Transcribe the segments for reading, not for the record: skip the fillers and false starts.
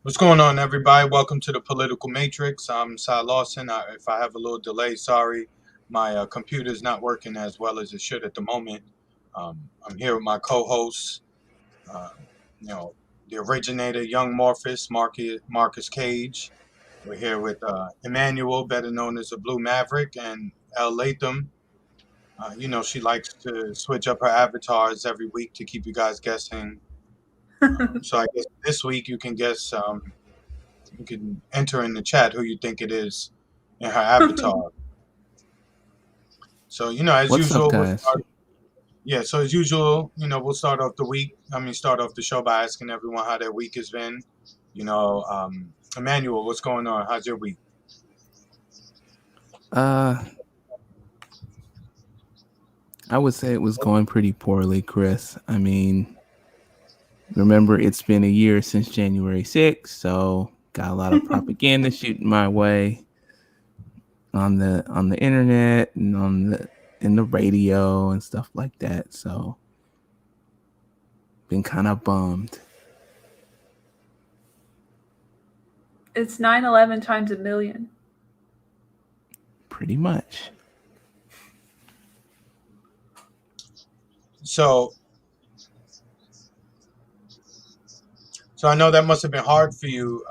What's going on, everybody? Welcome to the Political Matrix. I'm Cy Lawson. If I have a little delay, sorry. My computer's not working as well as it should at the moment. I'm here with my co-host, uh, you know, the originator, Young Marcus Cage. We're here with Emmanuel, better known as the Blue Maverick, and El Latham. She likes to switch up her avatars every week to keep you guys guessing. So I guess this week you can guess. You can enter in the chat who you think it is in her avatar. So, as What's up, usual, we'll guys? start. Yeah, so as usual, we'll start off the week. Start off the show by asking everyone how their week has been. Emmanuel, what's going on? How's your week? Uh, I would say it was going pretty poorly, Chris. I mean, remember it's been a year since January 6th, so got a lot of propaganda shooting my way on the internet and in the radio and stuff like that. So, been kind of bummed. It's 9/11 times a million. Pretty much. So, I know that must have been hard for you,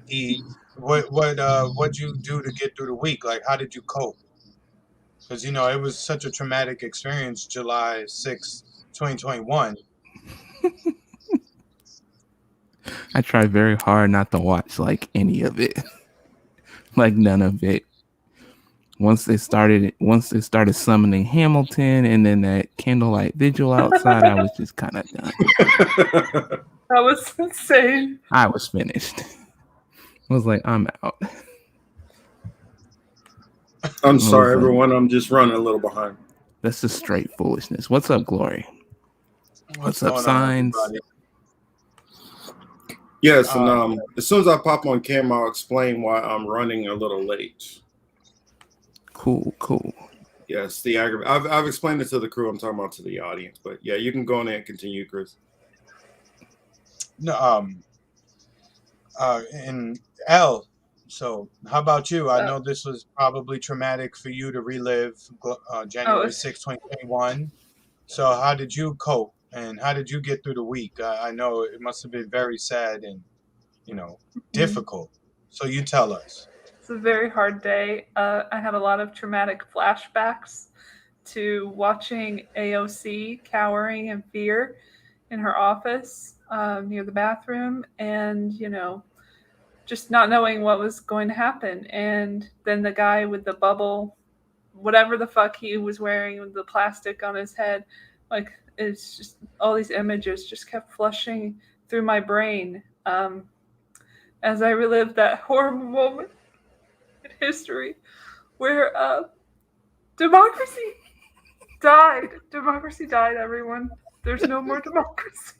E. What'd you do to get through the week? Like, how did you cope? Because it was such a traumatic experience, July 6th, 2021. I tried very hard not to watch like any of it, like none of it. Once they started summoning Hamilton and then that candlelight vigil outside, I was just kind of done. That was insane. I was finished. I was like, I'm out. I'm sorry, like, everyone. I'm just running a little behind. That's just straight foolishness. What's up, Glory? What's up, going Signs? on, everybody? Yes, and as soon as I pop on cam, I'll explain why I'm running a little late. Cool. Yes, the aggravation. I've explained it to the crew. I'm talking about to the audience, but yeah, you can go on and continue, Chris. No, and L. So, how about you? I know this was probably traumatic for you to relive January 2021. So, how did you cope, and how did you get through the week? I know it must have been very sad and difficult. So, you tell us. It's a very hard day. I had a lot of traumatic flashbacks to watching AOC cowering in fear in her office near the bathroom, and just not knowing what was going to happen. And then the guy with the bubble, whatever the fuck he was wearing with the plastic on his head, like, it's just all these images just kept flushing through my brain as I relived that horrible moment in history where democracy died. Democracy died, everyone. There's no more democracy.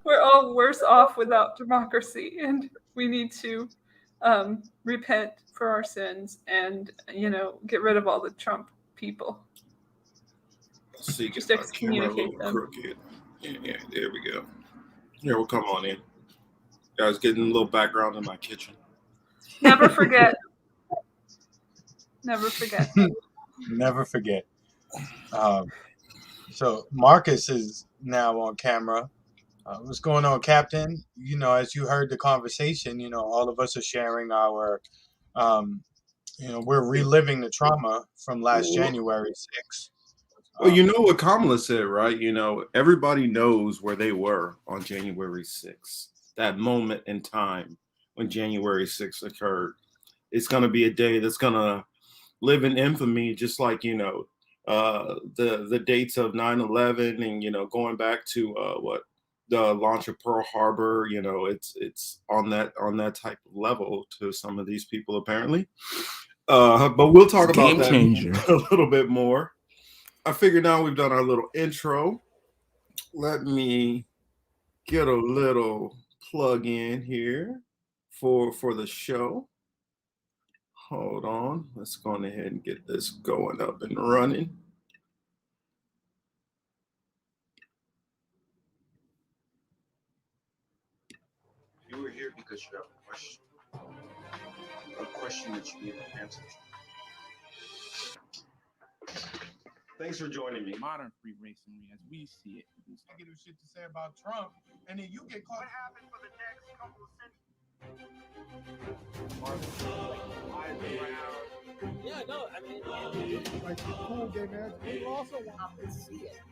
We're all worse off without democracy, and we need to repent for our sins and, get rid of all the Trump people. Let's see, just get my camera a excommunicate little them. crooked. Yeah, there we go. Here, we'll come on in. Guys, getting a little background in my kitchen. Never forget. Never forget. Never forget. So, Marcus is now on camera. What's going on, Captain? As you heard the conversation, all of us are sharing our, we're reliving the trauma from last January 6th. Well, you know what Kamala said, right? Everybody knows where they were on January 6th. That moment in time when January 6th occurred. It's going to be a day that's going to live in infamy, just like, the dates of 9/11 and, going back to the launch of Pearl Harbor. It's on that type of level to some of these people, apparently. But we'll talk about Game changer. that a little bit more. I figure now we've done our little intro. Let me get a little plug in here for the show. Hold on. Let's go ahead and get this going up and running. here because you have a question that you need an answer to. Thanks for joining me. Modern free masonry as we see it. Negative shit to say about Trump, and then you get caught. What happened for the next couple of centuries? Yeah, no, I mean, like the cool gay man, we also want to see it.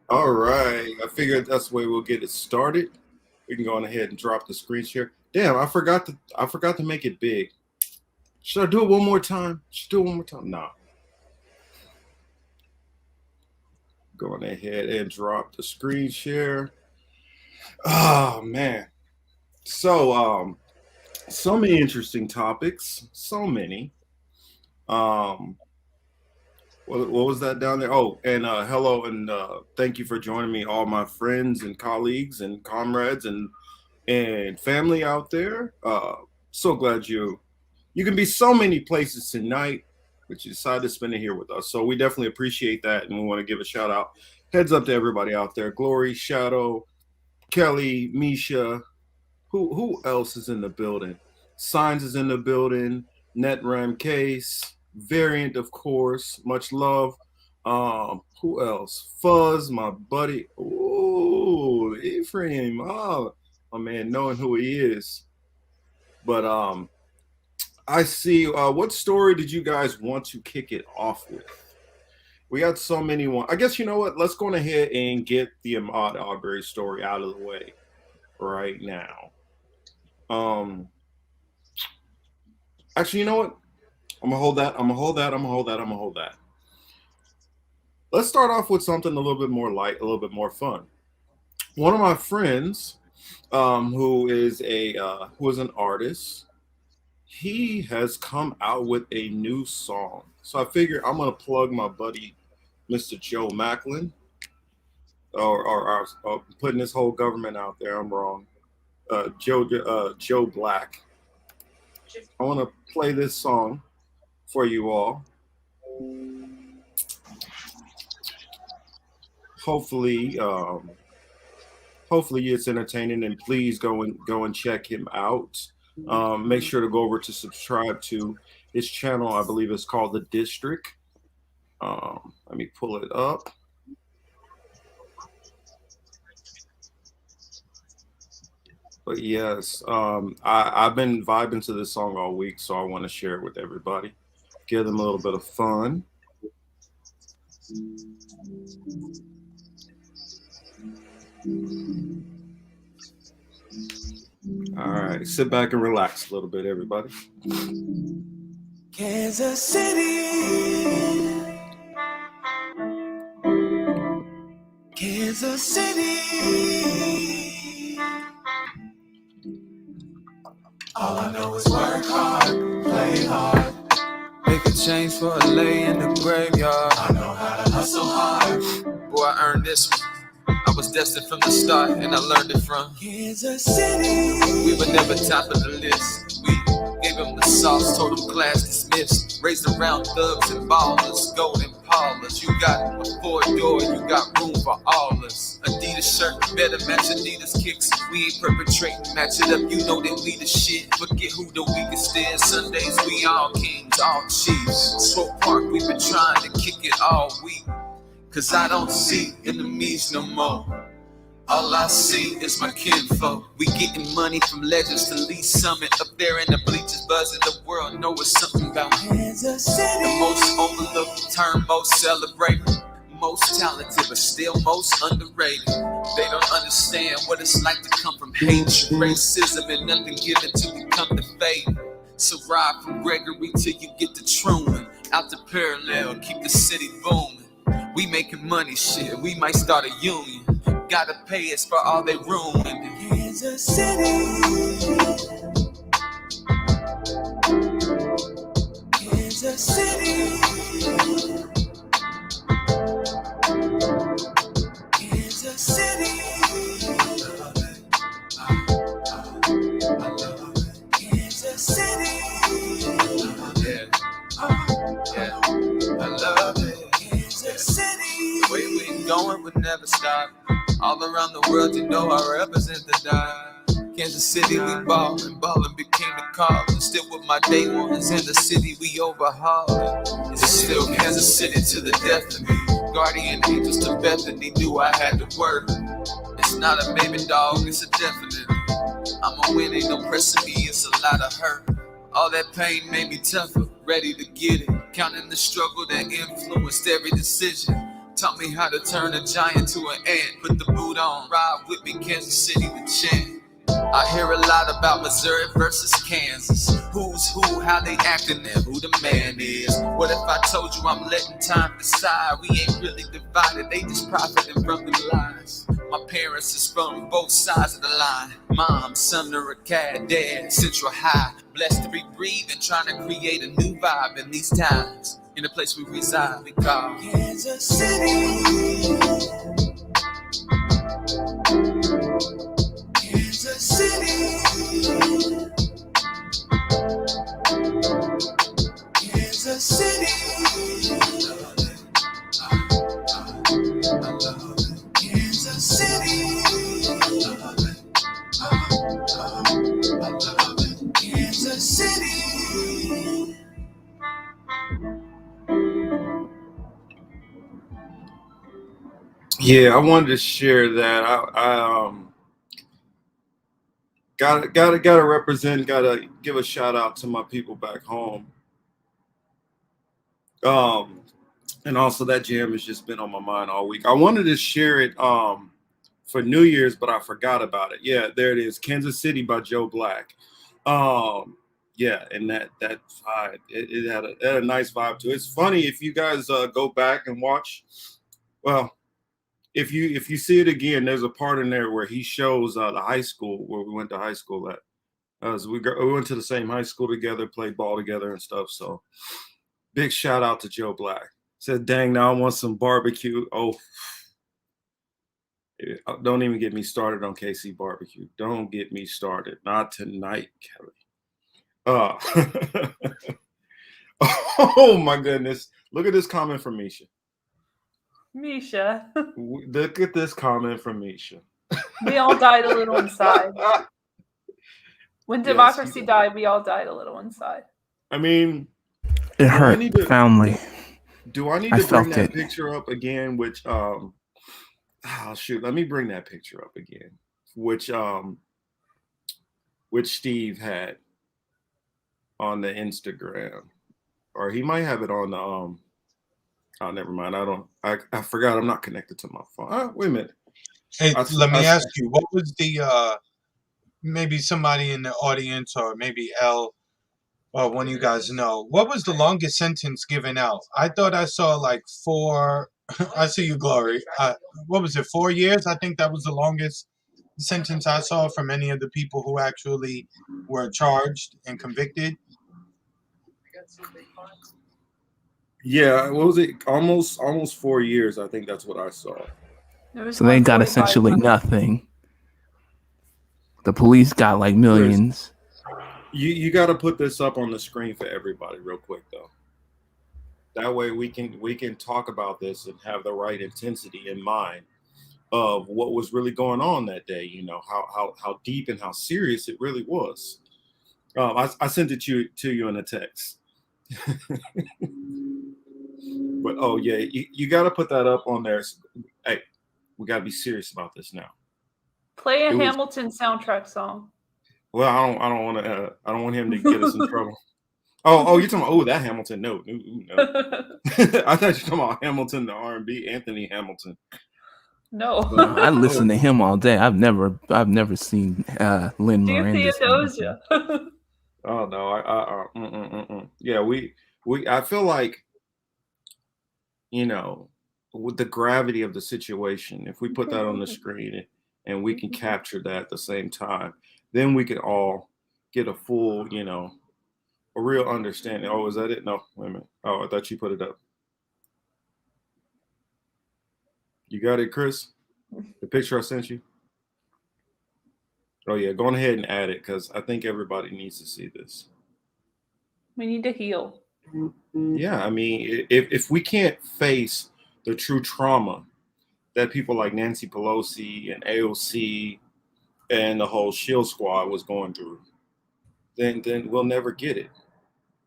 All right, I figured that's the way we'll get it started. We can go on ahead and drop the screen share. Damn, I forgot to make it big. Should I do it one more time? Nah. Go on ahead and drop the screen share. Oh man. So so many interesting topics. So many. What was that down there? Oh, and hello and thank you for joining me, all my friends and colleagues and comrades and family out there. So glad you can be so many places tonight, but you decided to spend it here with us. So we definitely appreciate that, and we want to give a shout out. Heads up to everybody out there. Glory, Shadow, Kelly, Misha. Who else is in the building? Signs is in the building. NetRam Case. Variant, of course. Much love. Who else? Fuzz, my buddy. Ooh, Ephraim. Oh, my man, knowing who he is. But I see. What story did you guys want to kick it off with? We got so many. I guess you know what? Let's go ahead and get the Ahmad Arbery story out of the way right now. Actually, you know what? I'm gonna hold that. Let's start off with something a little bit more light, a little bit more fun. One of my friends, who is an artist, he has come out with a new song. So I figure I'm gonna plug my buddy, Mr. Joe Macklin, or putting this whole government out there. I'm wrong. Joe Black. I want to play this song for you all. Hopefully it's entertaining, and please go and check him out. Make sure to go over to subscribe to his channel. I believe it's called The District. Let me pull it up. But yes, I've been vibing to this song all week, so I want to share it with everybody. Give them a little bit of fun. All right, sit back and relax a little bit, everybody. Kansas City. Kansas City. All I know is work hard, play hard. Make a change for a lay in the graveyard. I know how to hustle hard. Boy, I earned this one. I was destined from the start, and I learned it from Kansas City. We were never top of the list. We gave them the sauce, told them class dismissed. Raised around thugs and ballers, golden parlors. You got a four-door, you got room for all us. Adidas shirt, better match Adidas kicks. We ain't perpetrating, match it up, you know that we the shit. Forget who the weakest is. Sundays we all kings, all chiefs. Swope Park, we been trying to kick it all week. Cause I don't see enemies no more. All I see is my kinfolk. We getting money from legends to Lee Summit. Up there in the bleachers, buzzing the world. Know it's something about Kansas City. The most overlooked term, most celebrated. Most talented, but still most underrated. They don't understand what it's like to come from hatred, racism, and nothing given to become the fate. So ride from Gregory till you get to Truman. Out the parallel, keep the city booming. We making money, shit. We might start a union. Gotta pay us for all they ruined. Kansas City. Kansas City. going would never stop. All around the world, you know I represent the dime. Kansas City, we ballin', ballin' became the call. And still with my day ones in the city, we overhaulin'. It's still Kansas City to the death of me. Guardian angels to Bethany, knew I had to work. It's not a maybe, dog, it's a definite. I'ma win, ain't no pressing me, it's a lot of hurt. All that pain made me tougher, ready to get it. Counting the struggle that influenced every decision. Taught me how to turn a giant to an ant. Put the boot on, ride with me, Kansas City the chant. I hear a lot about Missouri versus Kansas. Who's who, how they acting, and who the man is. What if I told you I'm letting time decide? We ain't really divided, they just profiting from the lies. My parents is from both sides of the line. Mom, Sumner, a cat, dad, Central High. Blessed to be breathing, trying to create a new vibe in these times. In the place we reside, we call Kansas City. Kansas City. Kansas City. I love it. Kansas City. I love it. Kansas City. Yeah, I wanted to share that. I gotta represent, gotta give a shout out to my people back home. And also that jam has just been on my mind all week. I wanted to share it for New Year's, but I forgot about it. Yeah, there it is, Kansas City by Joe Black. Yeah, and that vibe, it had a nice vibe to it. It's funny if you guys go back and watch. Well, if you see it again, there's a part in there where he shows the high school where we went to high school at. We went to the same high school together, played ball together and stuff. So big shout out to Joe Black. Said, dang, now I want some barbecue. Oh, don't even get me started on KC barbecue. Don't get me started. Not tonight, Kelly. Oh my goodness. Look at this comment from Misha. Misha. Look at this comment from Misha. We all died a little inside. When democracy died, we all died a little inside. I mean, it hurt profoundly. Do I need to bring that picture up again? Which shoot, let me bring that picture up again. Which Steve had on the Instagram, or he might have it on the oh, never mind. I forgot. I'm not connected to my phone. Wait a minute. Hey, let me ask you, what was the maybe somebody in the audience or maybe L, or one of you guys know, what was the longest sentence given out? I thought I saw like 4. I see you, Glory. What was it, 4 years? I think that was the longest sentence I saw from any of the people who actually were charged and convicted. Yeah, what was it? Almost 4 years. I think that's what I saw. So they got essentially nothing. The police got like millions. You got to put this up on the screen for everybody real quick, though. That way we can talk about this and have the right intensity in mind of what was really going on that day. You know, how deep and how serious it really was. I sent it to you in a text. But oh yeah, you got to put that up on there. Hey, we got to be serious about this now. Play a Hamilton soundtrack song. Well, I don't want him to get us in trouble. Oh, you're talking about that Hamilton? No. I thought you were talking about Hamilton, the R&B, Anthony Hamilton. No, I listen to him all day. I've never seen Lin Miranda's Theodosia. Oh no, yeah, I feel like, you know, with the gravity of the situation, if we put that on the screen and we can capture that at the same time, then we can all get a full, you know, a real understanding. Oh, is that it? No, wait a minute. Oh, I thought you put it up. You got it, Chris? The picture I sent you? Oh, yeah. Go on ahead and add it because I think everybody needs to see this. We need to heal. Yeah, I mean, if we can't face the true trauma that people like Nancy Pelosi and AOC and the whole Shield Squad was going through, then we'll never get it.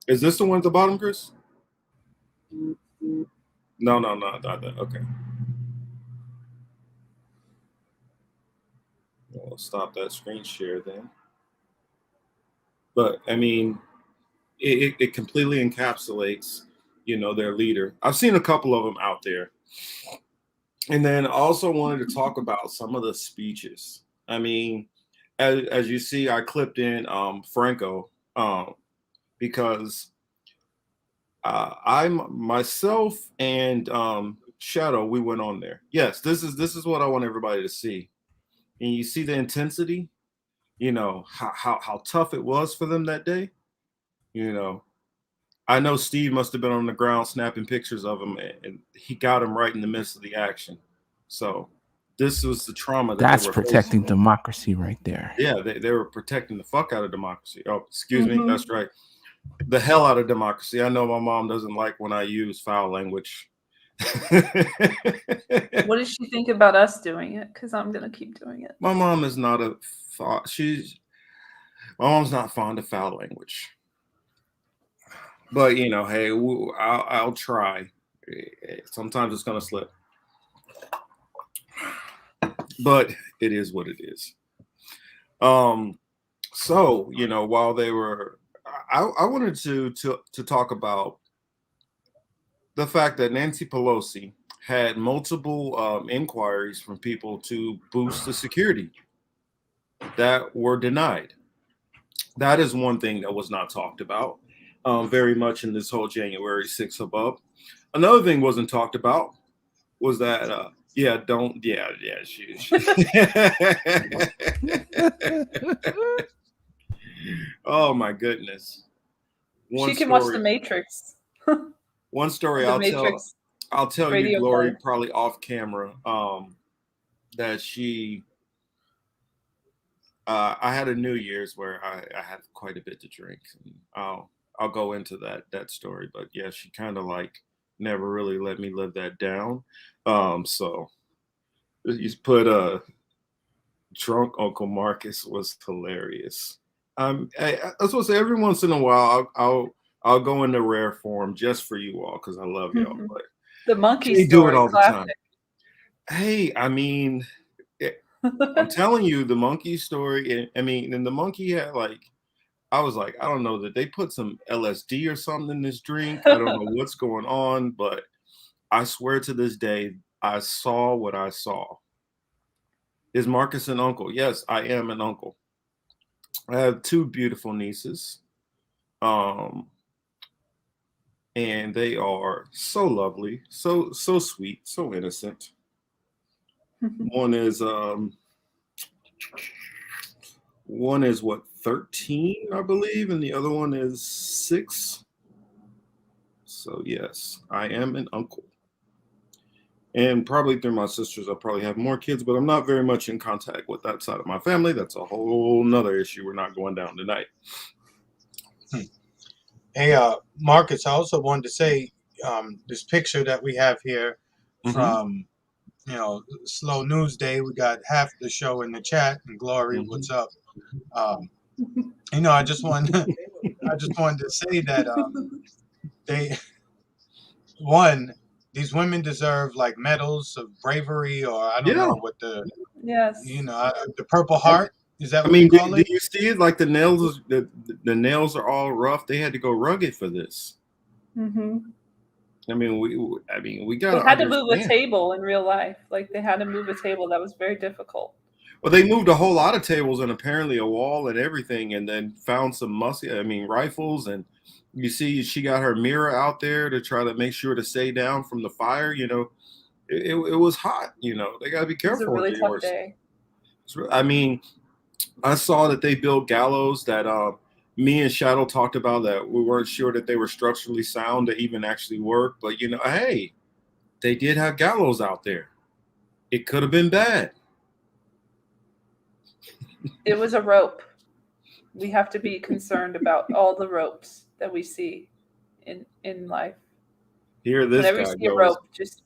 Is this the one at the bottom, Chris? No, not that. Okay. We'll stop that screen share then. But I mean, it completely encapsulates, their leader. I've seen a couple of them out there. And then also wanted to talk about some of the speeches. I mean, as you see, I clipped in Franco because I'm myself and Shadow, we went on there. Yes, this is what I want everybody to see. And you see the intensity, how tough it was for them that day. I know Steve must have been on the ground snapping pictures of him, and he got him right in the midst of the action. So this was the trauma that's protecting democracy right there. Yeah, they were protecting the fuck out of democracy. Oh, excuse me, that's right. The hell out of democracy. I know my mom doesn't like when I use foul language. What does she think about us doing it? Because I'm gonna keep doing it. My mom is not my mom's not fond of foul language. But hey, I'll try. Sometimes it's gonna slip, but it is what it is. So while they were, I wanted to talk about the fact that Nancy Pelosi had multiple inquiries from people to boost the security that were denied. That is one thing that was not talked about very much in this whole January 6th hubbub. Another thing wasn't talked about was that, oh my goodness. She can watch The Matrix. One story I'll tell you, Glory, play. Probably off camera, that she, I had a New Year's where I had quite a bit to drink. And I'll go into that story, but yeah, she kind of like never really let me live that down. So you put drunk Uncle Marcus was hilarious. I was supposed to say every once in a while I'll go into rare form just for you all because I love y'all. But the monkey story, do it all classic. the time. Hey, I mean, I'm telling you, the monkey story. And the monkey had I was like, I don't know, that they put some LSD or something in this drink. I don't know what's going on, but I swear to this day, I saw what I saw. Is Marcus an uncle? Yes, I am an uncle. I have two beautiful nieces. And they are so lovely, so sweet, so innocent. One is what, 13, I believe, and the other one is 6. So yes, I am an uncle. And probably through my sisters, I'll probably have more kids, but I'm not very much in contact with that side of my family. That's a whole nother issue we're not going down tonight. Hey, Marcus, I also wanted to say this picture that we have here from, Slow News Day. We got half the show in the chat. And Glory, what's up? I just wanted to say that these women deserve like medals of bravery, or I don't know what the the Purple Heart. Is that what you call it? Do you see it? Like the nails are all rough. They had to go rugged for this. Mm-hmm. We got. They had to move a table in real life. Like they had to move a table that was very difficult. Well, they moved a whole lot of tables and apparently a wall and everything, and then found some rifles. And you see, she got her mirror out there to try to make sure to stay down from the fire. It was hot. They got to be careful. It was a really tough day. I saw that they built gallows that me and Shadow talked about, that we weren't sure that they were structurally sound to even actually work. But, hey, they did have gallows out there. It could have been bad. It was a rope. We have to be concerned about all the ropes that we see in life. Here, this whenever guy you see a rope, just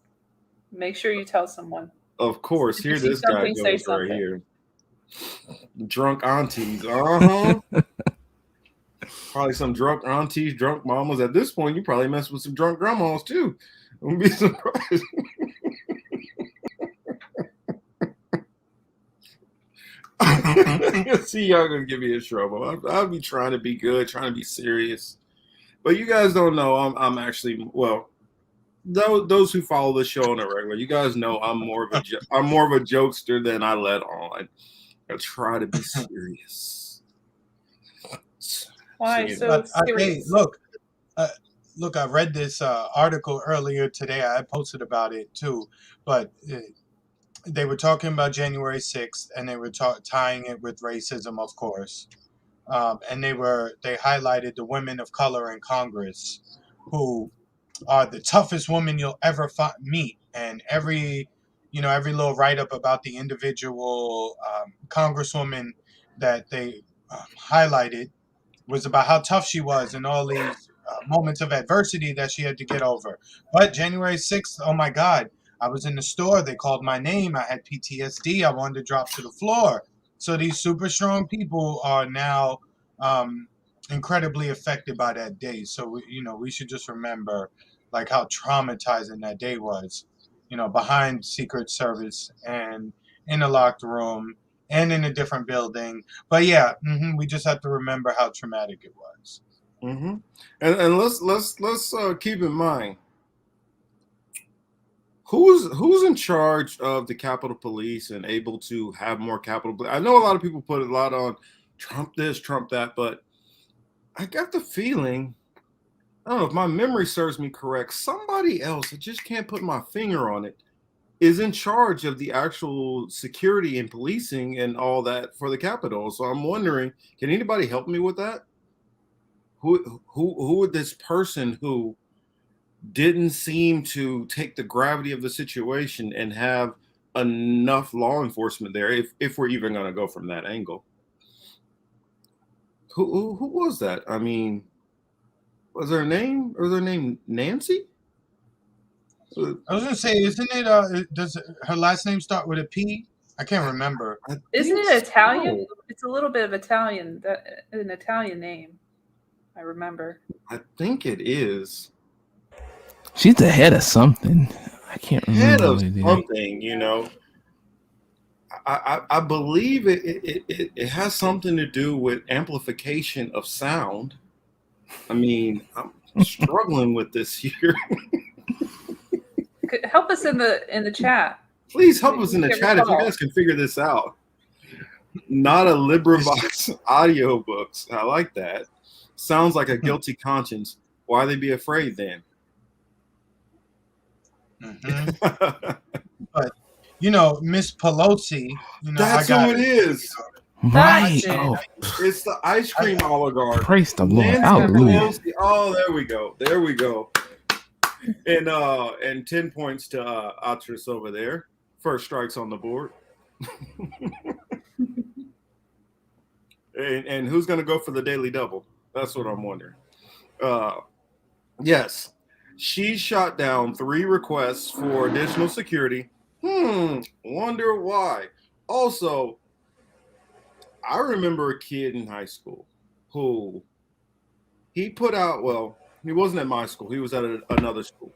make sure you tell someone. Of course. If you Here see this guy something, say goes right something. here. Drunk aunties. Uh-huh. Probably some drunk aunties, drunk mamas. At this point, you probably mess with some drunk grandmas too. Wouldn't be surprised. See, y'all gonna get me in trouble. I'll be trying to be good, trying to be serious. But you guys don't know I'm actually, well, those who follow the show on a regular, you guys know I'm more of a jokester than I let on. I try to be serious. Why So, so But hey, serious? look, I read this article earlier today. I posted about it too, but they were talking about January 6th, and they were tying it with racism, of course. And they highlighted the women of color in Congress, who are the toughest woman you'll ever meet. And every little write up about the individual congresswoman that they highlighted was about how tough she was and all these moments of adversity that she had to get over. But January 6th, oh my God, I was in the store. They called my name. I had PTSD. I wanted to drop to the floor. So these super strong people are now incredibly affected by that day. So we should just remember like how traumatizing that day was. Behind Secret Service and in a locked room and in a different building. But yeah, we just have to remember how traumatic it was. mm-hmm. And let's keep in mind who's in charge of the Capitol Police and able to have more Capitol. I know a lot of people put a lot on Trump this, Trump that, but I got the feeling, I don't know if my memory serves me correct, somebody else, I just can't put my finger on it, is in charge of the actual security and policing and all that for the Capitol. So I'm wondering, can anybody help me with that? Who would this person who didn't seem to take the gravity of the situation and have enough law enforcement there, if we're even going to go from that angle? Who was that? I mean, was her name Nancy? I was gonna say, isn't it? Does her last name start with a P? I can't remember. Isn't it Italian? So. It's a little bit of Italian, an Italian name. I remember. I think it is. She's the head of something. I can't remember. Head of something, I believe it has something to do with amplification of sound. I mean, I'm struggling with this here. Help us in the chat. Please help us in the chat if you guys can figure this out. Not a LibriVox audiobooks. I like that. Sounds like a guilty conscience. Why they be afraid then? Mm-hmm. But Miss Pelosi, that's who it is. Right. It's the ice cream oligarch. Praise the Lord. Hallelujah. Oh, there we go. And 10 points to Atris over there. First strikes on the board. and who's going to go for the daily double? That's what I'm wondering. Yes, she shot down 3 requests for additional security. Wonder why. Also, I remember a kid in high school who he put out, well, he wasn't at my school. He was at another school.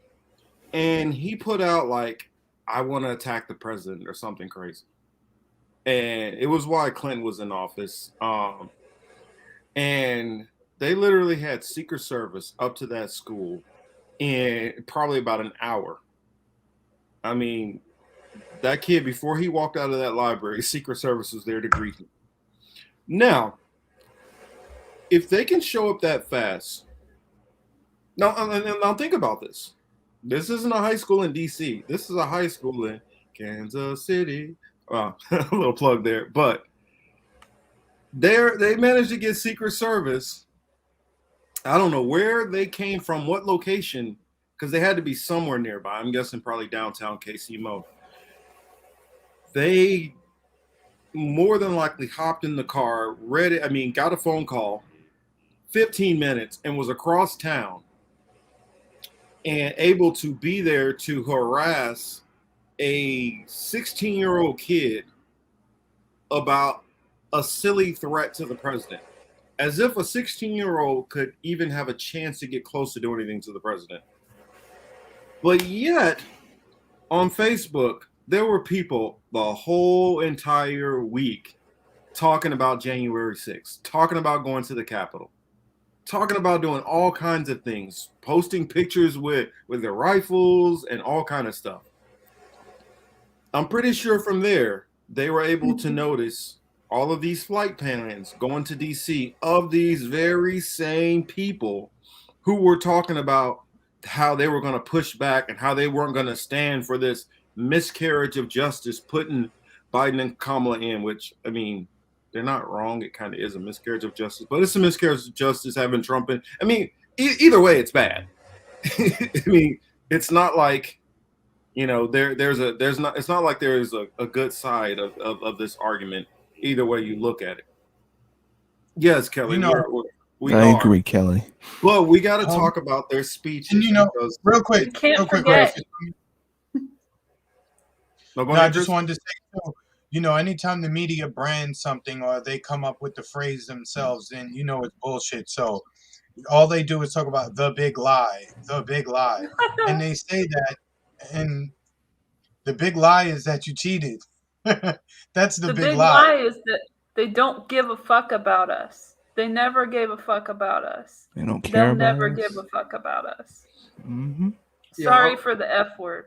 And he put out like, I want to attack the president or something crazy. And it was while Clinton was in office. And they literally had Secret Service up to that school in probably about an hour. I mean, that kid, before he walked out of that library, Secret Service was there to greet him. Now, if they can show up that fast, now think about this. This isn't a high school in D.C. This is a high school in Kansas City. A little plug there. But they managed to get Secret Service. I don't know where they came from, what location, because they had to be somewhere nearby. I'm guessing probably downtown KC-Mo. They more than likely hopped in the car, got a phone call, 15 minutes, and was across town and able to be there to harass a 16-year-old kid about a silly threat to the president, as if a 16-year-old could even have a chance to get close to do anything to the president. But yet, on Facebook, there were people the whole entire week talking about January 6th, talking about going to the Capitol, talking about doing all kinds of things, posting pictures with their rifles and all kind of stuff. I'm pretty sure from there, they were able to notice all of these flight plans going to DC of these very same people who were talking about how they were going to push back and how they weren't going to stand for this miscarriage of justice, putting Biden and Kamala in, which, I mean, they're not wrong. It kind of is a miscarriage of justice, but it's a miscarriage of justice having Trump in. I mean, either way, it's bad. I mean, it's not like, you know, it's not like there's a good side of this argument. Either way you look at it. Yes, Kelly, You know, we I are. agree, Kelly. Well, we got to talk about their speeches. and you know, real You quick, can't Chris. forget. No, No, I just wanted to say, too, you know, anytime the media brands something or they come up with the phrase themselves, then you know it's bullshit. So all they do is talk about the big lie, and they say that, and the big lie is that you cheated. That's the The big big lie. lie is that they don't give a fuck about us. They never gave a fuck about us. They don't care They'll about never us. give a fuck about us. Mm-hmm. Sorry for the F word.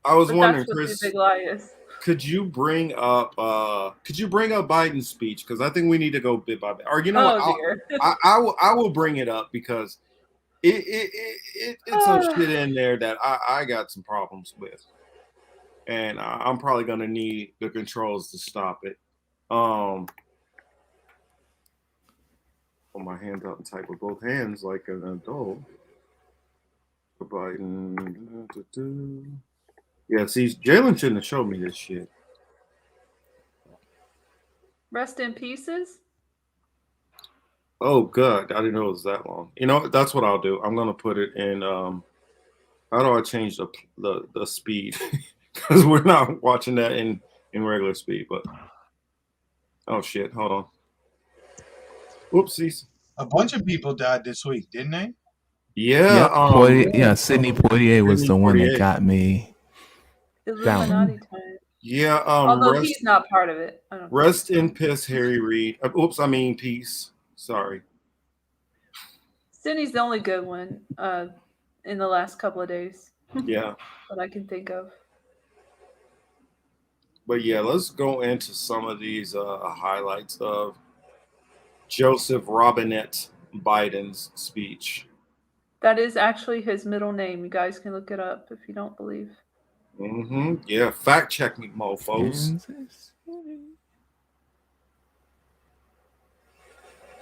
I was But wondering, that's what Chris, the big lie is. could you bring up Biden's speech? Because I think we need to go bit by bit. Or you know Oh what? dear. I will bring it up because it's some shit in there that I got some problems with, and I'm probably gonna need the controls to stop it. Put my hands out and type with both hands like an adult. Biden. Yeah, see, Jalen shouldn't have showed me this shit. Rest in pieces. Oh God, I didn't know it was that long. You know, that's what I'll do. I'm gonna put it in. How do I change the speed? Because we're not watching that in regular speed. But oh shit, hold on. Whoopsies. A bunch of people died this week, didn't they? Yeah. Yep, Sidney Poitier was the one that got me. Illuminati time. Yeah. Although he's not part of it. I don't rest in piss, Harry Reid. Oops, I mean peace. Sorry. Sydney's the only good one in the last couple of days. Yeah. That I can think of. But yeah, let's go into some of these highlights of Joseph Robinette Biden's speech. That is actually his middle name. You guys can look it up if you don't believe. Mm-hmm. Yeah, fact check me, mofos.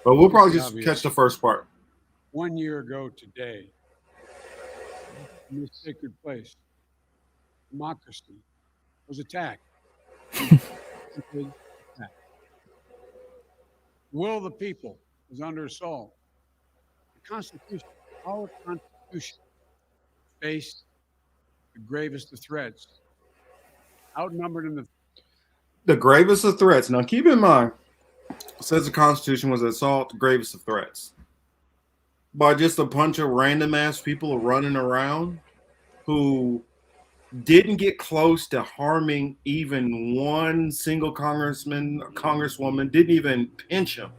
But we'll probably just catch the first part. 1 year ago today, in this sacred place, democracy was attacked. Will of the people was under assault. The Constitution, our Constitution, faced the gravest of threats. Outnumbered in the gravest of threats. Now, keep in mind, it says the Constitution was assault, the gravest of threats. By just a bunch of random ass people running around who didn't get close to harming even one single congressman, congresswoman, didn't even pinch him.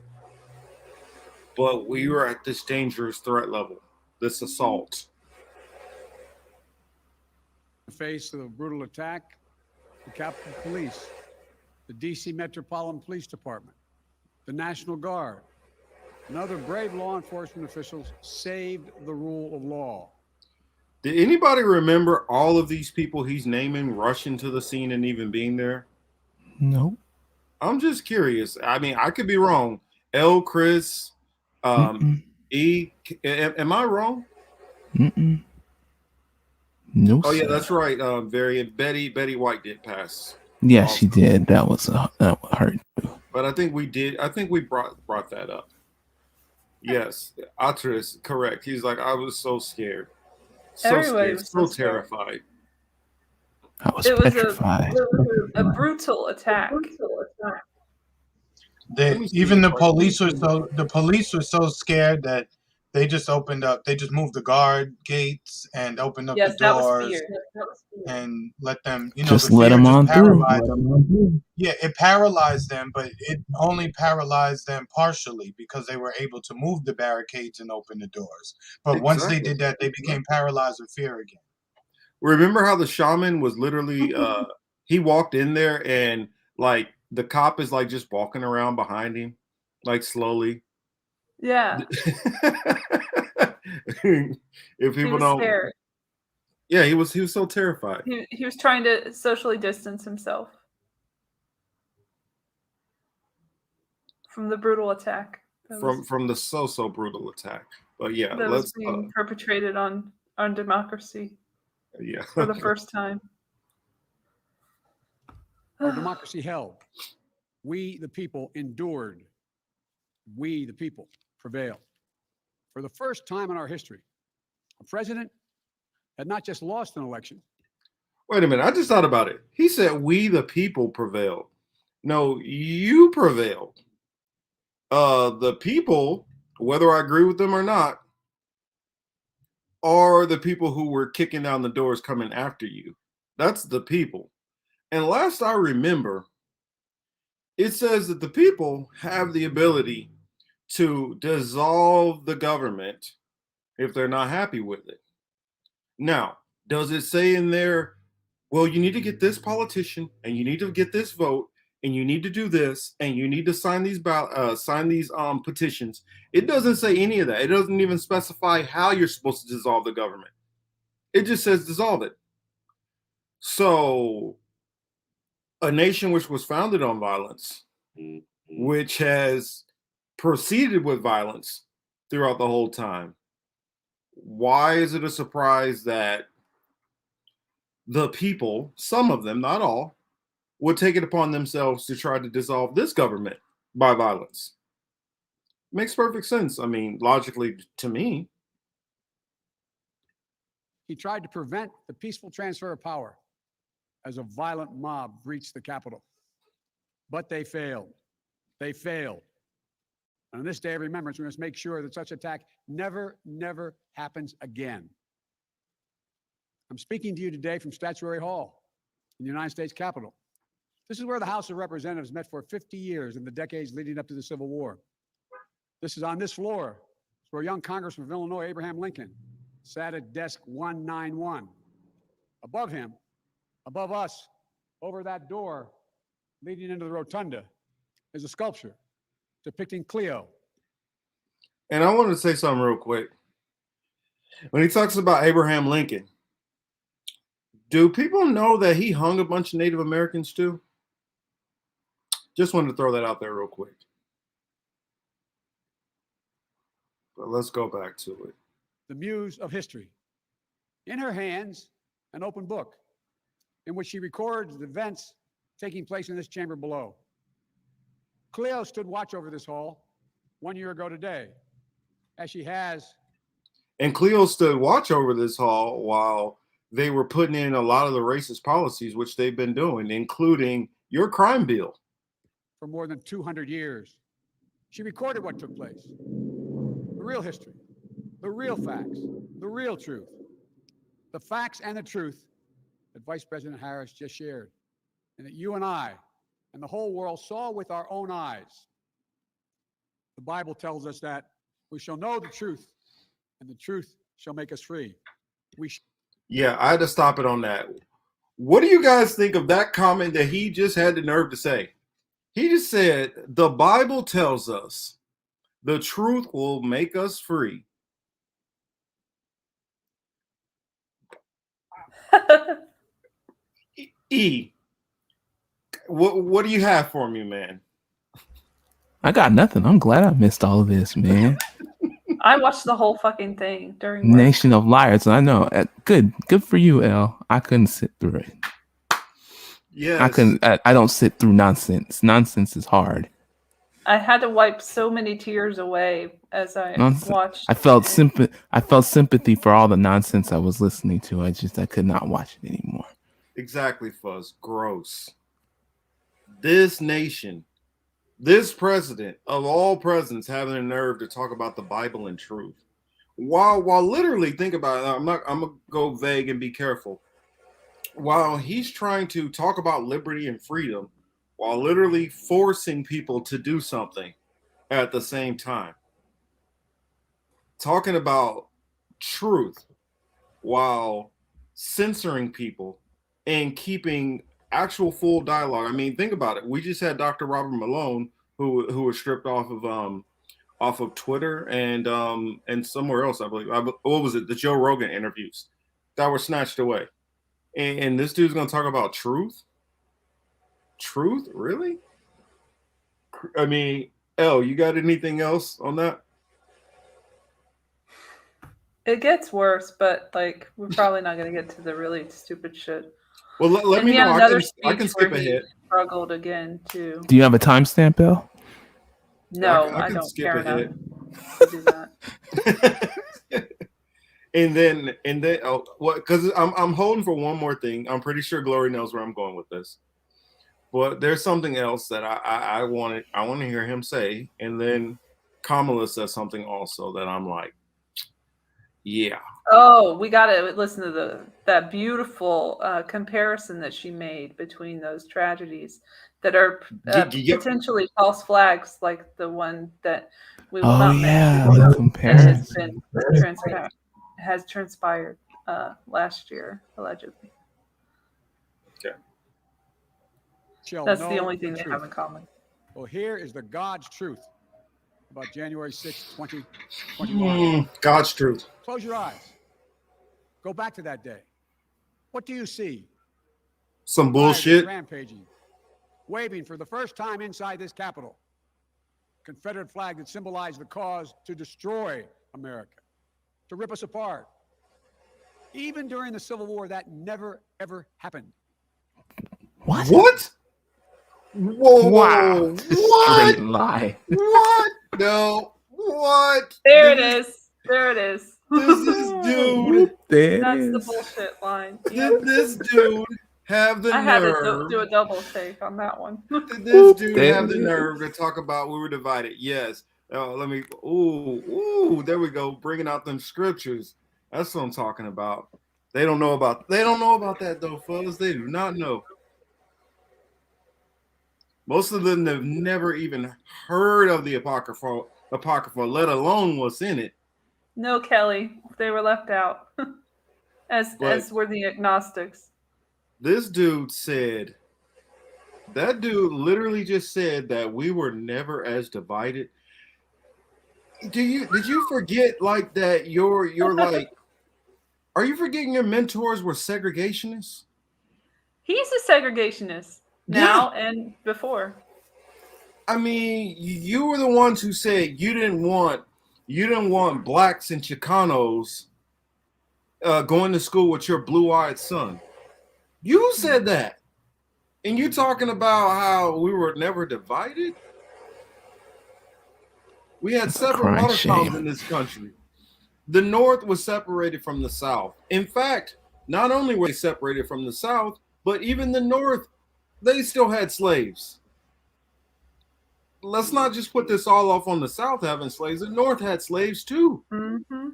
But we were at this dangerous threat level, this assault. the face of a brutal attack, the Capitol Police, the D.C. Metropolitan Police Department, the National Guard, and other brave law enforcement officials saved the rule of law. Did anybody remember all of these people he's naming rushing to the scene and even being there? No. I'm just curious. I mean, I could be wrong. L. Chris, E. Am I wrong? No. Oh yeah, that's right. Betty White did pass. Yeah, also. She did. That hurt. But I think we did. I think we brought that up. Yes, Atris, correct. He's like, I was so scared. So Everybody scared, was so scared. terrified. I was It was petrified. a brutal attack. Even the police were so scared that they just moved the guard gates and opened up Yes, the that was doors fear. and let them, Just the let fear them just on through. paralyzed them. Yeah, it paralyzed them, but it only paralyzed them partially because they were able to move the barricades and open the doors. But once they did that, they became paralyzed with fear again. Remember how the shaman was literally he walked in there and like the cop is like just walking around behind him, like slowly. Yeah. If people He was don't, scared. yeah, he was so terrified. He was trying to socially distance himself from the brutal attack From the so brutal attack. But yeah, that let's was being perpetrated on democracy yeah for the first time. Our democracy held. We, the people, endured. We, the people, prevailed. For the first time in our history, a president had not just lost an election. Wait a minute, I just thought about it. He said we the people prevailed. No, you prevailed. The people, whether I agree with them or not, are the people who were kicking down the doors coming after you. That's the people. And last I remember, it says that the people have the ability to dissolve the government if they're not happy with it. Now, does it say in there, well, you need to get this politician and you need to get this vote and you need to do this and you need to sign these petitions? It doesn't say any of that. It doesn't even specify how you're supposed to dissolve the government. It just says dissolve it. So a nation which was founded on violence, which has proceeded with violence throughout the whole time, why is it a surprise that the people, some of them, not all, would take it upon themselves to try to dissolve this government by violence? Makes perfect sense. I mean, logically to me. He tried to prevent the peaceful transfer of power as a violent mob breached the Capitol. But they failed. They failed. And on this day of remembrance, we must make sure that such attack never happens again. I'm speaking to you today from Statuary Hall in the United States Capitol. This is where the House of Representatives met for 50 years in the decades leading up to the Civil War. This is on this floor where young Congressman of Illinois, Abraham Lincoln, sat at desk 191. Above him, above us, over that door leading into the rotunda, is a sculpture depicting Cleo. And I wanted to say something real quick. When he talks about Abraham Lincoln, do people know that he hung a bunch of Native Americans too? Just wanted to throw that out there real quick. But let's go back to it. The muse of history. In her hands, an open book in which she records the events taking place in this chamber below. Cleo stood watch over this hall 1 year ago today, as she has. And Cleo stood watch over this hall while they were putting in a lot of the racist policies, which they've been doing, including your crime bill. For more than 200 years. She recorded what took place. The real history, the real facts, the real truth. The facts and the truth that Vice President Harris just shared, and that you and I and the whole world saw with our own eyes. The Bible tells us that we shall know the truth, and the truth shall make us free. Yeah, I had to stop it on that. What do you guys think of that comment that he just had the nerve to say? He just said, the Bible tells us the truth will make us free. What do you have for me, man? I got nothing. I'm glad I missed all of this, man. I watched the whole fucking thing during work. Nation of liars. I know. Good for you, El. I couldn't sit through it. Yeah, I don't sit through nonsense. Nonsense is hard. I had to wipe so many tears away as I watched. I felt sympathy for all the nonsense I was listening to. I could not watch it anymore. Exactly, Fuzz. Gross. This nation, this president of all presidents, having the nerve to talk about the Bible and truth, while literally think about it. I'm gonna go vague and be careful. While he's trying to talk about liberty and freedom, while literally forcing people to do something at the same time, talking about truth while censoring people and keeping actual full dialogue. I mean, think about it. We just had Dr. Robert Malone, who was stripped off of Twitter and somewhere else, I believe. What was it? The Joe Rogan interviews that were snatched away. And this dude's gonna talk about truth? Truth? Really? I mean, Elle, you got anything else on that? It gets worse, but like we're probably not going to get to the really stupid shit. Well, let And me he had know. another I can speech where skip he ahead. struggled again too. Do you have a timestamp, Bill? No, I I can don't skip care ahead. enough to do that. and then because I'm holding for one more thing. I'm pretty sure Glory knows where I'm going with this. But there's something else that I want to hear him say, and then Kamala says something also that I'm like, yeah. Oh, we got to listen to that beautiful comparison that she made between those tragedies that are potentially false flags, like the one that we will not mention. The comparison has transpired last year, allegedly. Okay. That's the only thing they have in common. Well, here is the God's truth about January 6, 2021. God's truth. Close your eyes. Go back to that day. What do you see? Some bullshit. Rampaging, waving for the first time inside this Capitol. Confederate flag that symbolized the cause to destroy America, to rip us apart. Even during the Civil War, that never, ever happened. What? Whoa! Wow! What? Straight lie. What? No. What? There it is. There it is. This is dude. That's the bullshit line. Did this dude have the nerve? I had to do a double take on that one. Did this dude have the nerve to talk about we were divided? Yes. Let me. Ooh. There we go. Bringing out them scriptures. That's what I'm talking about. They don't know about that though, fellas. They do not know. Most of them have never even heard of the Apocrypha, let alone what's in it. No, Kelly, they were left out, as were the agnostics. This dude said, that dude literally just said that we were never as divided. Did you forget like that? You're like, are you forgetting your mentors were segregationists? He's a segregationist now and before. I mean, you were the ones who said you didn't want blacks and Chicanos going to school with your blue-eyed son. You said that. And you talking about how we were never divided? We had several waterfalls in this country. The North was separated from the South. In fact, not only were they separated from the South, but even the North, they still had slaves. Let's not just put this all off on the South having slaves. The North had slaves too. Mm-hmm.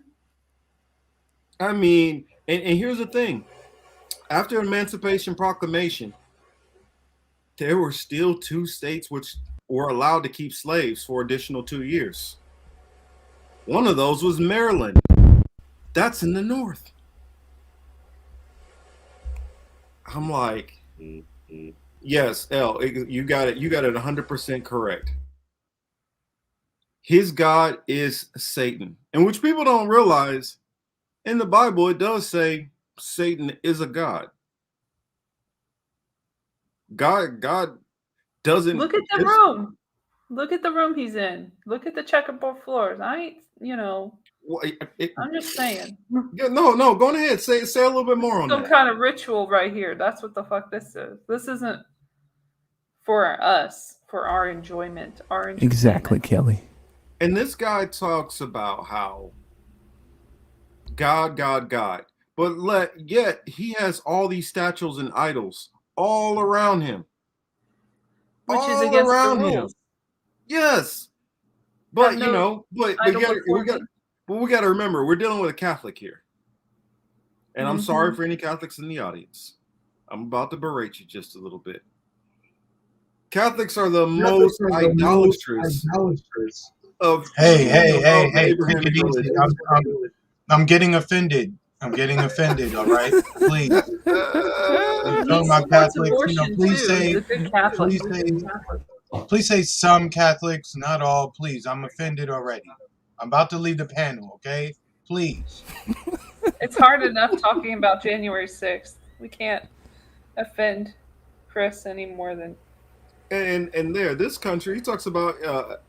I mean, and here's the thing. After Emancipation Proclamation, there were still 2 states which were allowed to keep slaves for additional 2 years. One of those was Maryland. That's in the North. I'm like, yes, Elle, you got it 100% correct. His God is Satan, and which people don't realize, in the Bible it does say Satan is a god. God doesn't look at the room. Look at the room he's in. Look at the checkerboard floors. I ain't, I'm just saying. Yeah, no, go ahead. Say a little bit more on that. Some kind of ritual right here. That's what the fuck this is. This isn't for us, for our enjoyment. Exactly, Kelly. And this guy talks about how God, But yet he has all these statues and idols all around him. Which all is against the around him. rules. Yes. But Have you no know, but idol we before got to remember we're dealing with a Catholic here. And I'm sorry Mhm. for any Catholics in the audience. I'm about to berate you just a little bit. Catholics are the most idolatrous of Hey, Abrahamic take it easy. religion. I'm getting offended. I'm getting offended. All right, please. He Some of my supports Catholics, you know, abortion too. He's a good Catholic. please say some Catholics, not all. Please, I'm offended already. I'm about to leave the panel. Okay, please. It's hard enough talking about January 6th. We can't offend Chris any more than. And this country, he talks about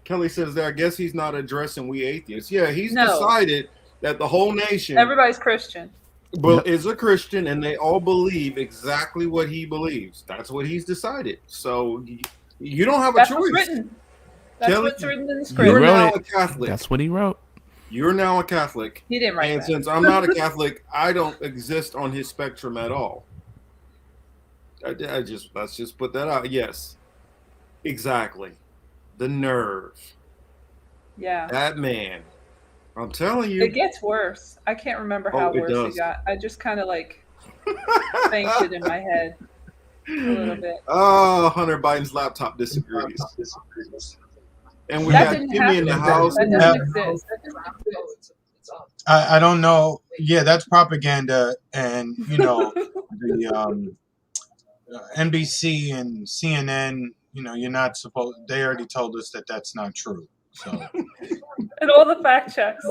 Kelly says that I guess he's not addressing we atheists. Yeah, he's No. decided that the whole nation Everybody's Christian. is a Christian and they all believe exactly what he believes. That's what he's decided. So you don't have a That's choice. what's written. That's Kelly, what's written in the He script. You're wrote now it. a Catholic. That's what he wrote. You're now a Catholic. He didn't write And that. since I'm not a Catholic, I don't exist on his spectrum at all. Let's just put that out. Yes. Exactly. The nerve. Yeah. That man. I'm telling you. It gets worse. I can't remember how it worse does. it got. I just kind of like fainted in my head a little bit. Oh, Hunter Biden's laptop disagrees. And we That got didn't Jimmy in the happen. house. That doesn't exist. I don't know. Yeah, that's propaganda, and you know the NBC and CNN. You know, you're not supposed. They already told us that that's not true. So And all the fact checks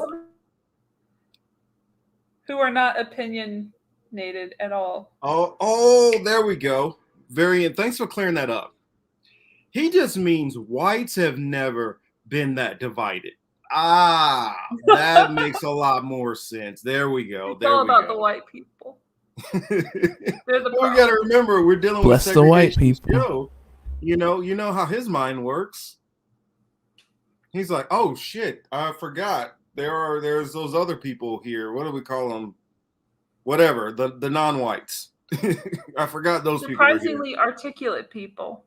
who are not opinionated at all. Oh, there we go. Thanks for clearing that up. He just means whites have never been that divided. Ah, that makes a lot more sense. There we go. It's there all we about go. the white people. Well, They're the we got to remember we're dealing Bless with the white segregation people. still. You know how his mind works. He's like, oh shit, I forgot. There's those other people here. What do we call them? Whatever, the non-whites. I forgot those people. Surprisingly articulate people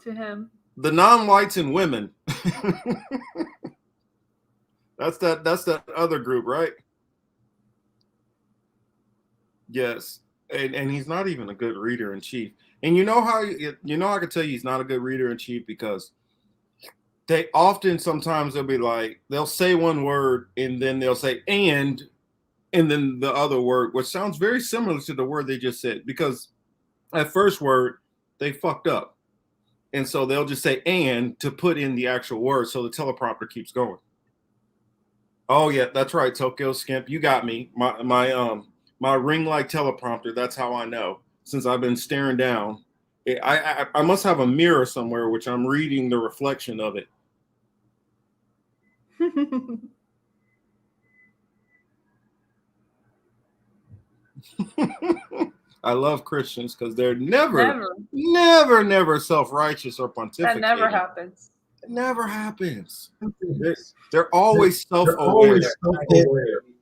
to him. The non-whites and women. That's that other group, right? Yes. And he's not even a good reader in chief. And you know I could tell you he's not a good reader in chief because they often sometimes they'll say one word and then they'll say and then the other word, which sounds very similar to the word they just said, because that first word they fucked up. And so they'll just say and to put in the actual word so the teleprompter keeps going. Oh yeah, that's right, Tokyo Skimp. You got me. My ring light teleprompter, that's how I know. Since I've been staring down. I must have a mirror somewhere which I'm reading the reflection of it. I love Christians because they're never self-righteous or pontificating. That never happens. It never happens. They're always self-aware.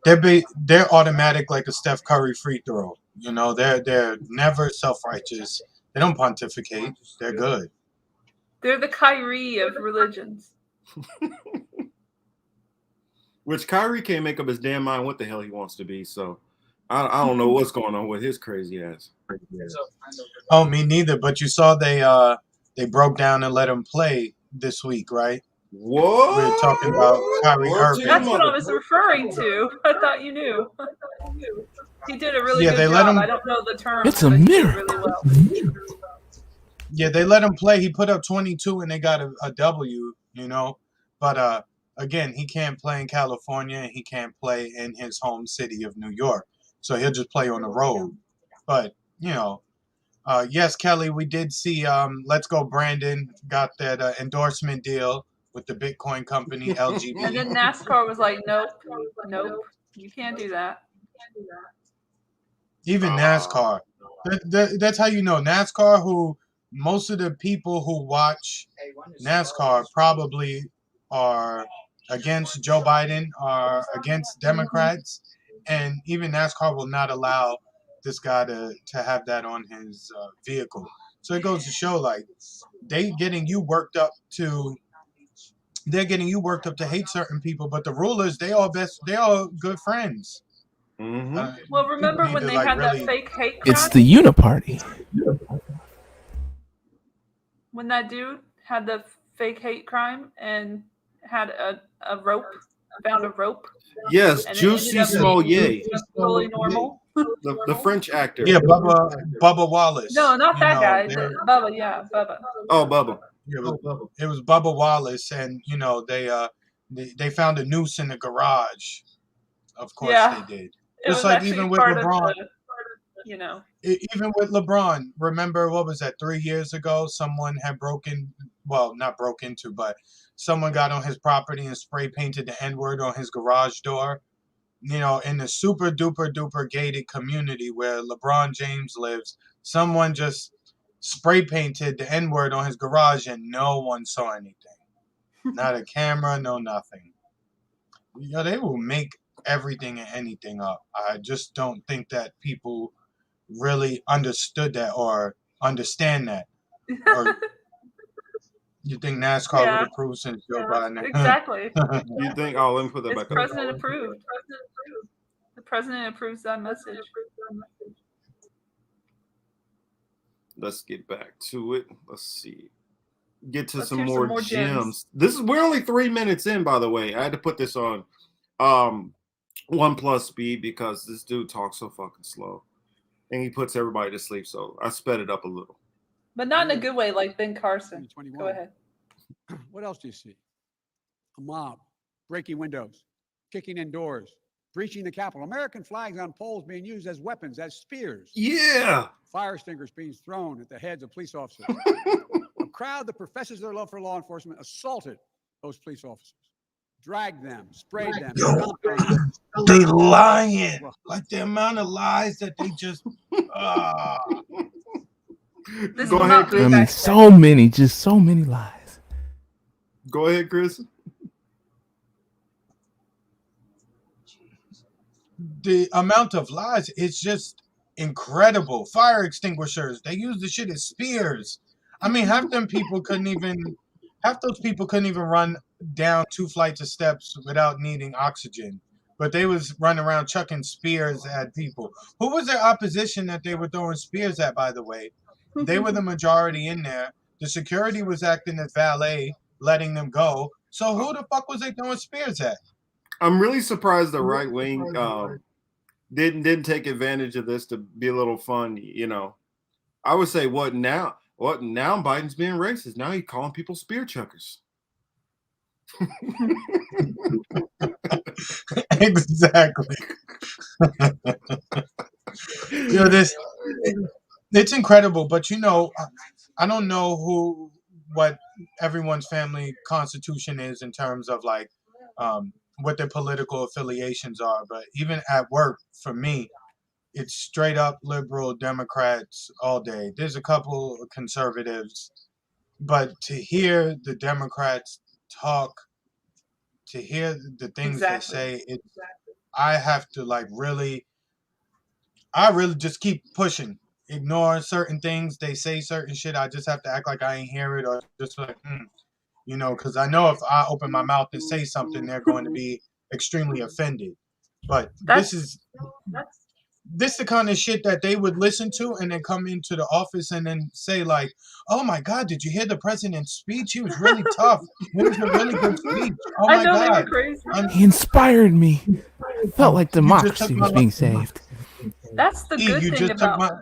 They're automatic like a Steph Curry free throw. You know, they're never self-righteous. They don't pontificate. They're good. They're the Kyrie of religions. Which Kyrie can't make up his damn mind what the hell he wants to be. So I don't know what's going on with his crazy ass. Oh, me neither. But you saw they broke down and let him play this week, right? What? We were talking about Kyrie Irving. That's what I was referring to. I thought you knew. He did a really good they let job. him. I don't know the term. It's a but he did miracle. really well. Yeah, they let him play. He put up 22 and they got a W, you know. But again, he can't play in California and he can't play in his home city of New York. So he'll just play on the road. But, you know, yes, Kelly, we did see Let's Go Brandon got that endorsement deal with the Bitcoin company, LGB. And then NASCAR was like, nope, you can't do that. Even NASCAR. That's how you know. NASCAR, who most of the people who watch NASCAR probably are against Joe Biden, are against Democrats, and even NASCAR will not allow this guy to have that on his vehicle. So it goes to show, like, they're getting you worked up to hate certain people, but the rulers, they all good friends. Well, remember when they had that fake hate crime? It's the uniparty. When that dude had the fake hate crime and had a rope, found a rope. Yes, and Juicy it ended up being Smollett. totally normal. The French actor. Yeah, Bubba Wallace. No, not that guy. they're- Bubba, yeah, Bubba. Oh, Bubba. It was Bubba Wallace, and they found a noose in the garage. Of course Yeah. they did. It Just was like actually even with part of LeBron. Even with LeBron, remember what was that 3 years ago? Someone had not broke into, but someone got on his property and spray painted the N-word on his garage door. In the super duper duper gated community where LeBron James lives, someone just spray painted the N-word on his garage and no one saw anything. Not a camera, no nothing. They will make everything and anything up. I just don't think that people really understood that or understand that. Or you think NASCAR would approve since Joe Biden? Exactly. You think? Oh, let me put that It's back up. president approved. The president approves that message. Let's get back to it. Let's see. Let's hear some more gems. We're only 3 minutes in, by the way. I had to put this on 1+ speed because this dude talks so fucking slow. And he puts everybody to sleep, so I sped it up a little. But not in a good way like Ben Carson. Go ahead. What else do you see? A mob, breaking windows, kicking in doors, breaching the Capitol, American flags on poles being used as weapons, as spears. Yeah. Fire extinguishers being thrown at the heads of police officers. A crowd that professes their love for law enforcement assaulted those police officers, dragged them, sprayed them, stomped on them. They lying. Like the amount of lies that they just. Go ahead, Chris. I mean, so many lies. Go ahead, Chris. The amount of lies is just incredible. Fire extinguishers, they use the shit as spears. I mean, half those people couldn't even run down 2 flights of steps without needing oxygen. But they was running around chucking spears at people. Who was their opposition that they were throwing spears at, by the way? They were the majority in there. The security was acting as valet, letting them go. So who the fuck was they throwing spears at? I'm really surprised the right wing didn't take advantage of this to be a little fun. I would say, what now? Now Biden's being racist. Now he's calling people spear chuckers. Exactly. It's incredible, but I don't know what everyone's family constitution is in terms of like what their political affiliations are, but even at work, for me, it's straight up liberal Democrats all day. There's a couple of conservatives, but to hear the Democrats talk, to hear the things they say, I have to I really just keep pushing, ignore certain things. They say certain shit, I just have to act like I ain't hear it, or just like, because I know if I open my mouth and say something, they're going to be extremely offended. But this is the kind of shit that they would listen to and then come into the office and then say like, "Oh my God, did you hear the president's speech? He was really tough. It was a really good speech. Oh my God, they were crazy. He inspired me. I felt like democracy was being saved." That's the good thing about.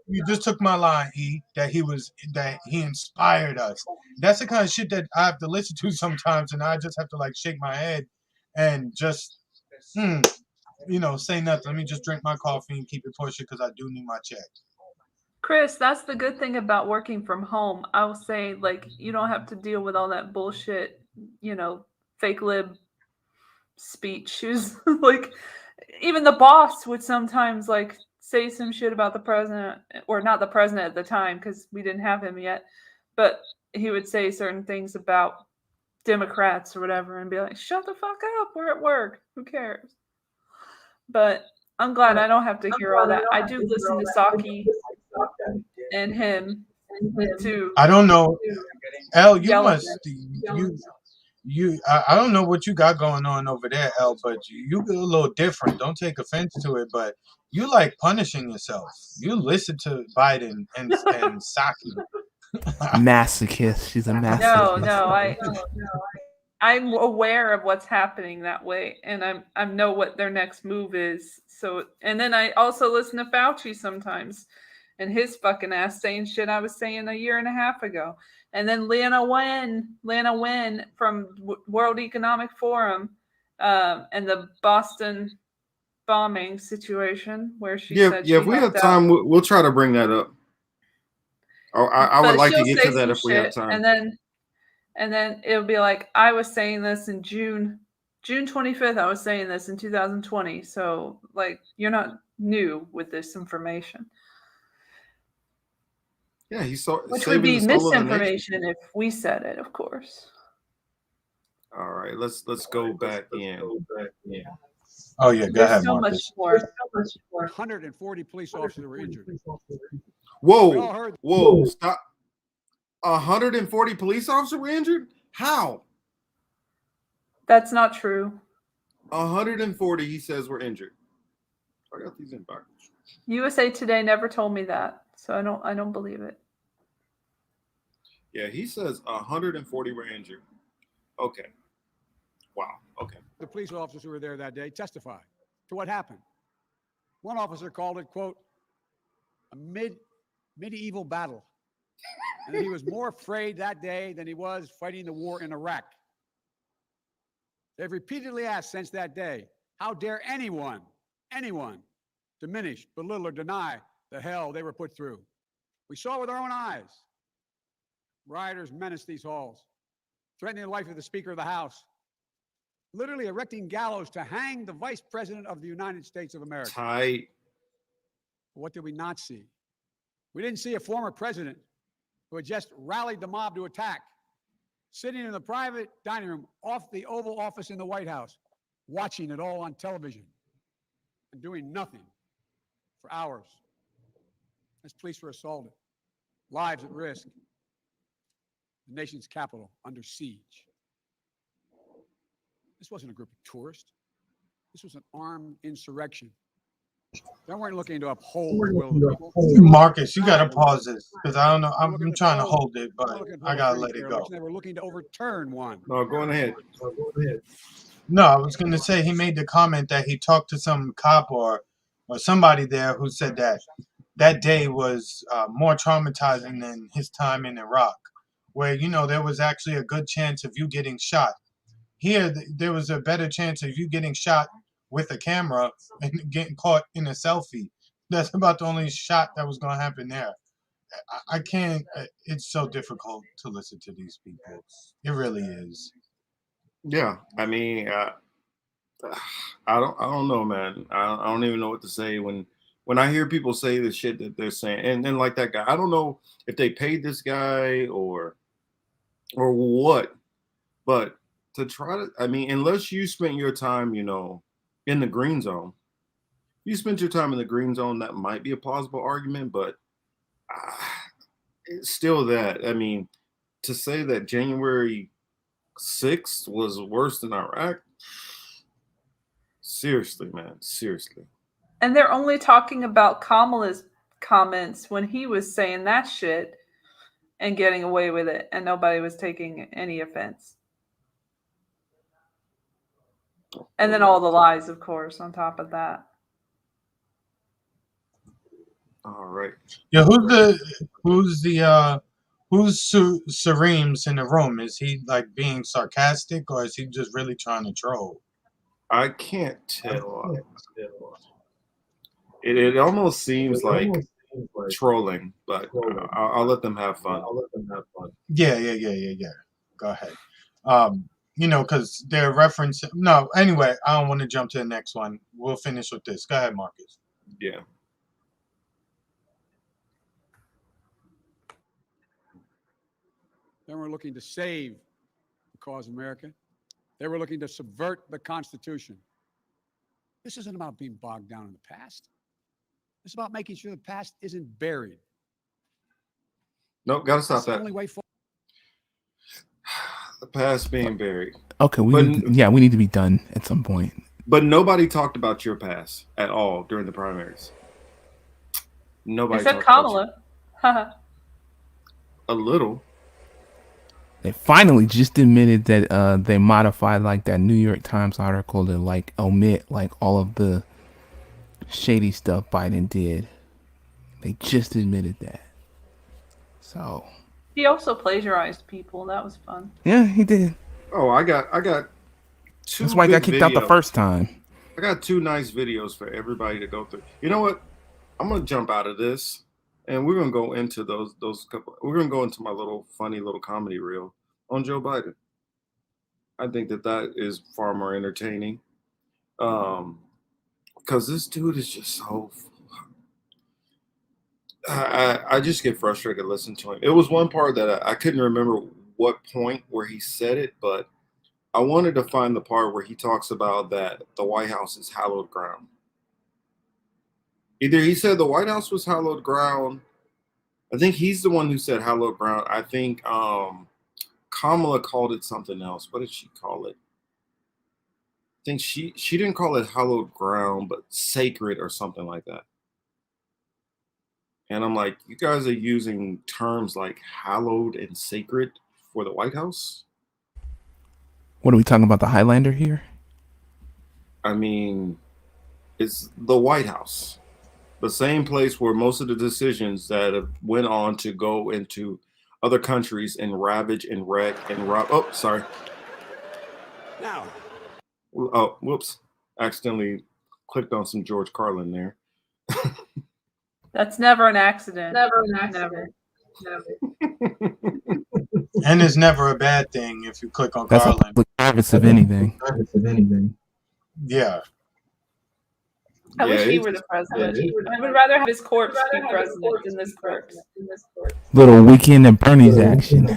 You just took my line, E, that he inspired us. That's the kind of shit that I have to listen to sometimes, and I just have to like shake my head and just, say nothing. Let me just drink my coffee and keep it pushing because I do need my check. Chris, that's the good thing about working from home. I will say, like, you don't have to deal with all that bullshit, fake lib speech. Like, even the boss would sometimes like say some shit about the president, or not the president at the time because we didn't have him yet, but he would say certain things about Democrats or whatever and be like, shut the fuck up, we're at work, who cares? But I'm glad I don't have to hear all that. I do listen to Saki and him to I don't know. L, you yell at must you. I don't know what you got going on over there, L, but you get a little different. Don't take offense to it, but you like punishing yourself. You listen to Biden and Saki. Masochist. She's a masochist. No, I'm aware of what's happening that way, and I know what their next move is. So, and then I also listen to Fauci sometimes, and his fucking ass saying shit I was saying a year and a half ago. And then Lana Wen from World Economic Forum, and the Boston bombing situation where she said she if we have helped time, out. we'll try to bring that up. I would But like to she'll get say to that some if we have shit, time. and then it'll be like, I was saying this in June 25th. I was saying this in 2020. So like, you're not new with this information. Yeah, he saw Which would be saving the soul of the nation. misinformation if we said it, of course. All right, let's go back in. Oh yeah, go There's ahead, so much Marcus. more. 140 police officers were injured. We Whoa, all heard. whoa, stop. 140 police officers were injured? How? That's not true. 140, he says, were injured. I got these in backwards. USA Today never told me that, so I don't believe it. Yeah, he says 140 were injured. Okay. Wow. Okay. The police officers who were there that day testified to what happened. One officer called it, quote, a medieval battle. And that he was more afraid that day than he was fighting the war in Iraq. They've repeatedly asked since that day, how dare anyone diminish, belittle, or deny the hell they were put through? We saw with our own eyes. Rioters menaced these halls, threatening the life of the Speaker of the House, literally erecting gallows to hang the Vice President of the United States of America. Tight. What did we not see? We didn't see a former president who had just rallied the mob to attack, sitting in the private dining room off the Oval Office in the White House, watching it all on television and doing nothing for hours as police were assaulted, lives at risk, the nation's capital under siege. This wasn't a group of tourists. This was an armed insurrection. They weren't looking to uphold the will of the people. Marcus, you gotta pause this because I don't know. I'm trying to hold it, but I gotta let it go. They were looking to overturn one. No, go ahead. No, I was gonna say he made the comment that he talked to some cop or somebody there who said that day was more traumatizing than his time in Iraq, where there was actually a good chance of you getting shot. Here, there was a better chance of you getting shot with a camera and getting caught in a selfie. That's about the only shot that was going to happen there. I can't. It's so difficult to listen to these people. It really is. Yeah, I mean, I don't know, man. I don't even know what to say when I hear people say the shit that they're saying, and like that guy. I don't know if they paid this guy or what, but to try to, I mean, unless you spent your time, in the green zone. You spent your time in the green zone, that might be a plausible argument, but it's still that. I mean, to say that January 6th was worse than Iraq, seriously, man, seriously. And they're only talking about Kamala's comments when he was saying that shit and getting away with it, and nobody was taking any offense. And then all the lies, of course, on top of that. All right. Yeah, who's Sareem's in the room? Is he like being sarcastic or is he just really trying to troll? I can't tell. It almost seems like trolling, but I'll let them have fun. Yeah. Go ahead. Because they're referencing. No, anyway, I don't want to jump to the next one. We'll finish with this. Go ahead, Marcus. Yeah. They were looking to save the cause of America. They were looking to subvert the Constitution. This isn't about being bogged down in the past. It's about making sure the past isn't buried. Nope, gotta stop That's the that. only way forward. The past being buried. Okay, we need to be done at some point. But nobody talked about your past at all during the primaries. Nobody Except talked about Kamala. a little. They finally just admitted that they modified like that New York Times article to like omit like all of the shady stuff Biden did. They just admitted that. So He also plagiarized people. That was fun. yeah, he did. Oh, I got two. That's why I got kicked out the first time. I got 2 nice videos for everybody to go through. You know what? I'm gonna jump out of this, and we're gonna go into those couple. We're gonna go into my little funny little comedy reel on Joe Biden. I think that is far more entertaining, because this dude is just so. I just get frustrated listening to him. It was one part that I couldn't remember what point where he said it, but I wanted to find the part where he talks about that the White House is hallowed ground. Either he said the White House was hallowed ground. I think he's the one who said hallowed ground. I think Kamala called it something else. What did she call it? I think she didn't call it hallowed ground, but sacred or something like that. And I'm like, you guys are using terms like hallowed and sacred for the White House? What are we talking about? The Highlander here? I mean, it's the White House. The same place where most of the decisions that have went on to go into other countries and ravage and wreck and rob. Oh, sorry. Now. Oh, whoops. Accidentally clicked on some George Carlin there. That's never an accident. Never an accident. Never. And it's never a bad thing if you click on That's Carlin. a public service of anything. Yeah. I wish he it's- were the president. I would rather have his corpse be president than this corpse. Little Weekend at Bernie's action.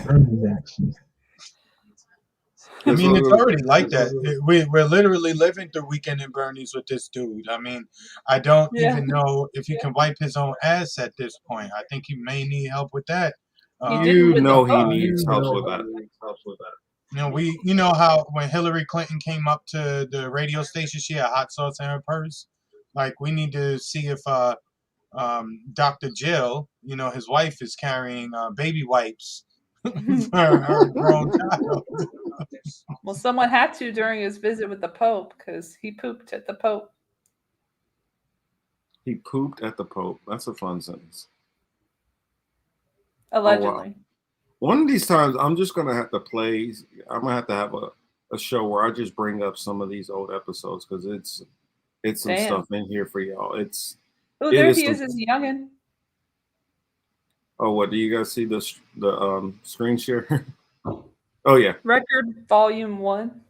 I mean, it's already like that. We're literally living through Weekend at Bernie's with this dude. I mean, I don't even know if he can wipe his own ass at this point. I think he may need help with that. You know he needs help with that. You know how when Hillary Clinton came up to the radio station, she had hot sauce in her purse. Like, we need to see if Dr. Jill, his wife, is carrying baby wipes for her grown child. Well, someone had to during his visit with the Pope because he pooped at the Pope. He pooped at the Pope. That's a fun sentence. Allegedly. Oh, wow. One of these times, I'm just going to have to play. I'm going to have a show where I just bring up some of these old episodes because it's some stuff in here for y'all. Oh, there he is, his youngin'. Oh, what do you guys see the screen share? Oh yeah, Record Volume 1.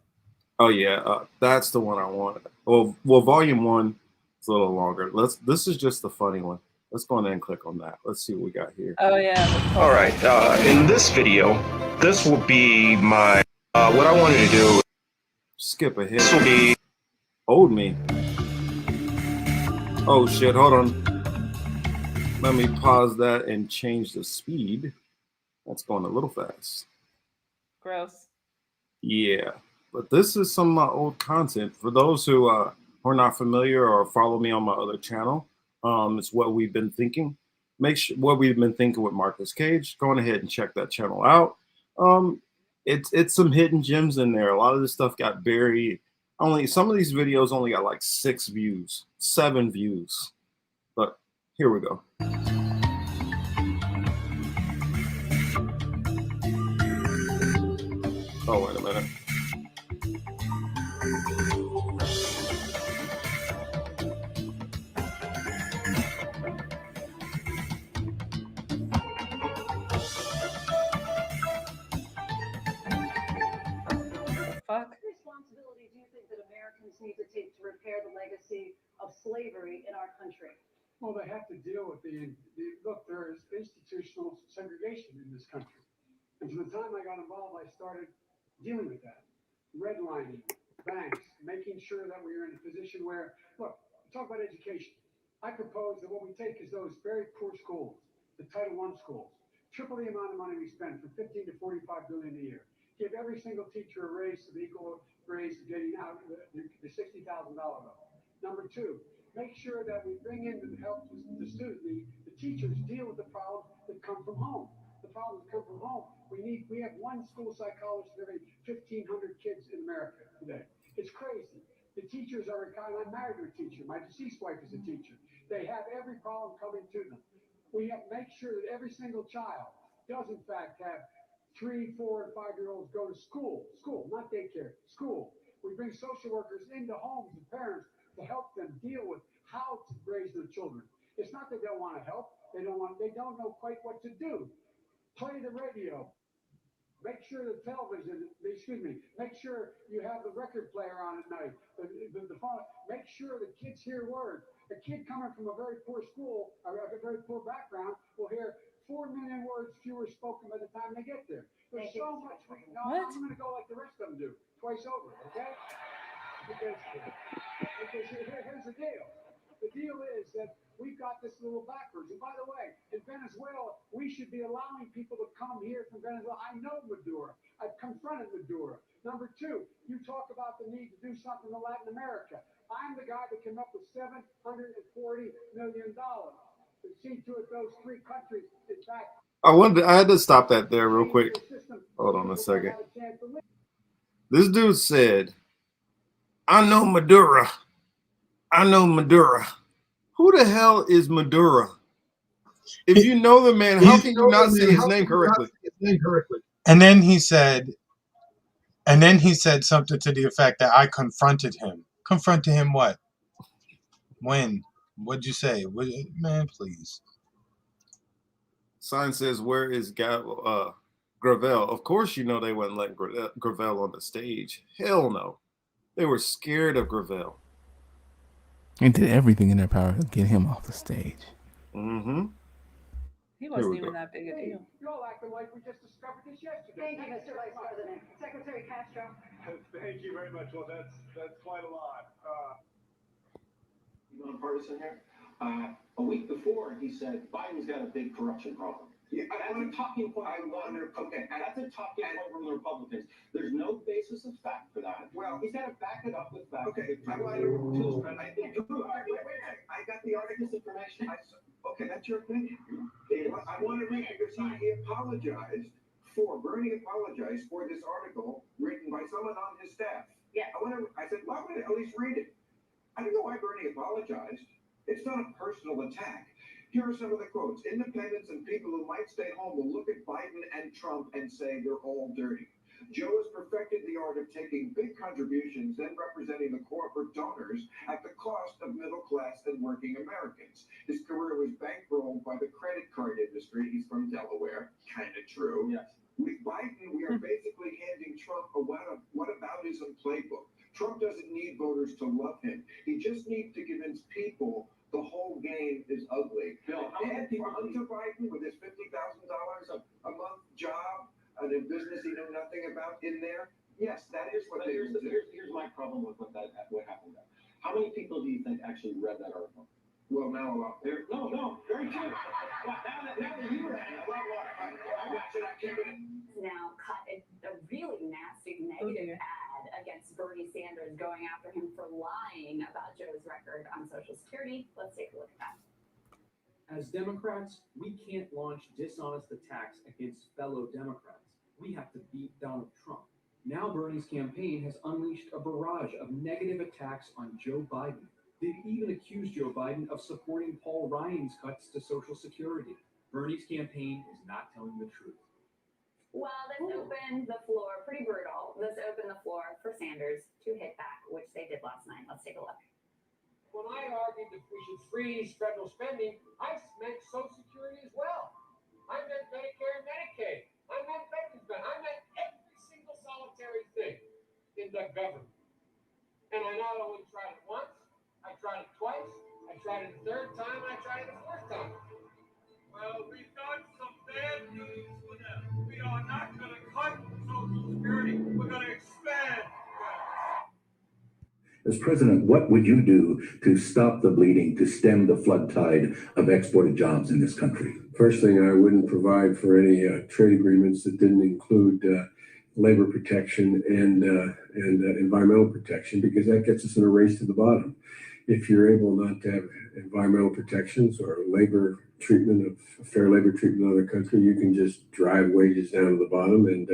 Oh yeah, that's the one I wanted. Well, Volume 1 is a little longer. This is just the funny one. Let's go ahead and click on that. Let's see what we got here. Oh yeah. All right. In this video, this will be my what I wanted to do. Skip ahead. This will be old me. Oh shit! Hold on. Let me pause that and change the speed. That's going a little fast. Gross. Yeah, but this is some of my old content. For those who are not familiar or follow me on my other channel, it's What We've Been Thinking. What We've Been Thinking with Marcus Cage. Go on ahead and check that channel out. It's some hidden gems in there. A lot of this stuff got buried. Some of these videos only got like 6 views, 7 views. But here we go. Oh, wait a minute. Fuck. What responsibility do you think that Americans need to take to repair the legacy of slavery in our country? Well, they have to deal with look, there is institutional segregation in this country. And from the time I got involved, I started dealing with that. Redlining, banks, making sure that we're in a position where, look, talk about education. I propose that what we take is those very poor schools, the Title I schools, triple the amount of money we spend from 15 to 45 billion a year. Give every single teacher a raise to the equal raise to getting out the $60,000 level. Number two, make sure that we bring in to help the teachers deal with the problems that come from home. The problems that come from home. We have one school psychologist for every 1,500 kids in America today. It's crazy. The teachers are, I'm married to a teacher. My deceased wife is a teacher. They have every problem coming to them. We have to make sure that every single child does in fact have 3, 4, and 5-year-olds go to school, not daycare, school. We bring social workers into homes and parents to help them deal with how to raise their children. It's not that they don't want to help. They don't know quite what to do. Play the radio. Make sure the television, make sure you have the record player on at night, the phone. Make sure the kids hear words. A kid coming from a very poor school, or a very poor background, will hear 4 million words fewer spoken by the time they get there. There's so much. I'm going to go like the rest of them do, twice over, okay? Because here's the deal. The deal is that we've got this little backwards. And by the way, in Venezuela, we should be allowing people to come here from Venezuela. I know Maduro. I've confronted Maduro. Number two, you talk about the need to do something in Latin America. I'm the guy that came up with $740 million to see to it those 3 countries, in fact. I had to stop that there real quick. Hold on a second. This dude said, I know Maduro. I know Maduro. Who the hell is Maduro? If you know the man, how can you not say his name correctly? And then he said something to the effect that I confronted him. Confronted him what? When? What'd you say? Man, please. Sign says, where is Gravel? Of course you know they wouldn't let Gravel on the stage. Hell no. They were scared of Gravel. And did everything in their power to get him off the stage. Mm-hmm. He wasn't even that big a deal. You're all acting like we just discovered this yesterday. Thank you, Mr. Vice President. Secretary Castro. Thank you very much. Well, that's quite a lot. You want a partisan here? A week before, he said Biden's got a big corruption problem. Yeah, that's a talking point. That's a talking point from the Republicans. There's no basis of fact for that. Well, he's got to back it up with facts. Okay, I got the article. Disinformation. Okay, that's your opinion. I want to read it because he apologized Bernie apologized for this article written by someone on his staff. Yeah. I said, why would I at least read it? I don't know why Bernie apologized. It's not a personal attack. Here are some of the quotes. Independents and people who might stay home will look at Biden and Trump and say they're all dirty. Joe has perfected the art of taking big contributions, then representing the corporate donors at the cost of middle class and working Americans. His career was bankrolled by the credit card industry. He's from Delaware. Kind of true. Yes. With Biden, we are basically handing Trump a whataboutism playbook. Trump doesn't need voters to love him. He just needs to convince people the whole game is ugly. Bill, how many And people Hunter Biden with his $50,000 a month job and a business he knew nothing about in there, yes, that is what they do. Here's my problem with what happened there. How many people do you think actually read that article? Well, now a lot. No, very few. Now that you read it, a lot more. I watched it. I can't read it. Now cut a really nasty negative ad against Bernie Sanders, going after him for lying about Joe's record on Social Security. Let's take a look at that. As Democrats, we can't launch dishonest attacks against fellow Democrats. We have to beat Donald Trump. Now Bernie's campaign has unleashed a barrage of negative attacks on Joe Biden. They've even accused Joe Biden of supporting Paul Ryan's cuts to Social Security. Bernie's campaign is not telling the truth. Well, this opened the floor, pretty brutal. This opened the floor for Sanders to hit back, which they did last night. Let's take a look. When I argued that we should freeze federal spending, I meant Social Security as well. I meant Medicare and Medicaid. I meant veterans benefits. I meant every single solitary thing in the government. And I not only tried it once, I tried it twice, I tried it a third time, and I tried it a fourth time. Well, we've got some bad news for them. We are not going to cut Social Security. We're going to expand. As president, what would you do to stop the bleeding, to stem the flood tide of exported jobs in this country? First thing, I wouldn't provide for any trade agreements that didn't include labor protection and environmental protection, because that gets us in a race to the bottom. If you're able not to have environmental protections or labor treatment of fair labor treatment in other country, you can just drive wages down to the bottom, and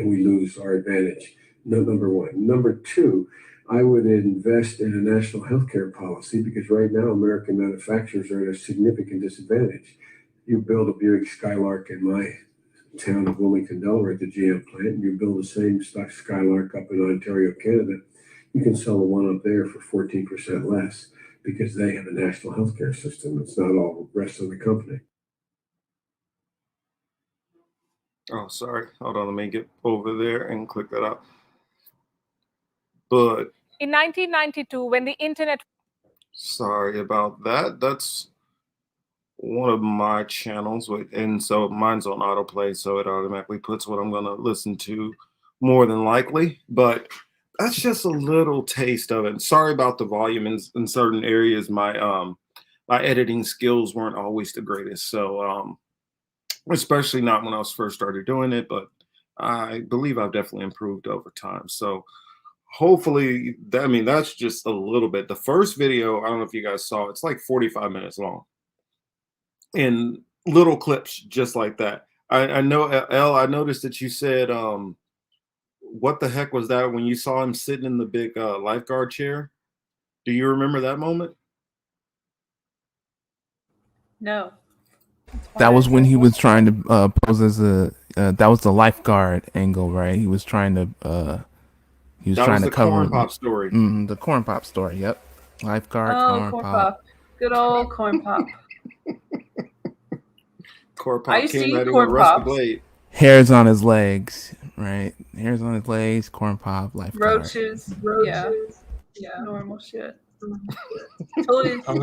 we lose our advantage. Number one. Number two, I would invest in a national healthcare policy, because right now American manufacturers are at a significant disadvantage. You build a Buick Skylark in my town of Wilmington, Delaware, at the GM plant, and you build the same stock Skylark up in Ontario, Canada, you can sell the one up there for 14% less, because they have a national healthcare system. It's not all the rest of the company. Oh, sorry. Hold on. Let me get over there and click that out. But in 1992, when the internet... Sorry about that. That's one of my channels, and so mine's on autoplay, so it automatically puts what I'm going to listen to more than likely. But that's just a little taste of it. Sorry about the volume in certain areas. My editing skills weren't always the greatest, so especially not when I was first started doing it. But I believe I've definitely improved over time. So hopefully, that's just a little bit. The first video, I don't know if you guys saw, it's like 45 minutes long, in little clips just like that. I know, Elle, I noticed that you said, what the heck was that when you saw him sitting in the big lifeguard chair? Do you remember that moment? No. That was when he was trying to pose as a. That was the lifeguard angle, right? He was trying to. He was trying to cover the corn pop story. The corn pop story. Yep. Lifeguard, corn pop. Good old corn pop. Corn I pop used to came eat at him corn with rusty pops. blade. Hairs on his legs, right? Hairs on his legs, corn pop, lifeguard. Roaches. Yeah. Normal shit. Totally I was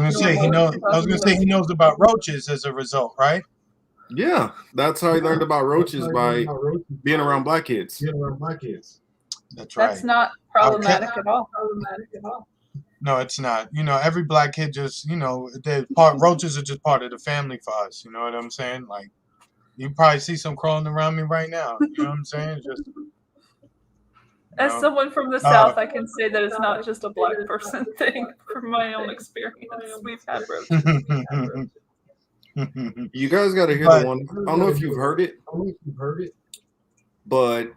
gonna say he knows about roaches as a result, right? Yeah, that's how he learned about roaches, by being around black kids. That's right. That's not problematic at all. No, it's not. Every black kid just, roaches are just part of the family for us. You know what I'm saying? Like, you probably see some crawling around me right now. You know what I'm saying? Just. As someone from the South, I can say that it's not just a black person thing from my own experience. We've had roaches. You guys got to hear the one. I don't know if you've heard it, but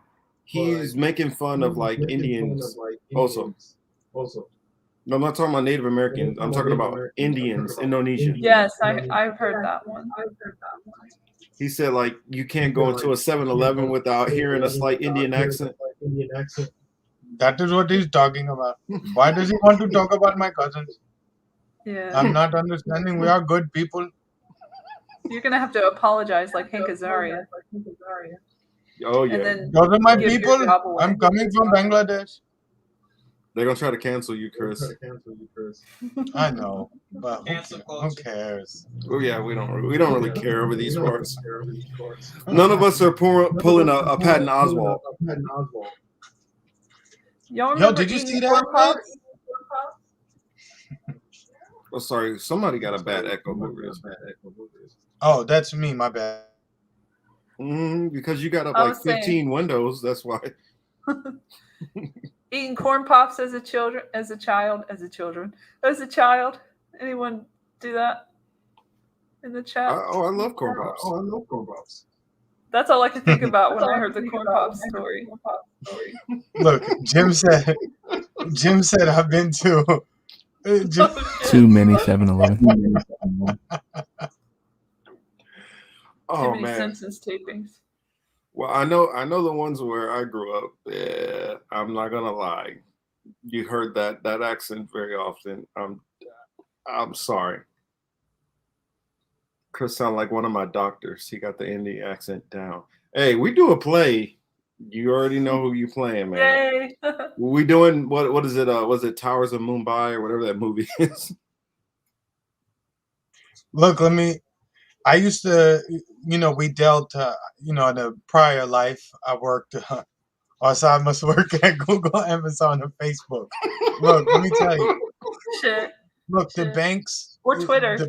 he's making fun of like Indians also. No, I'm not talking about Native Americans. I'm talking about Indians, Indonesian. Yes, I've heard that one. He said, like, you can't go into a 7-Eleven without hearing a slight Indian accent. That is what he's talking about. Why does he want to talk about my cousins? Yeah. I'm not understanding. We are good people. You're going to have to apologize like Hank Azaria. Oh, yeah. Those are my people. I'm coming from Bangladesh. They're going to try to cancel you, Chris. I know, but who cares? Oh, yeah, we don't really care over these parts. None of us are pulling a Patton Oswalt. Yo, did you see that? Oh, sorry, somebody got a bad echo over this. Oh, that's me. My bad. Because you got up like 15 windows. That's why. Eating corn pops as a child. Anyone do that in the chat? I love corn pops. That's all I could think about when I heard the corn pop story. Look, Jim said I've been to too many 7-Eleven. Oh, too many man. Simpsons tapings. Well, I know the ones where I grew up. Yeah, I'm not gonna lie. You heard that accent very often. I'm sorry. Chris sound like one of my doctors. He got the Indian accent down. Hey, we do a play. You already know who you playing, man. Yay! We doing what is it? Was it Towers of Mumbai or whatever that movie is? Look, I used to, we dealt, in a prior life, I worked Or so I must work at Google, Amazon, or Facebook. Look, let me tell you. Shit. Look, the banks Or Twitter. the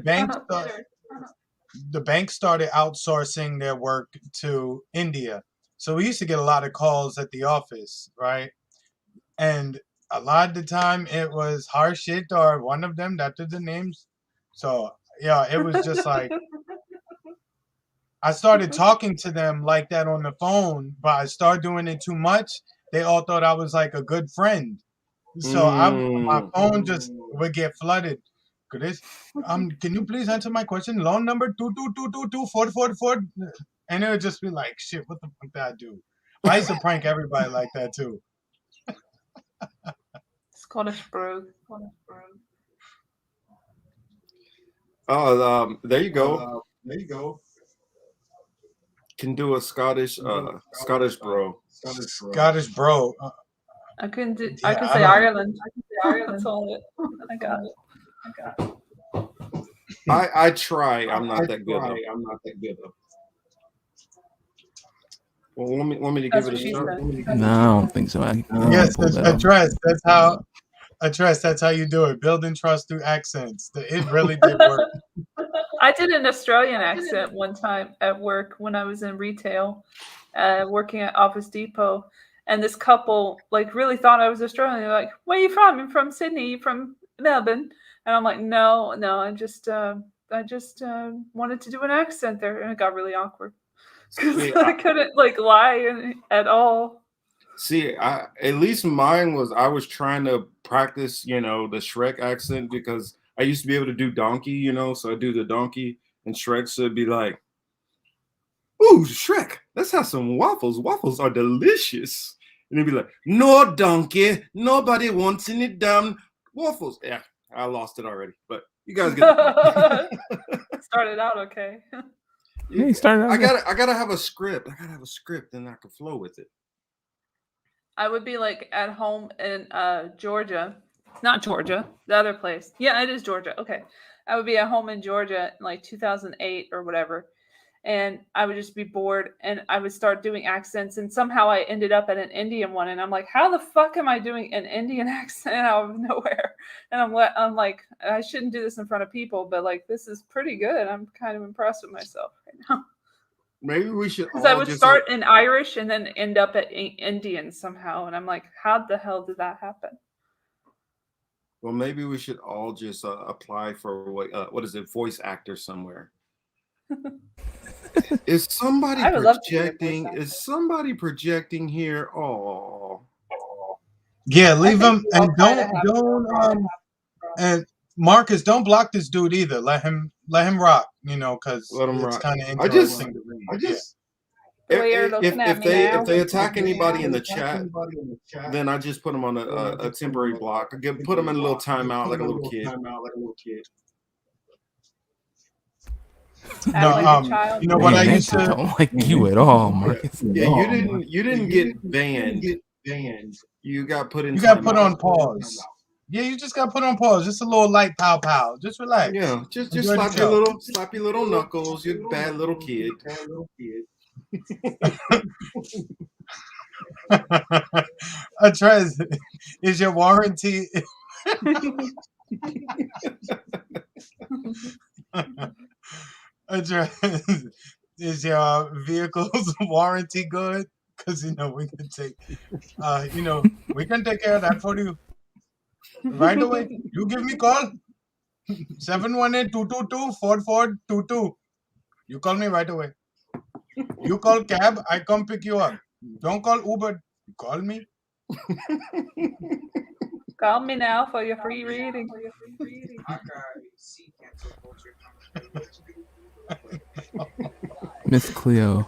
banks started outsourcing their work to India. So we used to get a lot of calls at the office, right? And a lot of the time it was Harshit or one of them. That did the names. So yeah, it was just like I started talking to them like that on the phone, but I started doing it too much. They all thought I was like a good friend. So my phone just would get flooded. Chris, can you please answer my question? Loan number 222224444. And it would just be like, shit, what the fuck did I do? But I used to prank everybody like that too. Scottish bro. Oh, there you go. There you go. Can do a Scottish bro. Scottish bro. I couldn't do. Yeah, I can I say don't- Ireland. That's all it. I got it. I try. I'm not that good though. I'm not that good though. Well, want me to That's give what it a she shot? said. No, I don't think so. I Yes, pull that off. That's how you do it. Building trust through accents. It really did work. I did an Australian accent one time at work when I was in retail, working at Office Depot, and this couple like really thought I was Australian. They're like, "Where are you from? I'm from Sydney. You from Melbourne?" And I'm like, "No, I just wanted to do an accent there," and it got really awkward because See, I couldn't like lie at all. See, at least mine was I was trying to practice, the Shrek accent because I used to be able to do donkey, so I do the donkey, and Shrek should be like, "Ooh, Shrek, let's have some waffles. Waffles are delicious." And he'd be like, "No, donkey, nobody wants any damn waffles." Yeah, I lost it already, but you guys get the point. Started out okay. Hey, started out I gotta have a script. And I can flow with it. I would be like at home in Georgia. Not Georgia, the other place. Yeah, it is Georgia. Okay. I would be at home in Georgia in like 2008 or whatever. And I would just be bored and I would start doing accents. And somehow I ended up at an Indian one. And I'm like, how the fuck am I doing an Indian accent out of nowhere? And I'm like, I shouldn't do this in front of people, but like, this is pretty good. I'm kind of impressed with myself right now. Maybe we should Because I would start in Irish and then end up at Indian somehow. And I'm like, how the hell did that happen? Well, maybe we should all just apply for what is it, voice actor somewhere. Is somebody projecting? Is somebody projecting here? Oh, yeah. Leave him and don't and Marcus, don't block this dude either. Let him rock. Because it's kind of interesting to read. If they attack anybody in the chat, then I just put them on a temporary block. Put them in a little timeout like a little kid. No, you know what I used to don't like you at all, Marcus. Yeah, you didn't get banned. You got put in. You got put on pause. Yeah, you just got put on pause. Just a little light pow pow. Just relax. Yeah, just slap your little knuckles. You bad little kid. Atrez, is your warranty? Atrez, is your vehicle's warranty good? Because we can take, we can take care of that for you right away. You give me call 718-222-4422. You call me right away. You call cab, I come pick you up. Don't call Uber. Call me. Call me now for your free reading. Miss Cleo,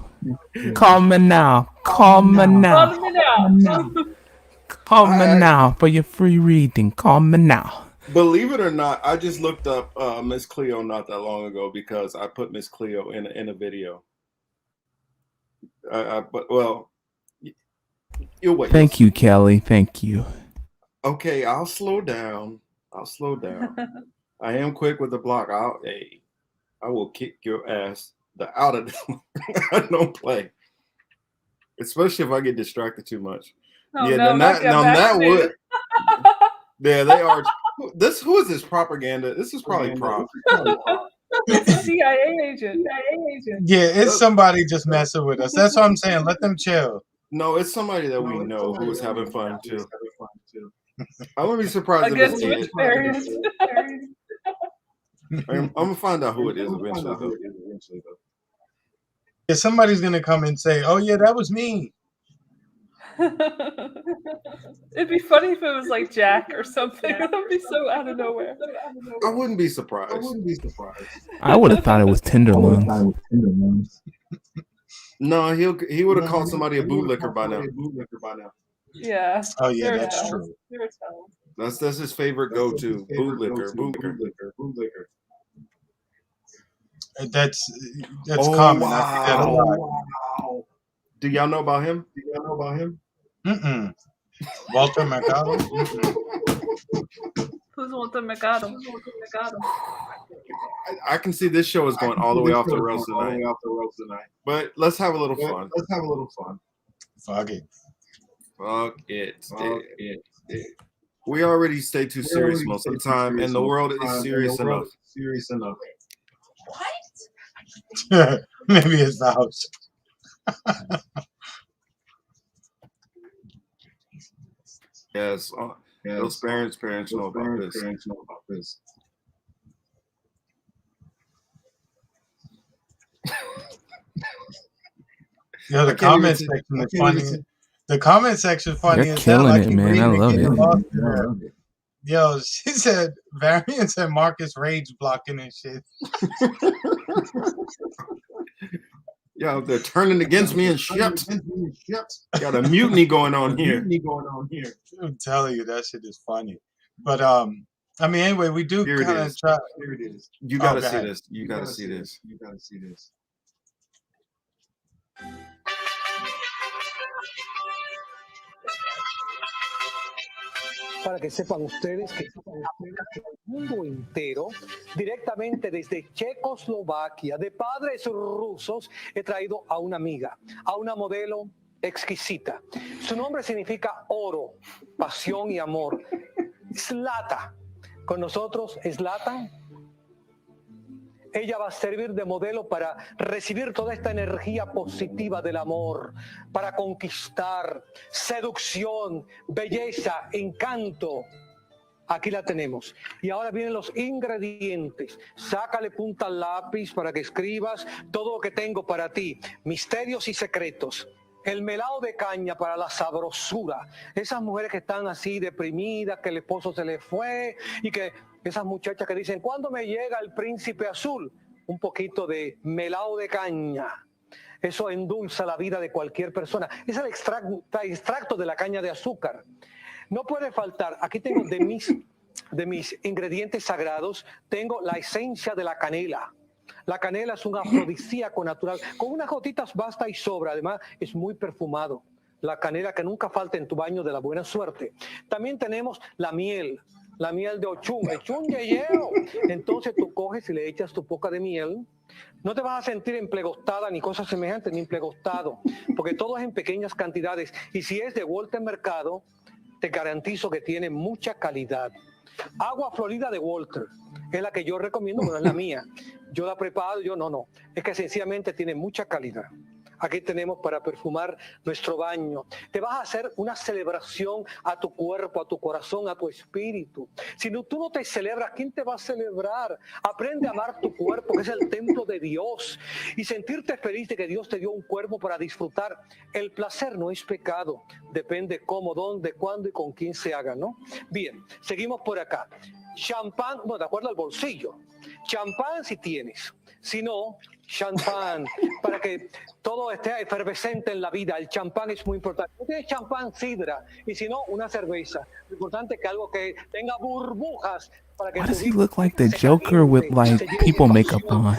call me now. Call me now. Call me now for your free reading. Call me now. Believe it or not, I just looked up Miss Cleo not that long ago because I put Miss Cleo in a video. You'll wait. Thank you, Kelly. Thank you. Okay, I'll slow down. I am quick with the block. I will kick your ass out of them. I don't play. especially if I get distracted too much. Oh, Yeah, no, now that would. Yeah, they are. Who is this propaganda? This is probably prop. It's a CIA agent. Yeah, it's somebody just messing with us. That's what I'm saying. Let them chill. No, it's somebody that we know who is having fun too. I wouldn't be surprised if it's Against which variant? I'm gonna find out who it is eventually, though. Yeah, somebody's gonna come and say, "Oh yeah, that was me." It'd be funny if it was like Jack or something. That'd be so out of nowhere. I wouldn't be surprised. I would have thought it was Tenderloins. No, he would have called somebody a bootlicker by now. Yeah. Oh yeah, that's true. That's his favorite go-to. Bootlicker. That's common. Wow. I see that a lot. Wow. Do y'all know about him? Mm-mm. Walter Mercado. Who's Walter Mercado? I can see this show is going all the way off the rails tonight. But let's have a little fun. Fuck it. We already stay too serious most of the time, and the world is serious enough. What? Maybe it's the house. Yes, those parents know about this. Yeah, the comment section is funny. The comment section is funny. You're killing it, man. I love it. Yo, she said variants and Marcus rage blocking and shit. Yo, they're turning against me and shit. Got a mutiny going on here. I'm telling you, that shit is funny. But I mean, anyway, we do kind of try. Here it is. You gotta see this. You gotta see this. Para que sepan ustedes que el mundo entero, directamente desde Checoslovaquia, de padres rusos, he traído a una amiga, a una modelo exquisita. Su nombre significa oro, pasión y amor. Zlata. Con nosotros, Zlata. Ella va a servir de modelo para recibir toda esta energía positiva del amor, para conquistar, seducción, belleza, encanto. Aquí la tenemos. Y ahora vienen los ingredientes. Sácale punta al lápiz para que escribas todo lo que tengo para ti. Misterios y secretos. El melao de caña para la sabrosura. Esas mujeres que están así deprimidas, que el esposo se les fue y que esas muchachas que dicen, ¿cuándo me llega el príncipe azul? Un poquito de melao de caña. Eso endulza la vida de cualquier persona. Es el extracto de la caña de azúcar. No puede faltar. Aquí tengo de mis ingredientes sagrados, tengo la esencia de la canela. La canela es un afrodisíaco natural. Con unas gotitas basta y sobra. Además, es muy perfumado. La canela que nunca falta en tu baño de la buena suerte. También tenemos la miel de ochún. Ochún yeyeo. Entonces tú coges y le echas tu poca de miel. No te vas a sentir emplegostada ni cosas semejantes, ni emplegostado. Porque todo es en pequeñas cantidades. Y si es de Walter Mercado, te garantizo que tiene mucha calidad. Agua florida de Walter. Es la que yo recomiendo, pero no es la mía. Yo la preparo, no. Es que sencillamente tiene mucha calidad. Aquí tenemos para perfumar nuestro baño. Te vas a hacer una celebración a tu cuerpo, a tu corazón, a tu espíritu. Si tú no te celebras, ¿quién te va a celebrar? Aprende a amar tu cuerpo, que es el templo de Dios. Y sentirte feliz de que Dios te dio un cuerpo para disfrutar. El placer no es pecado. Depende cómo, dónde, cuándo y con quién se haga, ¿no? Bien, seguimos por acá. Champán, bueno, de acuerdo al bolsillo. Champán si tienes. Si no, champán, para que todo esté efervescente en la vida. El champán es muy importante. Si tienes champán, sidra. Y si no, una cerveza. Lo importante es que algo que tenga burbujas. Para que Why does he look like the Joker with like people makeup on?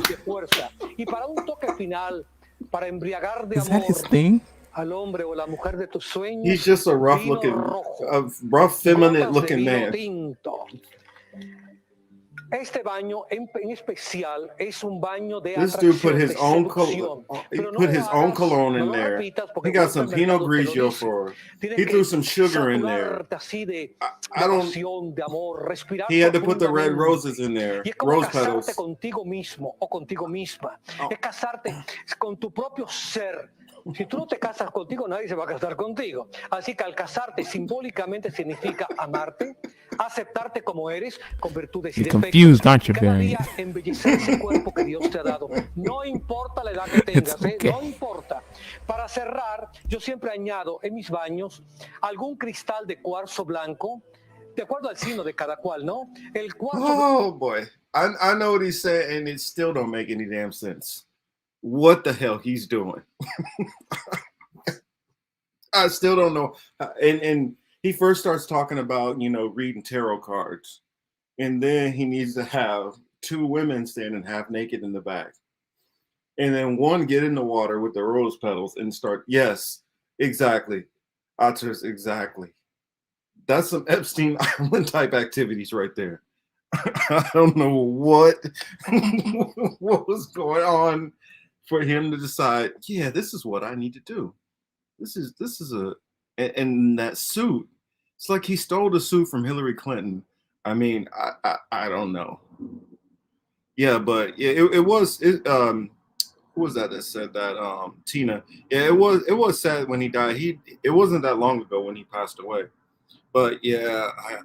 Y para un toque final, para embriagar de Is that his amor thing? al hombre o la mujer de tus sueños. He's just a rough, feminine looking man. Tinto. Este baño en especial es un baño de This dude put atracción, his de own seducción. he Pero no put lo his own hagas, cologne no in lo there. repitas, porque He got cuando some el Pinot mercado te lo Grigio dice, for. tienes He que threw some sugar in there. saturarte así de I don't. pasión, de amor, respirar He had to put the red profundamente. roses in there, Y es como rose casarte petals. contigo mismo o contigo misma. Es casarte con tu propio ser. Si tú no te casas contigo, nadie se va a casar contigo. Así que al casarte simbólicamente significa amarte, aceptarte como eres, con virtudes y You're defectos, confused, aren't you, y cada Variant? día embellecer ese cuerpo que Dios te ha dado. No importa la edad que tengas, It's okay. no importa. Para cerrar, yo siempre añado en mis baños algún cristal de cuarzo blanco, de acuerdo al signo de cada cual, ¿no? El cuarzo. Oh boy, I know what he's saying, and it still don't make any damn sense. What the hell he's doing? I still don't know. And he first starts talking about reading tarot cards, and then he needs to have two women standing half naked in the back, and then one get in the water with the rose petals and start. Yes, exactly. Otters, exactly. That's some Epstein Island type activities right there. I don't know what was going on for him to decide, yeah, this is what I need to do. This is and that suit. It's like he stole the suit from Hillary Clinton. I mean, I don't know. Yeah, but yeah, it was who was that said that? Tina. Yeah, it was sad when he died. It wasn't that long ago when he passed away. But yeah, I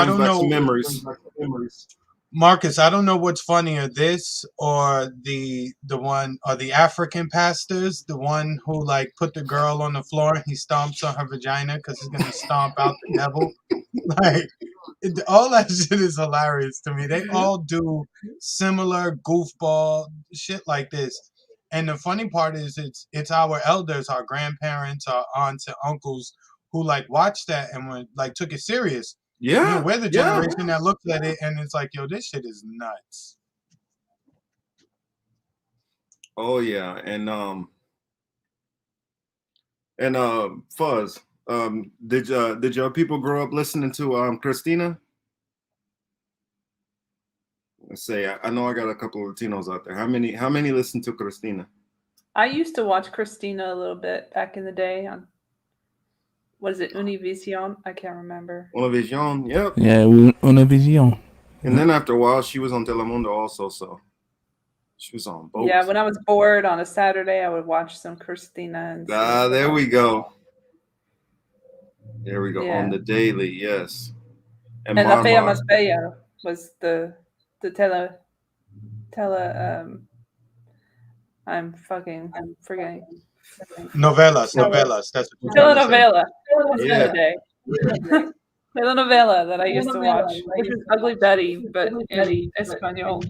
don't know. Memories. Marcus, I don't know what's funnier, this or the one or the African pastors, the one who like put the girl on the floor and he stomps on her vagina because he's gonna stomp out the devil. Like all that shit is hilarious to me. They all do similar goofball shit like this. And the funny part is it's our elders, our grandparents, our aunts and uncles who like watched that and were, like took it serious. Yeah, We're the generation that looks at it and it's like, yo, this shit is nuts. Oh yeah, and Fuzz, did your people grow up listening to Christina? Let's say I know I got a couple of Latinos out there. How many listen to Christina? I used to watch Christina a little bit back in the day on, was it Univision? I can't remember. Univision, yep. Yeah, Univision. And then after a while, she was on Telemundo also, so she was on both. Yeah, when I was bored on a Saturday, I would watch some Christina. And there we go. There we go. Yeah. On the daily, yes. And La Fea Más Bella was the tele I'm forgetting. Novelas. That's telenovela. Yeah. Telenovela that I used to watch, which is Ugly Betty, but in Espanol.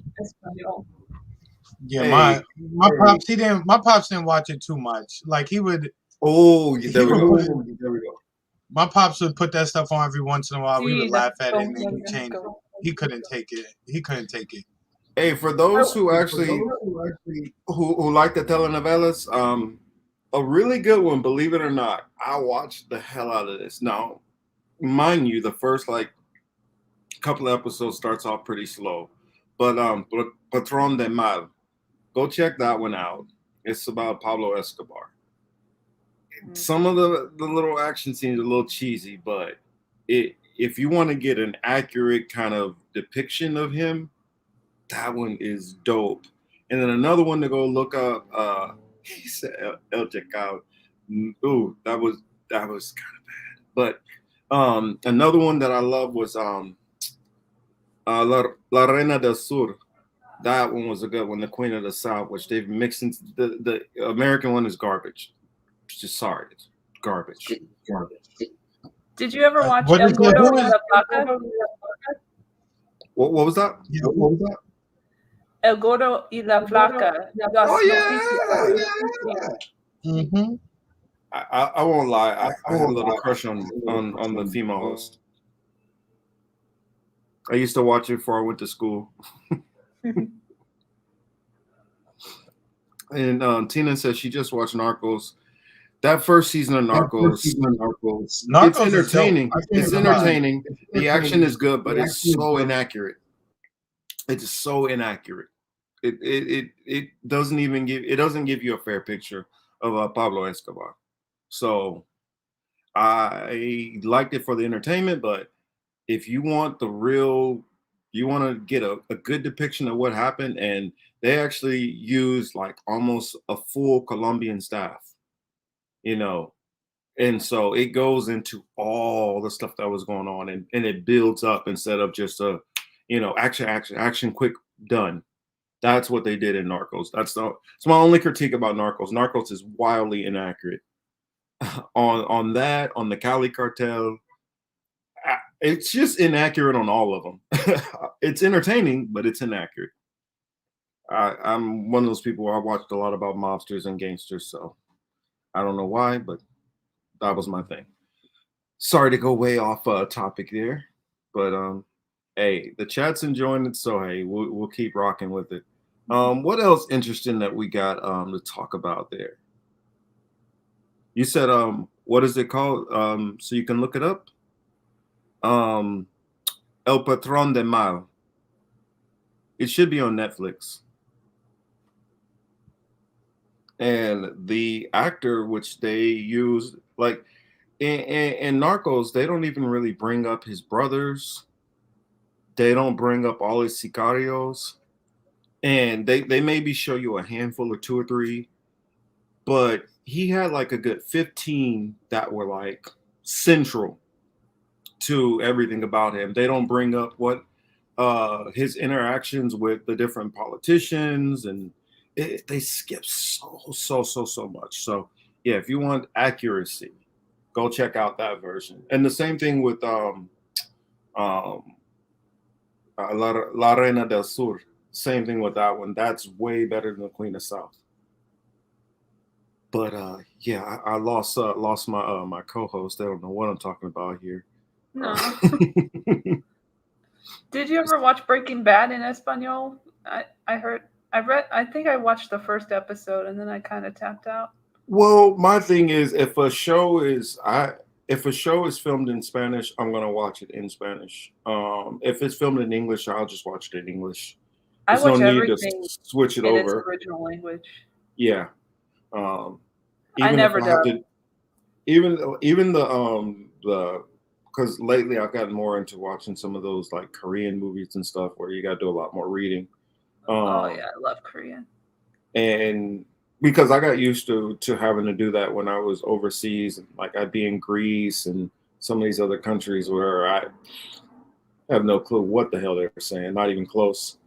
Yeah, my pops didn't watch it too much. Like he would. Oh, there we go. My pops would put that stuff on every once in a while. We would laugh at it, and then he changed. He couldn't take it. Hey, for those who actually who like the telenovelas, a really good one, believe it or not, I watched the hell out of this. Now, mind you, the first couple of episodes starts off pretty slow, but Patron de Mal, go check that one out. It's about Pablo Escobar. Some of the little action scenes are a little cheesy, but if you want to get an accurate kind of depiction of him, that one is dope. And then another one to go look up, he said El Chacao. Ooh, that was kind of bad. But another one that I love was La Reina del Sur. That one was a good one, the Queen of the South, which they've mixed into the American one is garbage. Just sorry, it's garbage. Did you ever watch El Gordo y la Flaca? What was that? Yeah, what was that? El Gordo y la Flaca. Oh yeah. Mm-hmm. I won't lie. I had a little crush on the female host. I used to watch it before I went to school. And Tina says she just watched Narcos. That first season of Narcos, it's entertaining. It's entertaining. The action is good, but it's so inaccurate. It's so inaccurate. It doesn't even give you a fair picture of Pablo Escobar. So I liked it for the entertainment, but if you want you want to get a good depiction of what happened, and they actually used like almost a full Colombian staff, and so it goes into all the stuff that was going on, and it builds up instead of just a, action, quick, done. That's what they did in Narcos. It's my only critique about Narcos. Narcos is wildly inaccurate. on the Cali cartel, it's just inaccurate on all of them. It's entertaining, but it's inaccurate. I'm one of those people where I watched a lot about mobsters and gangsters, so I don't know why, but that was my thing. Sorry to go way off topic there, but hey, the chat's enjoying it, so hey, we'll keep rocking with it. What else interesting that we got to talk about there? You said what is it called? So you can look it up. El Patron de Mal. It should be on Netflix. And the actor which they use, like in Narcos, they don't even really bring up his brothers. They don't bring up all his sicarios. And they maybe show you a handful or 2 or 3, but he had like a good 15 that were like central to everything about him. They don't bring up what his interactions with the different politicians, and they skip so much. So yeah, if you want accuracy, go check out that version. And the same thing with La Reina del Sur. Same thing with that one. That's way better than the Queen of South. But yeah, I lost my my co-host. I don't know what I'm talking about here. No. Did you ever watch Breaking Bad in Espanol? I think I watched the first episode and then I kind of tapped out. Well, my thing is, if a show is filmed in Spanish, I'm gonna watch it in Spanish. If it's filmed in English, I'll just watch it in English. There's I watch no need everything to switch it in over. its original language. Yeah. I never do. Even the because lately I've gotten more into watching some of those like Korean movies and stuff where you got to do a lot more reading. Oh yeah, I love Korean. And because I got used to having to do that when I was overseas, like I'd be in Greece and some of these other countries where I have no clue what the hell they're saying, not even close.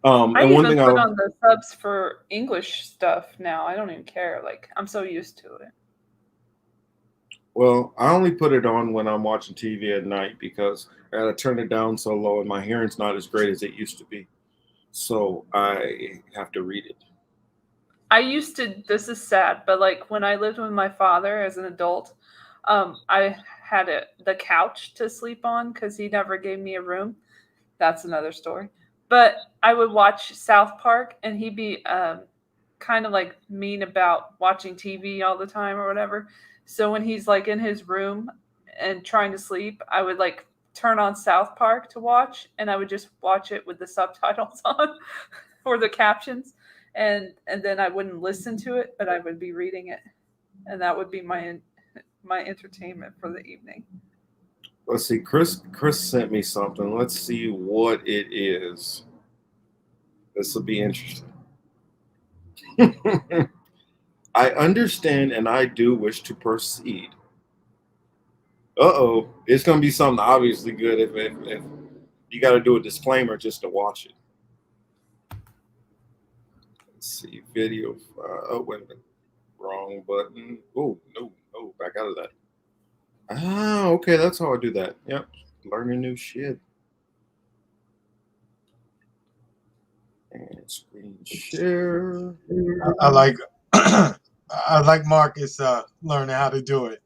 I and one even thing put on the subs for English stuff now. I don't even care. Like I'm so used to it. Well, I only put it on when I'm watching TV at night because I gotta turn it down so low and my hearing's not as great as it used to be. So I have to read it. I used to, this is sad, but like when I lived with my father as an adult, I had the couch to sleep on because he never gave me a room. That's another story. But I would watch South Park and he'd be kind of like mean about watching TV all the time or whatever. So when he's like in his room and trying to sleep, I would like turn on South Park to watch, and I would just watch it with the subtitles on or the captions, and then I wouldn't listen to it, but I would be reading it, and that would be my entertainment for the evening. Let's see. Chris sent me something. Let's see what it is. This will be interesting. I understand and I do wish to proceed. It's going to be something obviously good if you got to do a disclaimer just to watch it. Let's see. Video. Oh, wait a minute. Wrong button. Oh, no. Back out of that. Ah, okay. That's how I do that. Yep. Learning new shit. And screen share. I like I like Marcus learning how to do it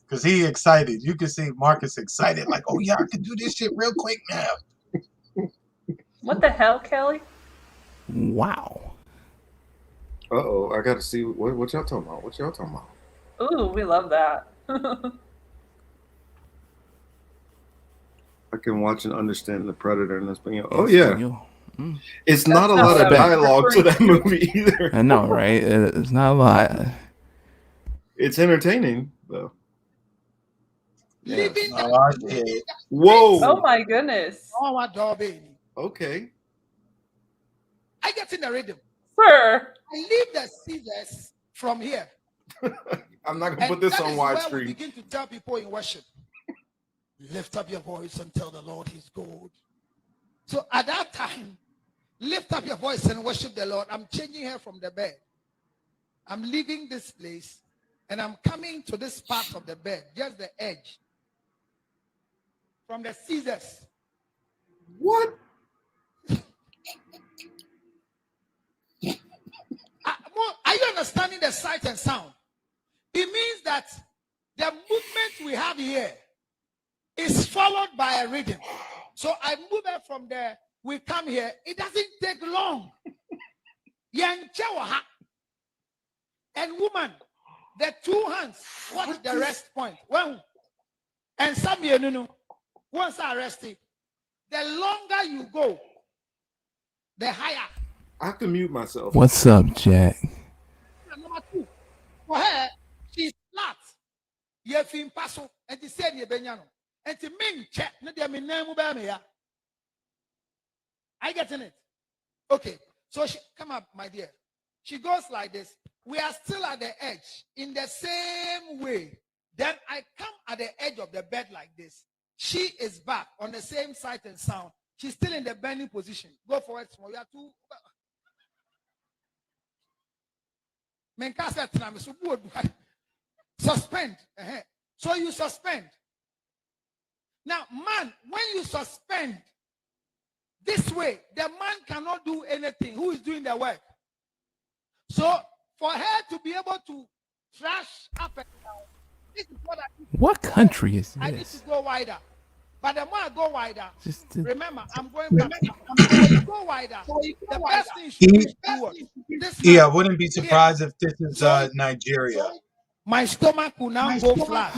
because he excited. You can see Marcus excited, like, oh yeah, I can do this shit real quick now. What the hell, Kelly? Wow. I gotta see what y'all talking about. What y'all talking about? Ooh, we love that. I can watch and understand The Predator and Espanol. Oh yeah. It's That's not a not lot what of I was dialogue to referring that to. movie either. I know, right? It's not a lot. It's entertaining though. Living Oh, I did. Whoa. Oh my goodness. Oh, my dog, baby. Okay. I get in the rhythm. Sir. I leave the scissors from here. I'm not gonna put this that on is where we widescreen. begin to tell people in worship, lift up your voice and tell the Lord He's good. So at that time, lift up your voice and worship the Lord. I'm changing her from the bed. I'm leaving this place and I'm coming to this part of the bed, just the edge. From the scissors. What? Are you understanding the sight and sound? It means that the movement we have here is followed by a rhythm. So I move it from there. We come here. It doesn't take long. And woman, the two hands, watch the rest point. And some once arrested, the longer you go, the higher. I have to mute myself. What's up, Jack? Number two, for her, she's flat. Yefin paso, and she said Yebenyano. And to me, check, not the name. I getting it. Okay, so she come up, my dear. She goes like this. We are still at the edge in the same way. Then I come at the edge of the bed like this. She is back on the same sight and sound. She's still in the bending position. Go for it. You are too. Suspend. So you suspend. Now, man, when you suspend this way, the man cannot do anything. Who is doing the work? So for her to be able to thrash up and down, this is what I need. What country is I need this? to go wider. But the more I go wider, remember, I'm going back. You go wider. The best thing should be forward. Yeah, I wouldn't be surprised if this is Nigeria. My stomach will now go flat.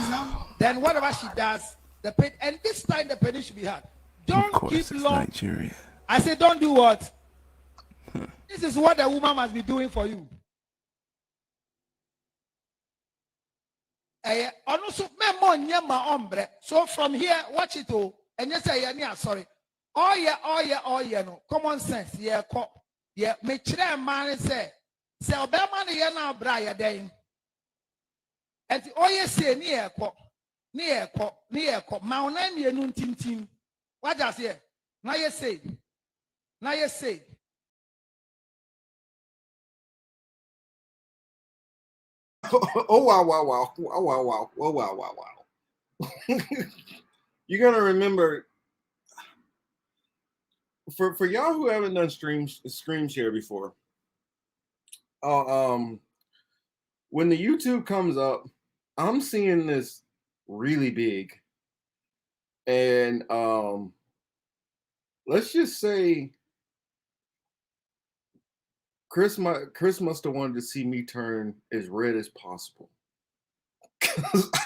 Then whatever she does, the pain, and this time the pain should be hard. Don't keep long. Nigeria. I say, don't do what? This is what the woman must be doing for you. So from here, watch it all. And you say, yeah, sorry. Oh yeah, no. Common sense. Yeah, yeah. Me chire man say Obama ne na Bryan den. And oh yeah, say ni ekọ. Ma ona mienu ntintim. What does here? Now you say. Oh wow. You're gonna remember for y'all who haven't done screen share before. When the YouTube comes up, I'm seeing this really big, and let's just say Chris must have wanted to see me turn as red as possible.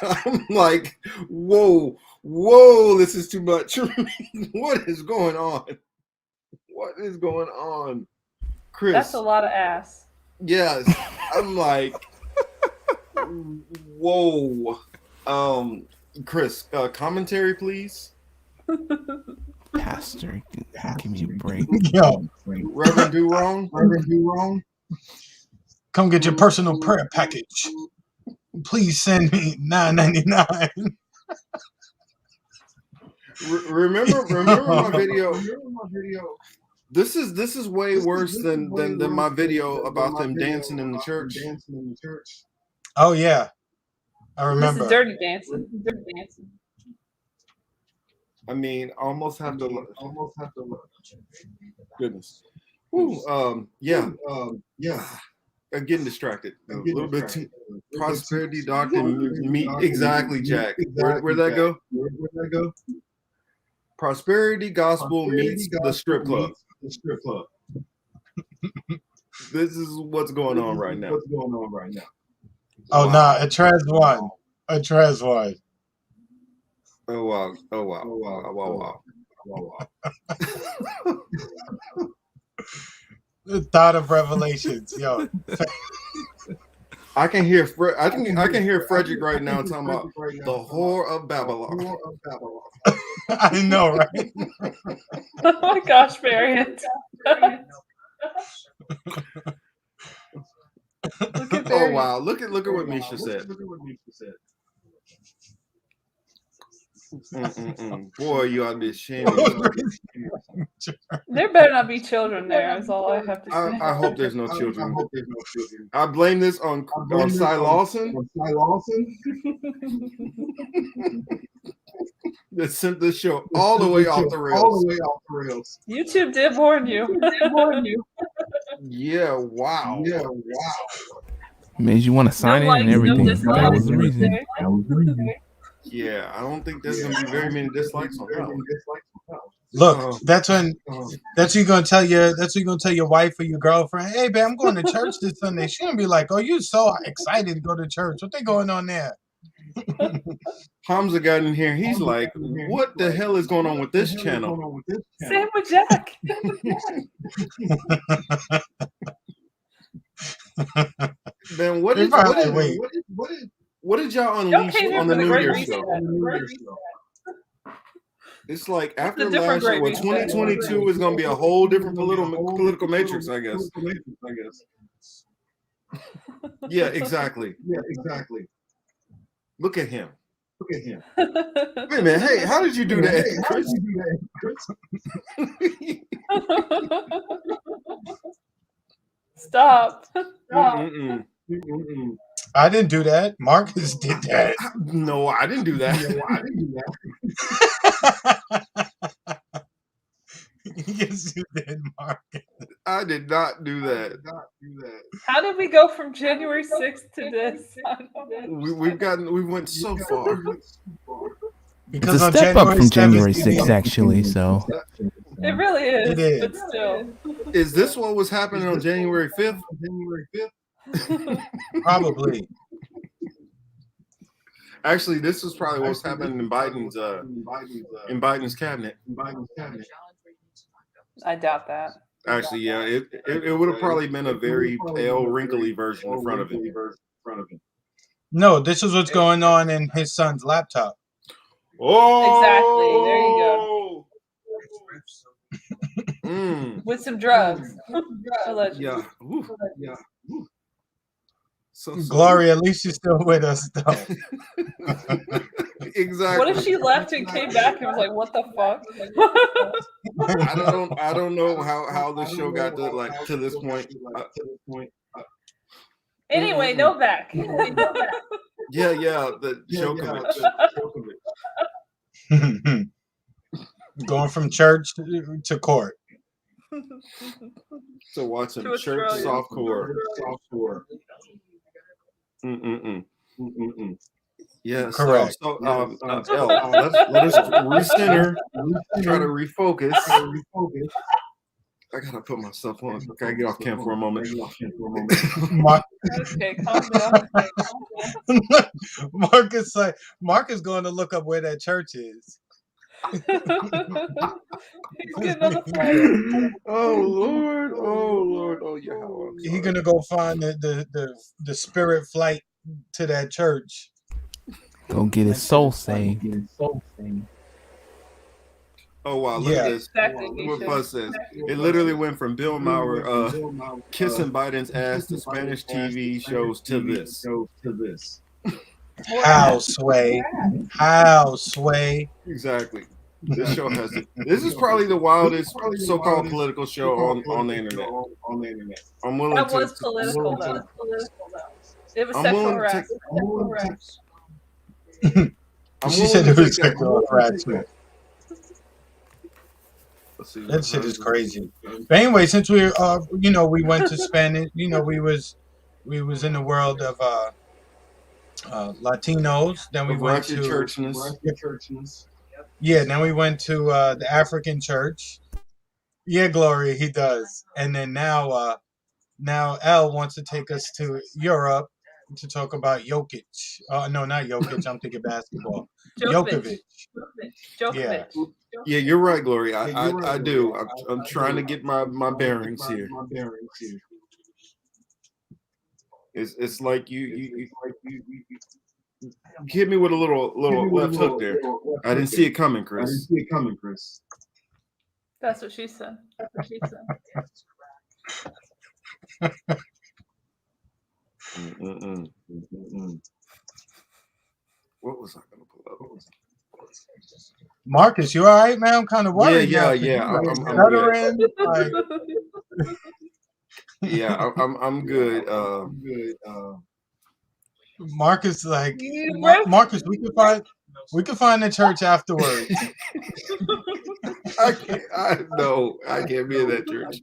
I'm like, whoa, this is too much. What is going on? What is going on, Chris? That's a lot of ass. Yes, I'm like, whoa. Chris, commentary, please. Pastor, give me a break. Yo, Reverend do wrong. Come get your personal prayer package. Please send me $9.99. Remember my video. This is way worse than my video about them dancing in the church. Oh yeah, I remember. This is dirty dancing. I mean, almost have to look. Goodness. Ooh, yeah. I'm getting distracted. A little bit too. Prosperity Doctor meet exactly, Jack. Where'd that go? Prosperity Gospel meets the strip club. This is what's going on right now. Oh no, a trans one. A trans one. Oh wow. Oh wow. Wow. The thought of revelations, yo. I can hear I can hear Frederick right now talking about the whore of Babylon. I know, right? Oh my gosh, Variant. Look at Oh wow! Look at what Misha said. Boy, you ought to be ashamed of yourself. There better not be children there. Is all I have to say. I hope there's no children. I blame this on Cy Lawson. That sent this show all the way off the rails. YouTube did warn you. Yeah. Wow. Made you want to sign in and everything. That was the reason. Yeah, I don't think there's gonna be very many dislikes on that. Look, that's what you're gonna tell your wife or your girlfriend. Hey, babe, I'm going to church this Sunday. She's gonna be like, "Oh, you're so excited to go to church. What they going on there?" Hamza got in here. He's like, "What the hell is going on with this channel?" Same with Jack. Man, what did y'all unleash on the New Year's show? It's like after last year, 2022 is going to be a whole different political matrix, I guess. Yeah, exactly. Look at him. Wait a minute. Hey, how did you do that, Chris? Stop. I didn't do that. Marcus did that. No, I didn't do that. Yes, you did, Marcus. I did not do that. How did we go from January 6th to this? We went so far. It's a step up from January 6th, actually. So it really is. It is. But still. Is this what was happening on January 5th? Probably. Actually, this is probably what's happening in Biden's cabinet. I doubt that. Actually, yeah, it would have probably been a very pale, wrinkly version in front of it. No, this is what's going on in his son's laptop. Oh, exactly. There you go. With some drugs. Allegedly. Yeah. So, Gloria, at least you're still with us, though. Exactly. What if she left and came back and was like, "What the fuck"? I don't know how the show got to this point. Anyway, Novak. Yeah, the Djokovic. Going from church to court. So watching church softcore. Yeah, correct. So L, let us recenter, try to refocus. I gotta put myself on. I gotta get off cam for a moment. Okay, calm down. Marcus going to look up where that church is. He's getting on the flight. Oh Lord! Oh yeah. He's gonna go find the spirit flight to that church. go get his soul saved. Oh wow! Look at this. What Buzz says. It literally went from Bill Maher kissing Biden's ass to Spanish TV shows to this. How sway? How sway? Exactly. This show has it. This is probably the wildest so-called political show on the internet. I'm willing that to. was political, though. It was sexual harassment. She said it was sexual harassment. That shit is crazy. But anyway, since we we went to Spanish, we was in the world of Latinos. Then we went to churchness. Yeah, then we went to the African church. Yeah, Gloria, he does. And then now L wants to take us to Europe. to talk about Jokic. No, not Jokic. I'm thinking basketball. Djokovic. Yeah. Yeah, you're right, Glory. I do. I'm trying to get my bearings here. It's like you hit me with a little left hook there. I didn't see it coming, Chris. That's what she said. What was I going to pull up? Marcus, you all right, man? I'm kind of worried. Yeah. I'm veteran, like, yeah, I'm good. Marcus, like, Marcus, we can find the church afterwards. I can't be in that church.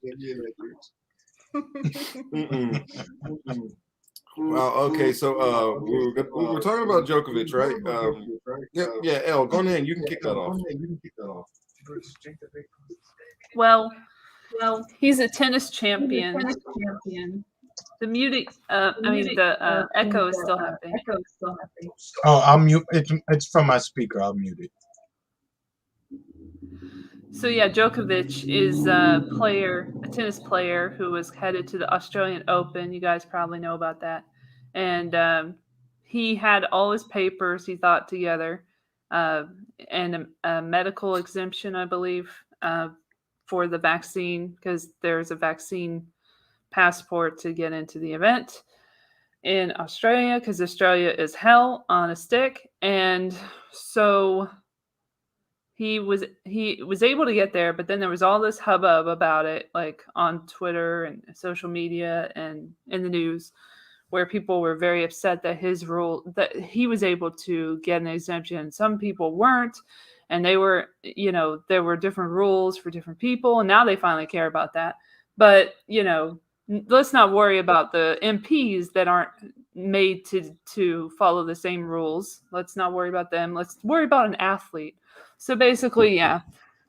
Well, okay, so we're talking about Djokovic, right? Yeah, Elle, go ahead. You can kick that off. Well, he's a tennis champion. The muting, the echo is still happening. Oh, I'll mute. It's from my speaker. I'll mute it. So yeah, Djokovic is a tennis player who was headed to the Australian Open. You guys probably know about that. And he had all his papers, he thought, together, and a medical exemption, I believe, for the vaccine, because there's a vaccine passport to get into the event in Australia, because Australia is hell on a stick. And so he was able to get there, but then there was all this hubbub about it, like on Twitter and social media and in the news, where people were very upset that that he was able to get an exemption. Some people weren't, and they were, there were different rules for different people, and now they finally care about that. But, let's not worry about the MPs that aren't made to follow the same rules. Let's not worry about them. Let's worry about an athlete. So basically,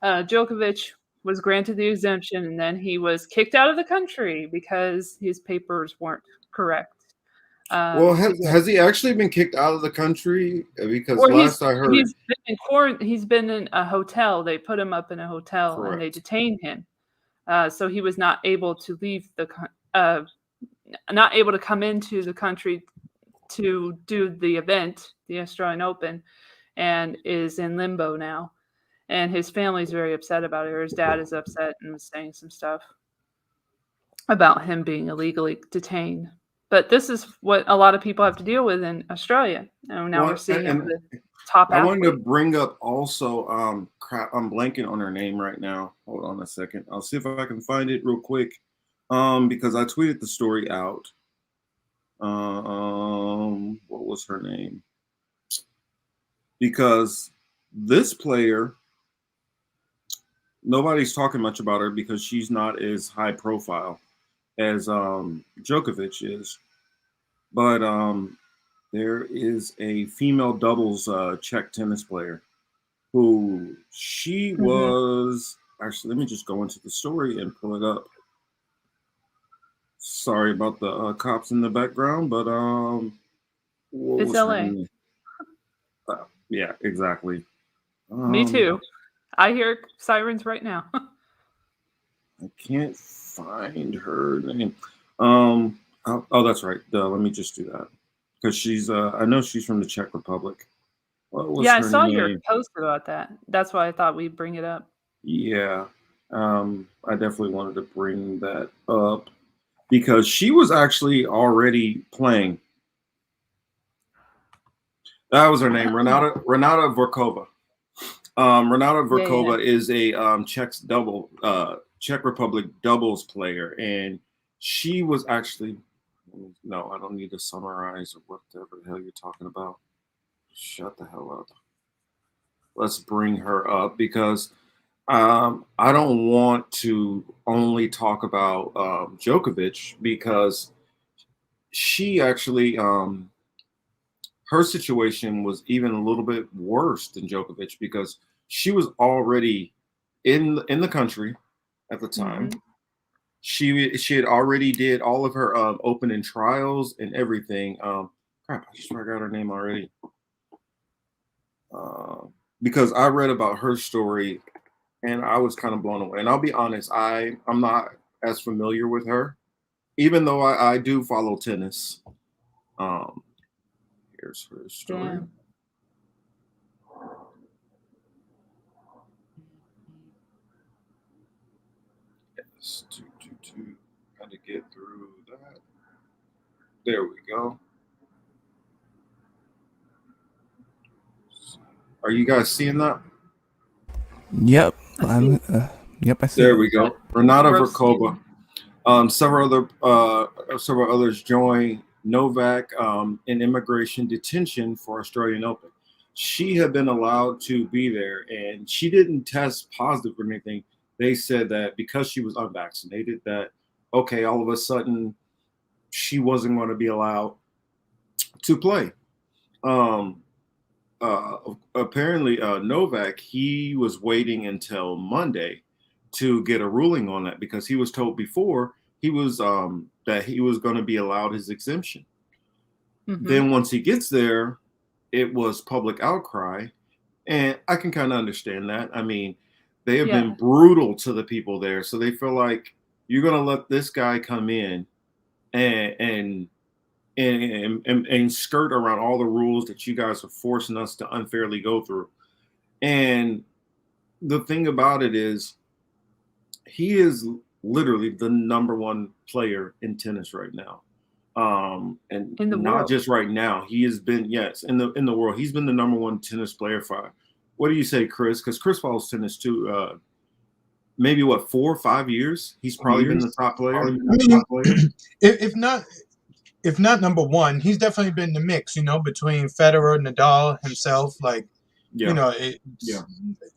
Djokovic was granted the exemption, and then he was kicked out of the country because his papers weren't correct. Well, has he actually been kicked out of the country? Because last I heard, he's been in a hotel. They put him up in a hotel. Correct. And they detained him. So he was not able to leave not able to come into the country to do the event, the Australian Open, and is in limbo now. And his family's very upset about it, or his dad is upset and was saying some stuff about him being illegally detained. But this is what a lot of people have to deal with in Australia. And now we're seeing the top I athlete. wanted to bring up also, I'm blanking on her name right now. Hold on a second. I'll see if I can find it real quick. Because I tweeted the story out. What was her name? Because this player, nobody's talking much about her because she's not as high profile as Djokovic is. But there is a female doubles Czech tennis player who she was, actually, let me just go into the story and pull it up. Sorry about the cops in the background, but it's LA. Yeah, exactly. Me too. I hear sirens right now. I can't find her name. Oh, that's right. Let me just do that because she's. I know she's from the Czech Republic. Yeah, I saw your post about that. That's why I thought we'd bring it up. Yeah, I definitely wanted to bring that up because she was actually already playing. That was her name, Renata Vorkova. Renata Vorkova is a Czech Republic doubles player, and she was actually. No, I don't need to summarize or whatever the hell you're talking about. Shut the hell up. Let's bring her up because I don't want to only talk about Djokovic because she actually her situation was even a little bit worse than Djokovic because she was already in the country at the time. She had already did all of her opening trials and everything. Crap, I just forgot her name already. Because I read about her story and I was kind of blown away. And I'll be honest, I'm not as familiar with her, even though I do follow tennis. Here's her story. Damn. Yes, got to get through that. There we go. Are you guys seeing that? Yep. Yep, I see. There we go. Renata Verkova. Several others joined Novak in immigration detention for Australian Open. She had been allowed to be there, and she didn't test positive or anything. They said that because she was unvaccinated, that okay, all of a sudden she wasn't going to be allowed to play. Apparently, Novak, he was waiting until Monday to get a ruling on that because he was told before he was that he was going to be allowed his exemption. Mm-hmm. Then once he gets there, it was public outcry, and I can kind of understand that. I mean, they have been brutal to the people there, so they feel like you're going to let this guy come in and skirt around all the rules that you guys are forcing us to unfairly go through. And the thing about it is, he is literally the number one player in tennis right now. And in the not world. Just right now. He has been, in the world. He's been the number one tennis player for, what do you say, Chris? Because Chris follows tennis too. Maybe 4 or 5 years. He's probably been the top player. I mean, if not number one, he's definitely been in the mix, between Federer, Nadal, himself. Like,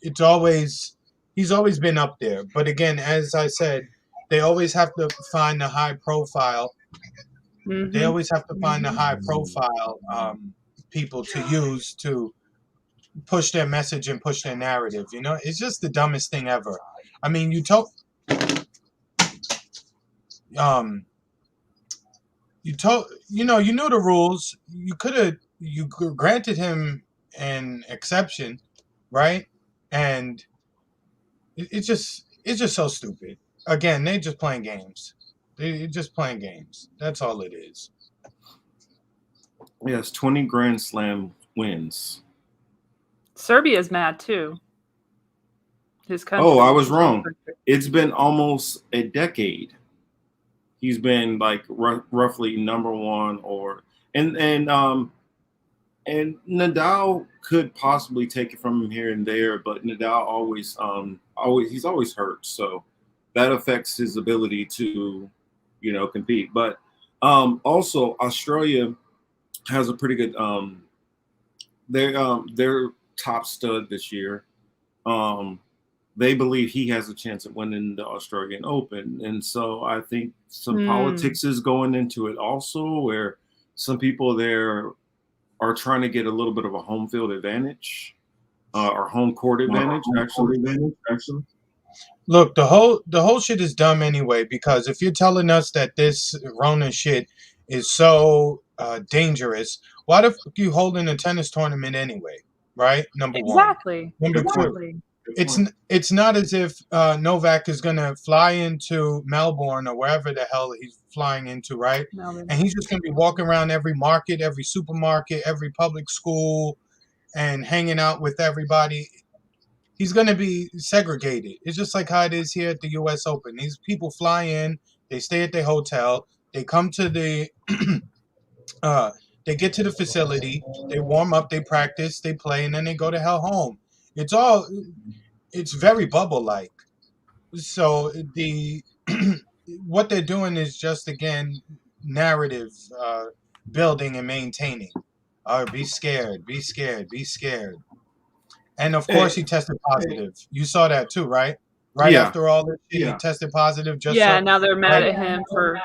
it's always, he's always been up there. But again, as I said, they always have to find the high profile. Mm-hmm. They always have to find the high profile people to use to push their message and push their narrative. It's just the dumbest thing ever. I mean, you knew the rules. You granted him an exception, right? And it's just so stupid. Again, they just playing games. They're just playing games. That's all it is. Yes, 20 Grand Slam wins. Serbia's mad too. His country. Oh, I was wrong. It's been almost a decade. He's been like roughly number one, and Nadal could possibly take it from him here and there, but Nadal he's always hurt, so that affects his ability to, compete. But also Australia has a pretty good their top stud this year. They believe he has a chance at winning the Australian Open. And so I think some politics is going into it also, where some people there are trying to get a little bit of a home field advantage or home court advantage, actually. Look, the whole shit is dumb anyway, because if you're telling us that this Rona shit is so dangerous, why the fuck you holding a tennis tournament anyway, right? Number one. Number two. It's not as if Novak is going to fly into Melbourne or wherever the hell he's flying into, right? And he's just going to be walking around every market, every supermarket, every public school, and hanging out with everybody. He's going to be segregated. It's just like how it is here at the U.S. Open. These people fly in, they stay at their hotel, they come to the they get to the facility, they warm up, they practice, they play, and then they go to hell home. It's very bubble-like. So what they're doing is just, again, narrative building and maintaining. Be scared, be scared, be scared. And of course he tested positive. You saw that too, right? Right after all this shit, he tested positive. Now they're mad at him for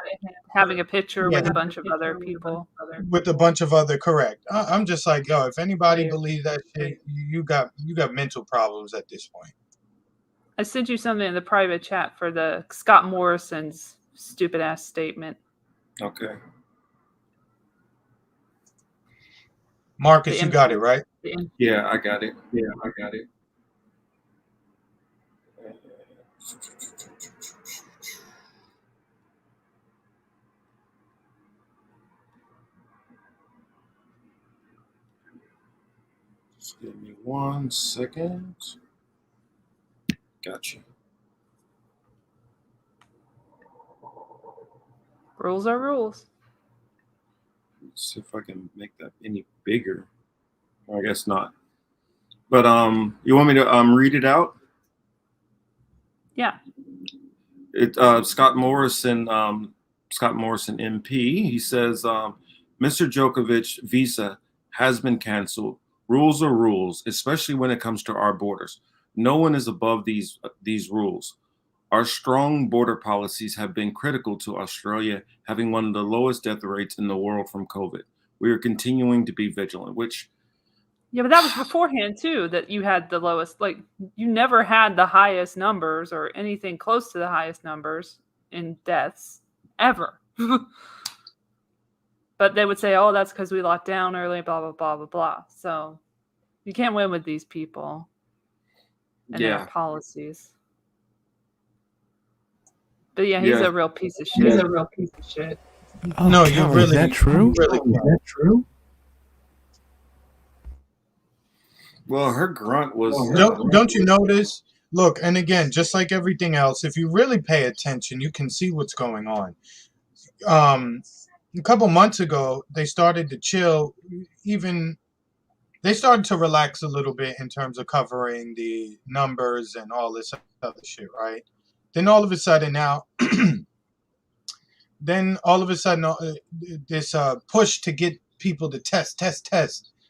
having a picture with a bunch of other people. With a bunch of other, correct. I'm just like, yo, if anybody believes that shit, you got mental problems at this point. I sent you something in the private chat for the Scott Morrison's stupid ass statement. Okay. Marcus, you got it, right? Yeah, I got it. Just give me 1 second. Gotcha. Rules are rules. Let's see if I can make that any bigger. I guess not. But you want me to read it out? Yeah. Scott Morrison MP. He says, Mr. Djokovic visa has been canceled. Rules are rules, especially when it comes to our borders. No one is above these rules. Our strong border policies have been critical to Australia having one of the lowest death rates in the world from COVID. We are continuing to be vigilant, which... Yeah, but that was beforehand too, that you had the lowest, like you never had the highest numbers or anything close to the highest numbers in deaths ever. But they would say, oh, that's because we locked down early, blah, blah, blah, blah, blah. So you can't win with these people and their policies. But yeah, he's a real piece of shit. He's a real piece of shit. Oh, no, you really, is that true? Really, is that true? Well, her grunt was... Don't you notice? Look, and again, just like everything else, if you really pay attention, you can see what's going on. A couple months ago, they started to chill. They started to relax a little bit in terms of covering the numbers and all this other shit, right? Then all of a sudden now, this push to get people to test.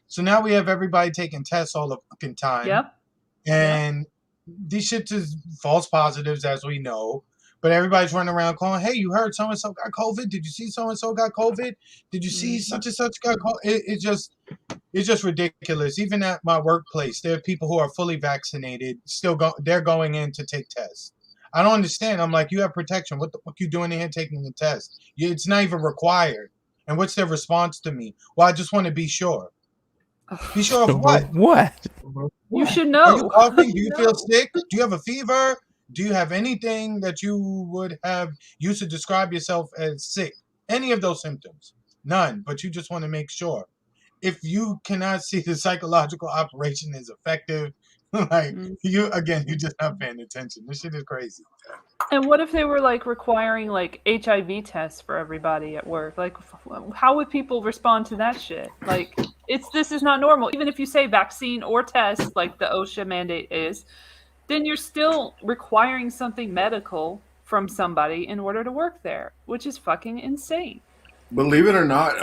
So now we have everybody taking tests all the fucking time. Yep. And these shit is false positives, as we know. But everybody's running around calling, hey, you heard so-and-so got COVID? Did you see so-and-so got COVID? Did you see such and such got COVID? It's just ridiculous. Even at my workplace, there are people who are fully vaccinated, they're going in to take tests. I don't understand. I'm like, you have protection. What the fuck you doing in here taking the test? It's not even required. And what's their response to me? Well, I just want to be sure. Be sure of what? What? You should know. Are you coughing? Do you feel sick? Do you have a fever? Do you have anything that you would have used to describe yourself as sick? Any of those symptoms? None. But you just want to make sure. If you cannot see the psychological operation is effective, like you just not paying attention. This shit is crazy. And what if they were like requiring like HIV tests for everybody at work? Like, how would people respond to that shit? Like, this is not normal. Even if you say vaccine or test, like the OSHA mandate is, then you're still requiring something medical from somebody in order to work there, which is fucking insane. Believe it or not,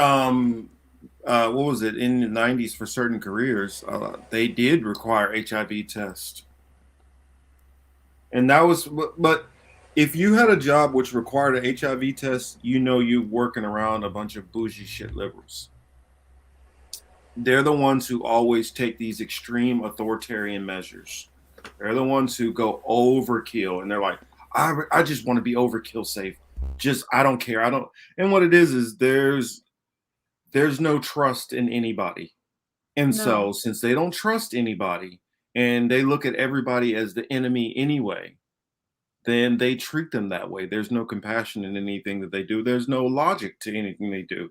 what was it, in the 90s for certain careers, they did require HIV tests. And that was, but if you had a job which required an HIV test, you're working around a bunch of bougie shit liberals. They're the ones who always take these extreme authoritarian measures. They're the ones who go overkill, and they're like, I just want to be overkill safe. I don't care. And what it is there's no trust in anybody. And so since they don't trust anybody and they look at everybody as the enemy anyway, then they treat them that way. There's no compassion in anything that they do. There's no logic to anything they do.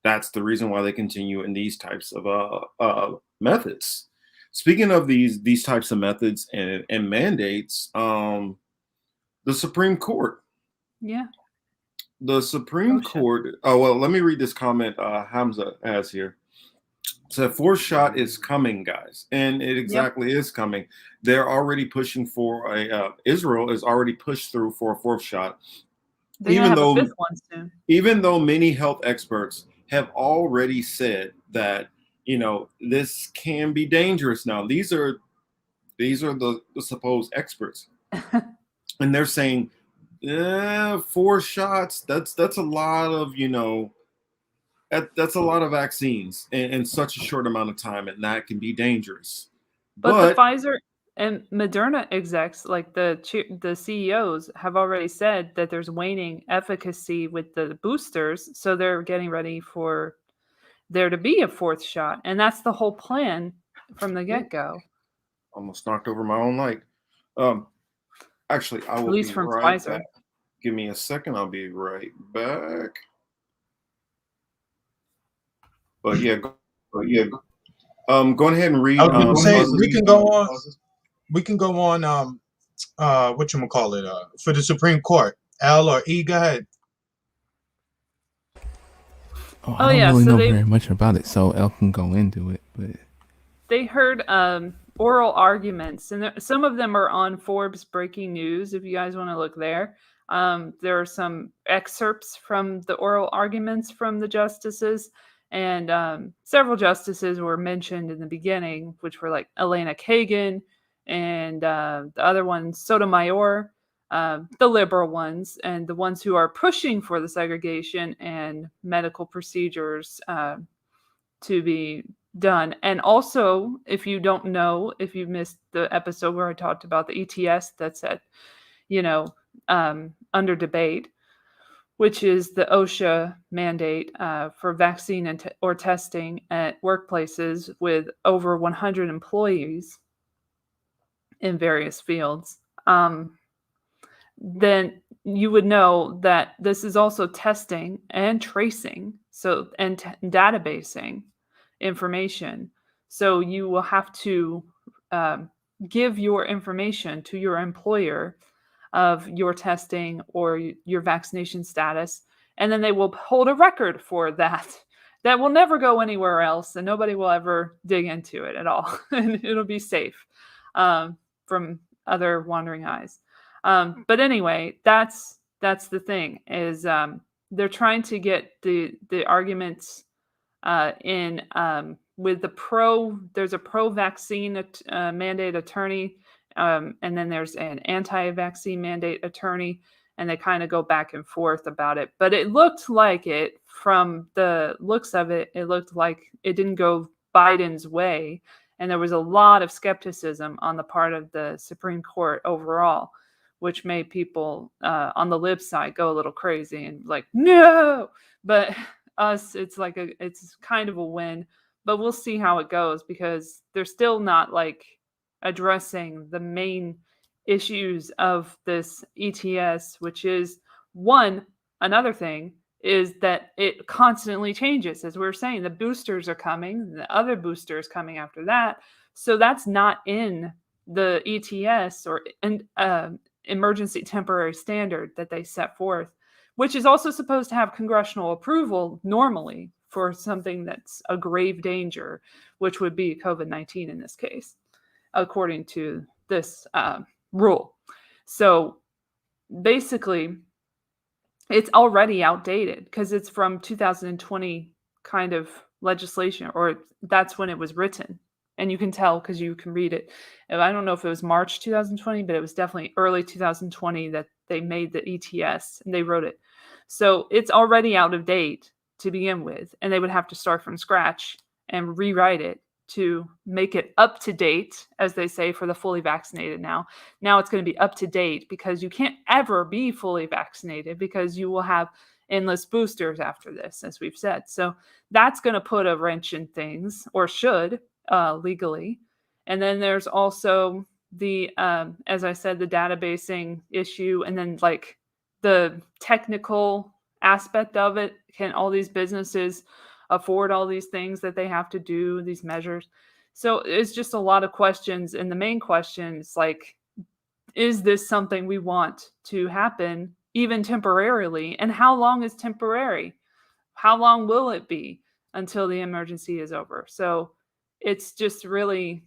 That's the reason why they continue in these types of methods. Speaking of these types of methods and mandates, the Supreme Court. Yeah. The Supreme Court. Oh, well, let me read this comment Hamza has here. It said, fourth shot is coming, guys. And it exactly is coming. They're already pushing for Israel is already pushed through for a fourth shot. Even though, a fifth one soon. Even though many health experts have already said that, this can be dangerous now. These are the supposed experts. And they're saying, 4 shots, that's a lot of, that's a lot of vaccines in such a short amount of time, and that can be dangerous. But the Pfizer, And Moderna execs, like the CEOs, have already said that there's waning efficacy with the boosters, so they're getting ready for there to be a fourth shot, and that's the whole plan from the get-go. Almost knocked over my own light. Actually, I At will least be from right Pfizer. back. Give me a second. I'll be right back. But yeah, go ahead and read. I was going to say Buzz's- we can go on. We can go on. Whatchamacallit, for the Supreme Court. L or E, go ahead. I don't really know very much about it, so Elle can go into it. But they heard oral arguments, and some of them are on Forbes Breaking News. If you guys want to look there, there are some excerpts from the oral arguments from the justices, and several justices were mentioned in the beginning, which were like Elena Kagan and the other one, Sotomayor. The liberal ones and the ones who are pushing for the segregation and medical procedures to be done. And also, if you don't know, if you missed the episode where I talked about the ETS that's at, under debate, which is the OSHA mandate for vaccine or testing at workplaces with over 100 employees in various fields. Then you would know that this is also testing and tracing, and databasing information. So you will have to give your information to your employer of your testing or your vaccination status, and then they will hold a record for that. That will never go anywhere else, and nobody will ever dig into it at all, and it'll be safe from other wandering eyes. But anyway, that's the thing is they're trying to get the arguments in with there's a pro-vaccine mandate attorney, and then there's an anti-vaccine mandate attorney, and they kind of go back and forth about it. But it looked like from the looks of it, it looked like it didn't go Biden's way, and there was a lot of skepticism on the part of the Supreme Court overall, which made people on the lib side go a little crazy and like, no. But us, it's kind of a win. But we'll see how it goes, because they're still not like addressing the main issues of this ETS, which is another thing is that it constantly changes. As we were saying, the boosters are coming, the other boosters coming after that. So that's not in the ETS or emergency temporary standard that they set forth, which is also supposed to have congressional approval normally for something that's a grave danger, which would be COVID-19 in this case, according to this rule. So basically, it's already outdated because it's from 2020 kind of legislation, or that's when it was written. And you can tell because you can read it. And I don't know if it was March 2020, but it was definitely early 2020 that they made the ETS and they wrote it. So it's already out of date to begin with, and they would have to start from scratch and rewrite it to make it up to date, as they say, for the fully vaccinated now. Now it's going to be up to date because you can't ever be fully vaccinated because you will have endless boosters after this, as we've said. So that's going to put a wrench in things, or should legally. And then there's also the, as I said, the databasing issue, and then like the technical aspect of it. Can all these businesses afford all these things that they have to do, these measures? So it's just a lot of questions. And the main question is like, is this something we want to happen even temporarily? And how long is temporary? How long will it be until the emergency is over? So it's just really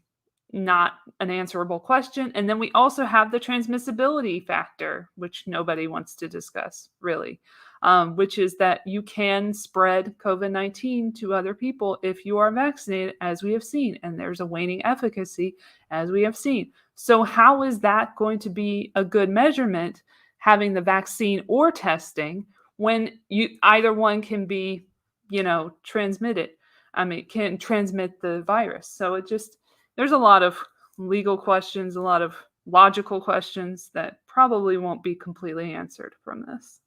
not an answerable question. And then we also have the transmissibility factor, which nobody wants to discuss really, which is that you can spread COVID-19 to other people if you are vaccinated, as we have seen, and there's a waning efficacy, as we have seen. So how is that going to be a good measurement, having the vaccine or testing, when either one can be, transmitted? Can transmit the virus. So there's a lot of legal questions, a lot of logical questions that probably won't be completely answered from this.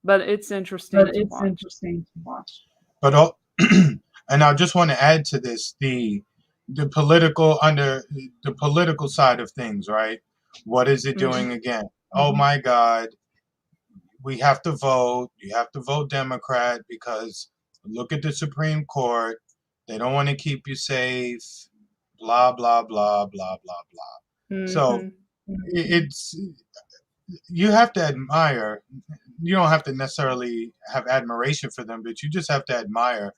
But it's interesting to watch. But and I just want to add to this the political side of things, right? What is it doing again? Oh my God, we have to vote. You have to vote Democrat because look at the Supreme Court. They don't want to keep you safe. Blah blah blah blah blah blah. So it's you have to admire. You don't have to necessarily have admiration for them, but you just have to admire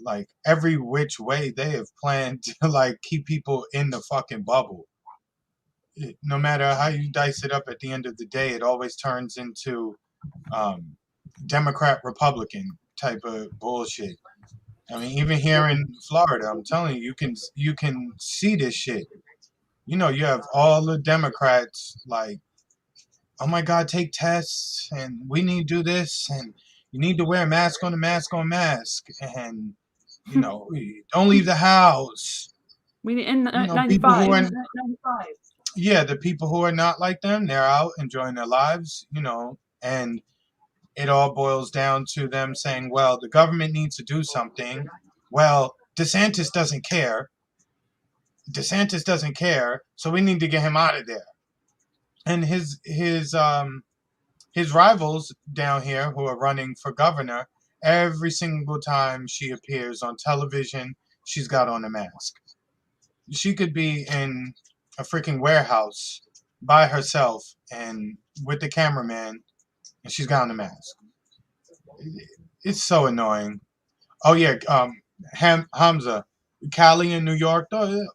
like every which way they have planned to like keep people in the fucking bubble. No matter how you dice it up, at the end of the day, it always turns into Democrat Republican type of bullshit. I mean, even here in Florida, I'm telling you, you can see this shit. You know, you have all the Democrats like, oh my God, take tests, and we need to do this, and you need to wear a mask on a mask on mask, and you know, don't leave the house. We in You know, 95. people who are yeah, the people who are not like them, they're out enjoying their lives, you know, and it all boils down to them saying, well, the government needs to do something. Well, DeSantis doesn't care. DeSantis doesn't care, so we need to get him out of there. And his rivals down here who are running for governor, every single time she appears on television, she's got on a mask. She could be in a freaking warehouse by herself and with the cameraman, and she's got on a mask. It's so annoying. Oh yeah, Hamza, Cali in New York. Oh,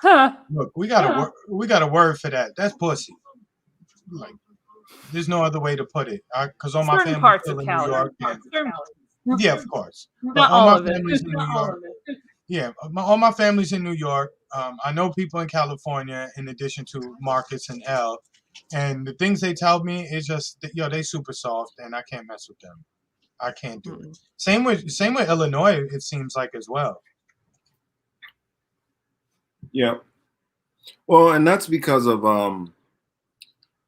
yeah. Look, we got a word for that. That's pussy. Like, there's no other way to put it. Because all my Certain family's parts still of in Cali. New York. Yeah, of course. But Not all all my of it. family's in New York. Yeah, all my family's in New York. I know people in California, in addition to Marcus and L. And the things they tell me is just, they super soft, and I can't mess with them. I can't do it. Same with Illinois, it seems like as well. Yeah. Well, and that's because of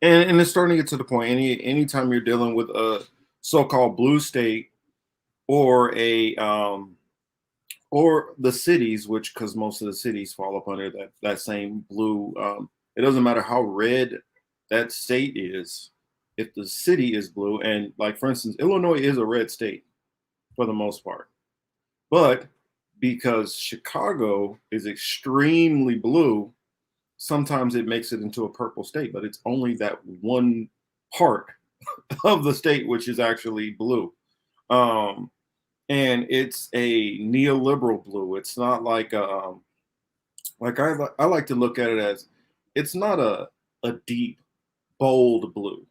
and it's starting to get to the point. Anytime you're dealing with a so-called blue state or a or the cities, which because most of the cities fall up under that same blue. It doesn't matter how red that state is, if the city is blue, and like for instance, Illinois is a red state for the most part, but because Chicago is extremely blue, sometimes it makes it into a purple state, but it's only that one part of the state which is actually blue. And it's a neoliberal blue. It's not like I like to look at it as, it's not a deep, bold blue.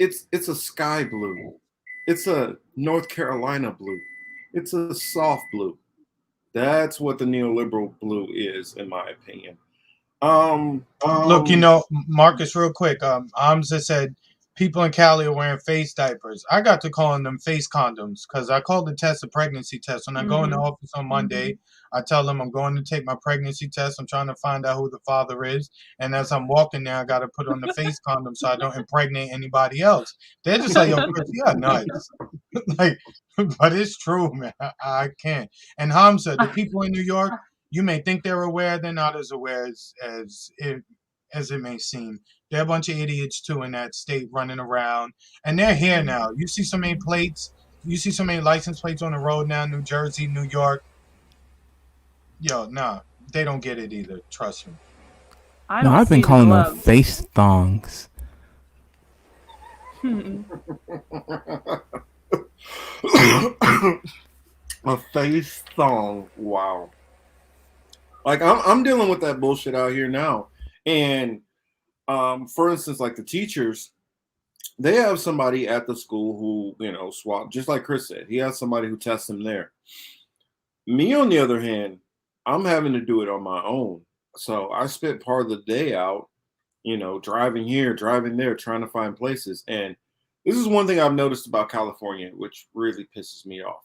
It's a sky blue. It's a North Carolina blue. It's a soft blue. That's what the neoliberal blue is, in my opinion. Look, Marcus, real quick. Hamza said people in Cali are wearing face diapers. I got to calling them face condoms because I called the test a pregnancy test. When I go in the office on Monday, I tell them I'm going to take my pregnancy test. I'm trying to find out who the father is. And as I'm walking there, I got to put on the face condom so I don't impregnate anybody else. They're just like, yo, Chris, you got nuts. Like, but it's true, man. I can't. And Hamza, the people in New York, you may think they're aware, they're not as aware as it may seem. They're a bunch of idiots too in that state running around, and they're here now. You see so many plates, you see so many license plates on the road now. New Jersey, New York. Yo, nah, they don't get it either. Trust me. I've been calling them face thongs. A face thong. Wow. Like I'm dealing with that bullshit out here now. And for instance, like the teachers, they have somebody at the school who, swap, just like Chris said, he has somebody who tests them there. Me, on the other hand, I'm having to do it on my own. So I spent part of the day out, driving here, driving there, trying to find places. And this is one thing I've noticed about California, which really pisses me off.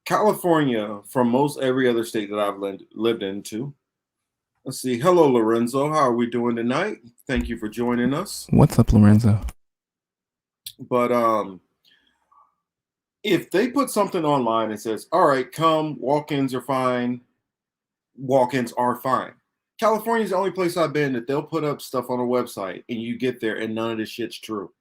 California, from most every other state that I've lived into, Let's see. Hello, Lorenzo. How are we doing tonight? Thank you for joining us. What's up, Lorenzo? But if they put something online and says, all right, come, walk-ins are fine, walk-ins are fine. California's the only place I've been that they'll put up stuff on a website and you get there and none of this shit's true.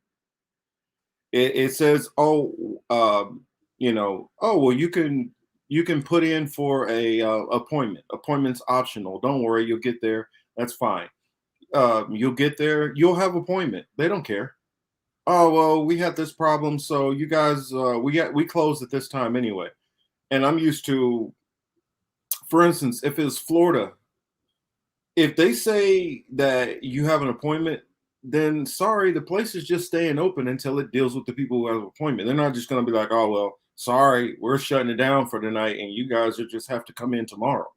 It says, oh, well, you can put in for a appointment. Appointment's optional. Don't worry, you'll get there. That's fine. You'll get there. You'll have appointment. They don't care. Oh, well, we had this problem, so you guys, we closed at this time anyway. And I'm used to, for instance, if it's Florida, if they say that you have an appointment, then sorry, the place is just staying open until it deals with the people who have an appointment. They're not just going to be like, oh, well, sorry, we're shutting it down for tonight and you guys will just have to come in tomorrow.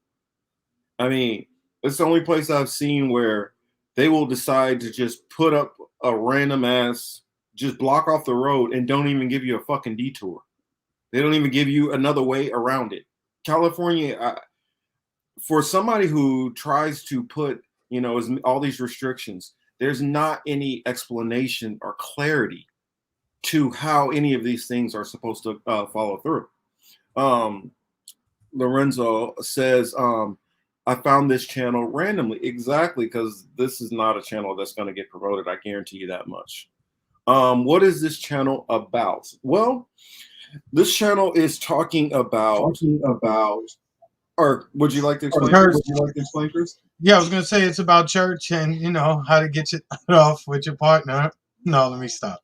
I mean, it's the only place I've seen where they will decide to just put up a random ass, just block off the road and don't even give you a fucking detour. They don't even give you another way around it. California, for somebody who tries to put, all these restrictions, there's not any explanation or clarity to how any of these things are supposed to follow through. Lorenzo says, I found this channel randomly. Exactly, because this is not a channel that's going to get promoted. I guarantee you that much. What is this channel about? Well, this channel is talking about, or would you like to explain? Chris? Yeah, I was gonna say it's about church and how to get you off with your partner. No, let me stop.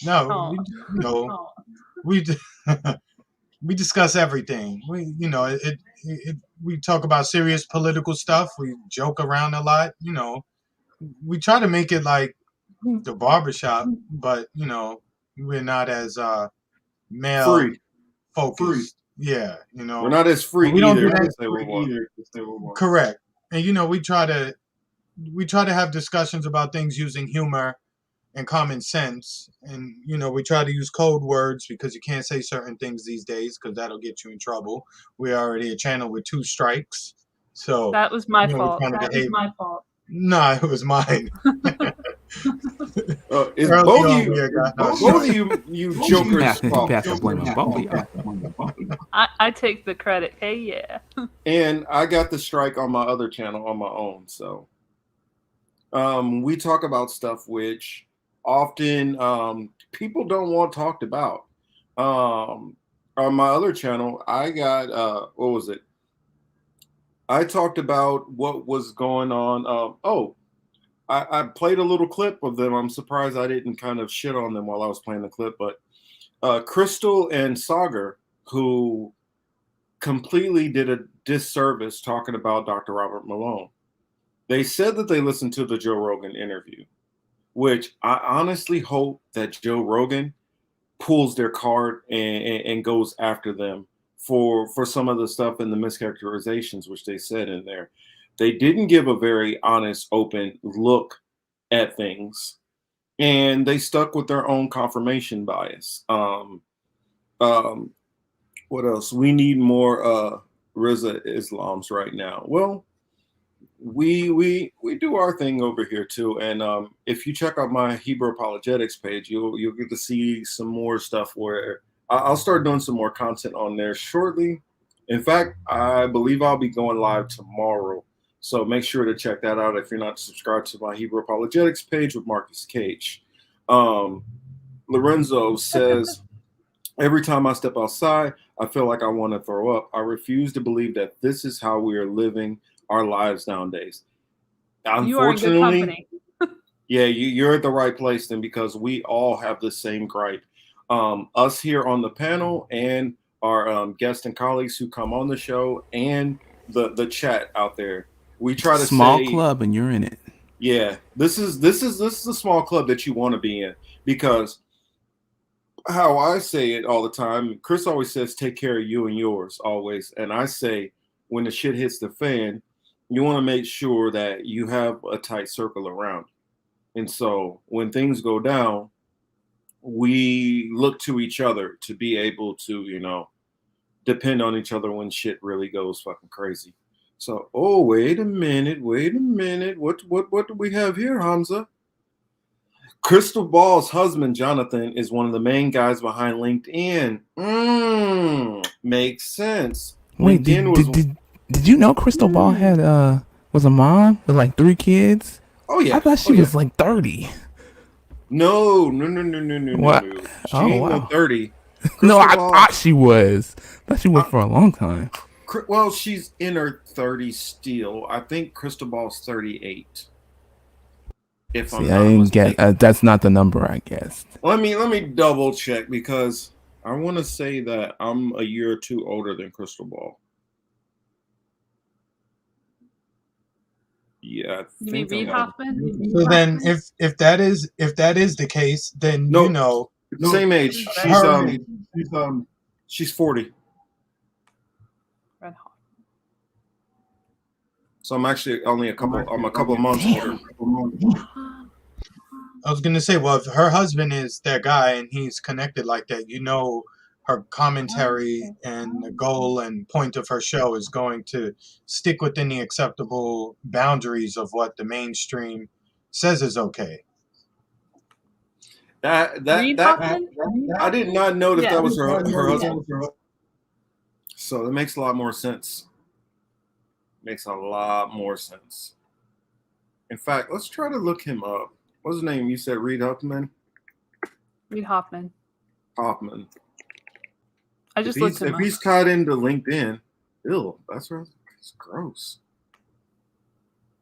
No, we we discuss everything. We talk about serious political stuff. We joke around a lot. We try to make it like the barbershop, but we're not as male Free. focused. Yeah, we're not as free we don't either. do that. Correct. And we try to have discussions about things using humor and common sense, and we try to use code words because you can't say certain things these days because that'll get you in trouble. We're already a channel with 2 strikes, so That was my we fault. kinda That was behave- my fault. No, it was mine. It's Early both on, of we got no both strike. of you jokers. You have to blame them both. I take the credit. Hey, yeah. And I got the strike on my other channel on my own. So we talk about stuff which often people don't want talked about. On my other channel, I got what was it? I talked about what was going on. I played a little clip of them. I'm surprised I didn't kind of shit on them while I was playing the clip, but Crystal and Sagar, who completely did a disservice talking about Dr. Robert Malone. They said that they listened to the Joe Rogan interview, which I honestly hope that Joe Rogan pulls their card and goes after them for some of the stuff and the mischaracterizations which they said in there. They didn't give a very honest, open look at things, and they stuck with their own confirmation bias. What else? We need more Riza Islams right now. Well, we do our thing over here too, and if you check out my Hebrew apologetics page, you'll get to see some more stuff where I'll start doing some more content on there shortly. In fact, I believe I'll be going live tomorrow, so make sure to check that out if you're not subscribed to my Hebrew apologetics page with Marcus Cage. Lorenzo says, every time I step outside, I feel like I want to throw up. I refuse to believe that this is how we are living our lives nowadays. You are in good company. Yeah, you're at the right place then, because we all have the same gripe. Us here on the panel and our guests and colleagues who come on the show and the chat out there. We try to small club and you're in it. Yeah, this is a small club that you want to be in, because how I say it all the time, Chris always says, take care of you and yours always. And I say, when the shit hits the fan, you want to make sure that you have a tight circle around. And so when things go down, we look to each other to be able to, depend on each other when shit really goes fucking crazy. So, wait a minute. What do we have here, Hamza? Crystal Ball's husband, Jonathan, is one of the main guys behind LinkedIn. Makes sense. Wait, LinkedIn did you know Crystal Ball had was a mom with like 3 kids? Oh yeah. I thought she was like 30. No. What? She ain't no 30. No, I thought she was. I thought she was for a long time. Well, she's in her 30s still. I think Crystal Ball's 38. If See, I'm I not didn't mistaken. get. That's not the number I guessed. Let me double check because I want to say that I'm a year or two older than Crystal Ball. Yeah, I You mean think Reid Hoffman? So then, if that is the case, then No, you know, same age. She's 40. Red Hoffman. So I'm actually only a couple of months older. I was gonna say, well, if her husband is that guy and he's connected like that, you know, her commentary and the goal and point of her show is going to stick within the acceptable boundaries of what the mainstream says is okay. Reid Hoffman? I did not notice Yeah. that was her husband. So that makes a lot more sense. Makes a lot more sense. In fact, let's try to look him up. What's his name? You said Reid Hoffman? Reid Hoffman. Hoffman. I just looked him If up. he's tied into LinkedIn, ew, that's right. He's gross.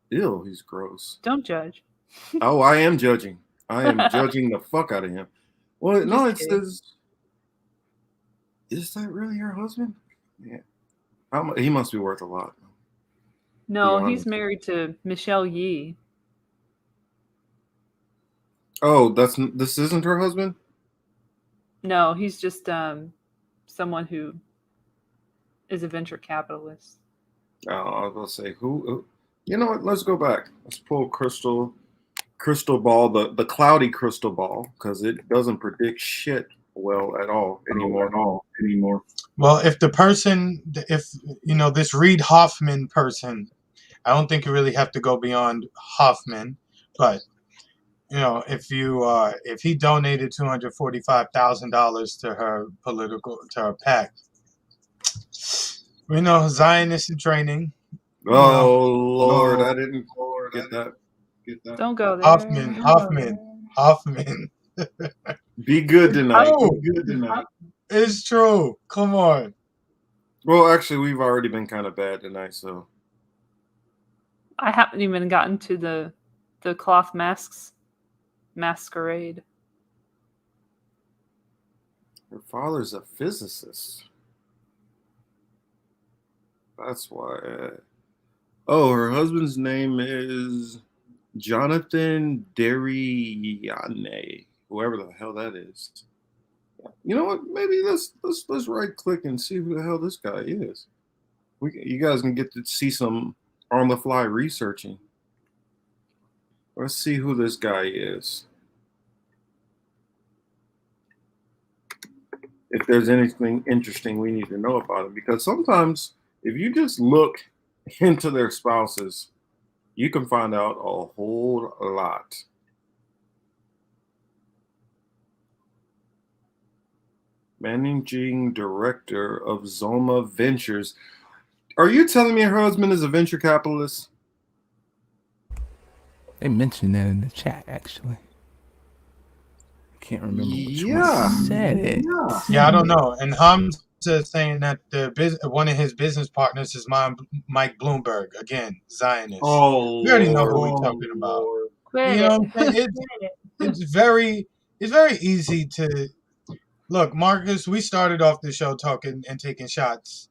Ew, he's gross. Don't judge. Oh, I am judging. I am judging the fuck out of him. Well, no, it says, is that really her husband? Yeah. He must be worth a lot. No, he's married to Michelle Yee. Oh, this isn't her husband? No, he's just someone who is a venture capitalist. Oh, I was going to say, who? You know what? Let's go back. Let's pull crystal ball, the cloudy crystal ball, because it doesn't predict shit well at all anymore. Well, if this Reid Hoffman person, I don't think you really have to go beyond Hoffman, but if he donated $245,000 to her PAC, Zionist in training. Oh Lord, I didn't get that. Don't go there. Hoffman. Be good tonight. Oh, it's true. Come on. Well, actually, we've already been kind of bad tonight, so. I haven't even gotten to the cloth masks masquerade. Her father's a physicist. That's why. Her husband's name is Jonathan Derriane, whoever the hell that is. You know what? Maybe let's right click and see who the hell this guy is. You guys can get to see some on the fly researching. Let's see who this guy is. If there's anything interesting we need to know about him, because sometimes if you just look into their spouses, you can find out a whole lot. Managing director of Zoma Ventures. Are you telling me her husband is a venture capitalist? They mentioned that in the chat, actually. I can't remember which one said it. Yeah, I don't know. And Hamza is saying that one of his business partners is Mike Bloomberg. Again, Zionist. Oh, we already know who we're talking about. Quit you know what I'm saying? It's very easy to look, Marcus. We started off the show talking and taking shots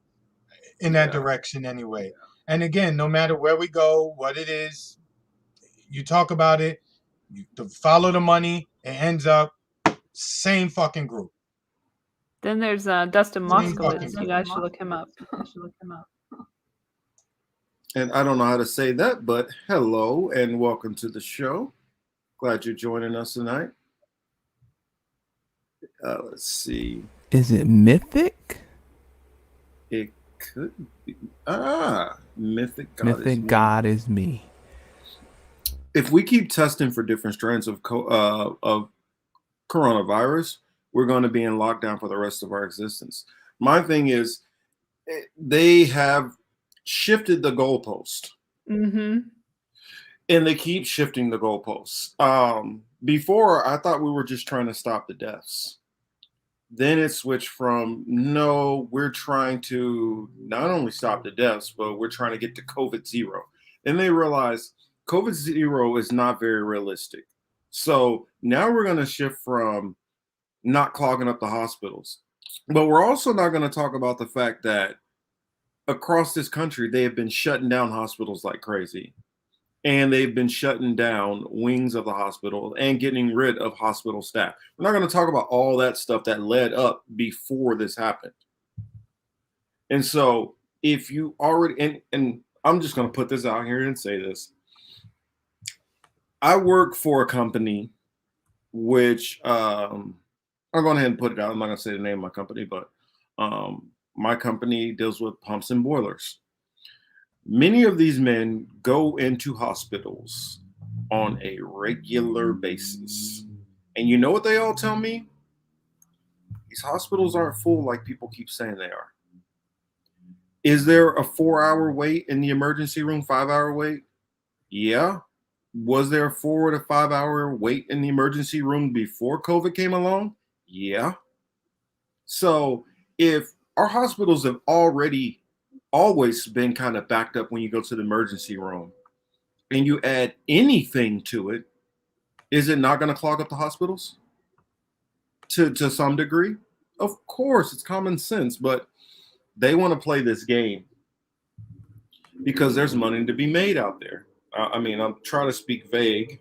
in that direction anyway. And again, no matter where we go, what it is, you talk about it, you follow the money, it ends up same fucking group. Then there's Dustin Moskowitz. You guys should look him up. And I don't know how to say that, but hello and welcome to the show. Glad you're joining us tonight. Let's see. Is it Mythic? It could be. Mythic God Mythic is me. God is me. If we keep testing for different strands of coronavirus, we're going to be in lockdown for the rest of our existence. My thing is, they have shifted the goalpost. Mm-hmm. And they keep shifting the goalposts. Before, I thought we were just trying to stop the deaths. Then it switched from, no, we're trying to not only stop the deaths, but we're trying to get to COVID zero. And they realized COVID zero is not very realistic. So now we're going to shift from not clogging up the hospitals. But we're also not going to talk about the fact that across this country, they have been shutting down hospitals like crazy. And they've been shutting down wings of the hospital and getting rid of hospital staff. We're not going to talk about all that stuff that led up before this happened. And so if you already, and I'm just going to put this out here and say this. I work for a company which, I'm going ahead and put it out. I'm not going to say the name of my company, but my company deals with pumps and boilers. Many of these men go into hospitals on a regular basis. And you know what they all tell me? These hospitals aren't full like people keep saying they are. Is there a 4-hour wait in the emergency room, 5-hour wait? Yeah. Was there a 4 to 5 hour wait in the emergency room before COVID came along? Yeah. So if our hospitals have always been kind of backed up when you go to the emergency room, and you add anything to it, is it not going to clog up the hospitals to some degree? Of course, it's common sense, but they want to play this game because there's money to be made out there. I mean, I'm trying to speak vague.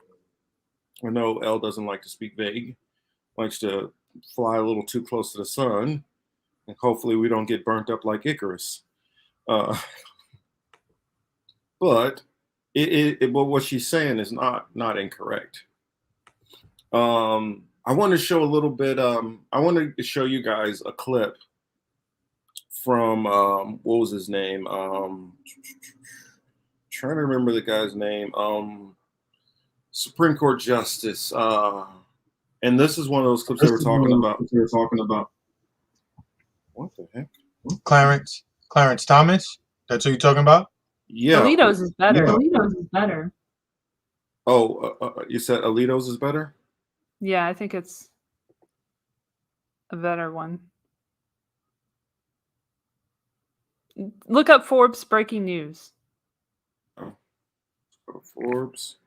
I know Elle doesn't like to speak vague, likes to fly a little too close to the sun, and hopefully we don't get burnt up like Icarus. But but what she's saying is not incorrect. I want to show a little bit. I want to show you guys a clip from what was his name? Trying to remember the guy's name. Supreme Court Justice. And this is one of those clips they were talking about. What the heck? Clarence Thomas. That's who you're talking about? Yeah. Alito's is better. Yeah. Alito's is better. Oh, you said Alito's is better? Yeah, I think it's a better one. Look up Forbes breaking news. Oh. Forbes.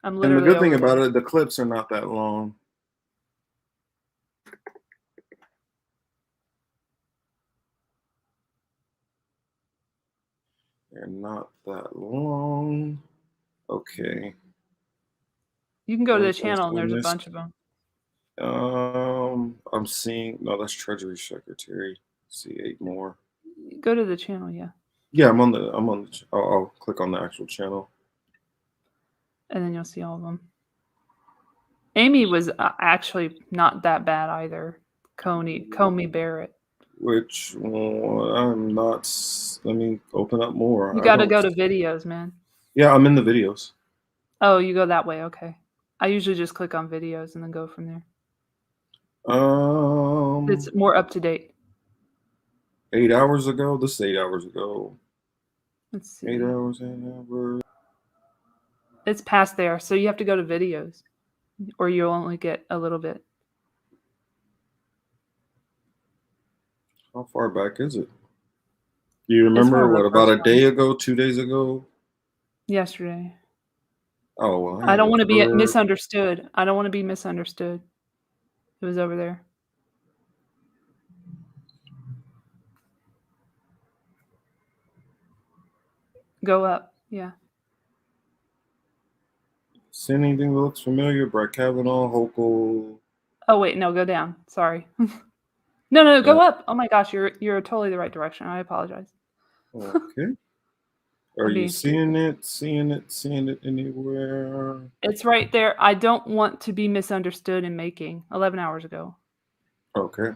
I'm And the literally good thing over about there. it, the clips are not that long. They're not that long. Okay. You can go to the Where's channel and there's a this? bunch of them. I'm seeing, no, that's Treasury Secretary. See 8 more. Go to the channel, yeah. Yeah, I'll click on the actual channel. And then you'll see all of them. Amy was actually not that bad either. Comey Barrett. Which one? I'm not, let me open up more. You got to go to videos, man. Yeah, I'm in the videos. Oh, you go that way. Okay. I usually just click on videos and then go from there. It's more up to date. 8 hours ago. This is 8 hours ago. Let's see. 8 hours. It's past there, so you have to go to videos, or you'll only get a little bit. How far back is it? Do you remember what, about a day ago, 2 days ago? Yesterday. Oh, well. I don't want to be misunderstood. I don't want to be misunderstood. It was over there. Go up. Yeah. See anything that looks familiar? Brett Kavanaugh, Hochul. Oh wait, no, go down. Sorry. No, go up. Oh my gosh, you're totally the right direction. I apologize. Okay. Are you seeing it anywhere? It's right there. I don't want to be misunderstood in making 11 hours ago. Okay.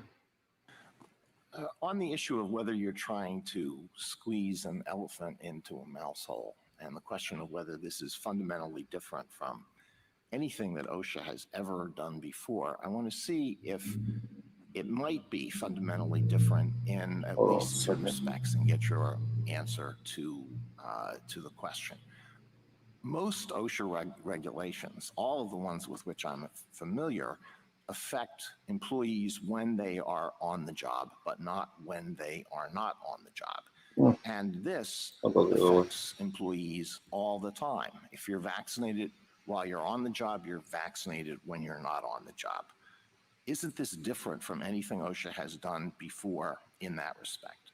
On the issue of whether you're trying to squeeze an elephant into a mouse hole, and the question of whether this is fundamentally different from anything that OSHA has ever done before, I want to see if it might be fundamentally different in at least two respects, and get your answer to the question. Most OSHA regulations, all of the ones with which I'm familiar, affect employees when they are on the job, but not when they are not on the job. And this affects employees all the time. If you're vaccinated while you're on the job, you're vaccinated when you're not on the job. Isn't this different from anything OSHA has done before in that respect?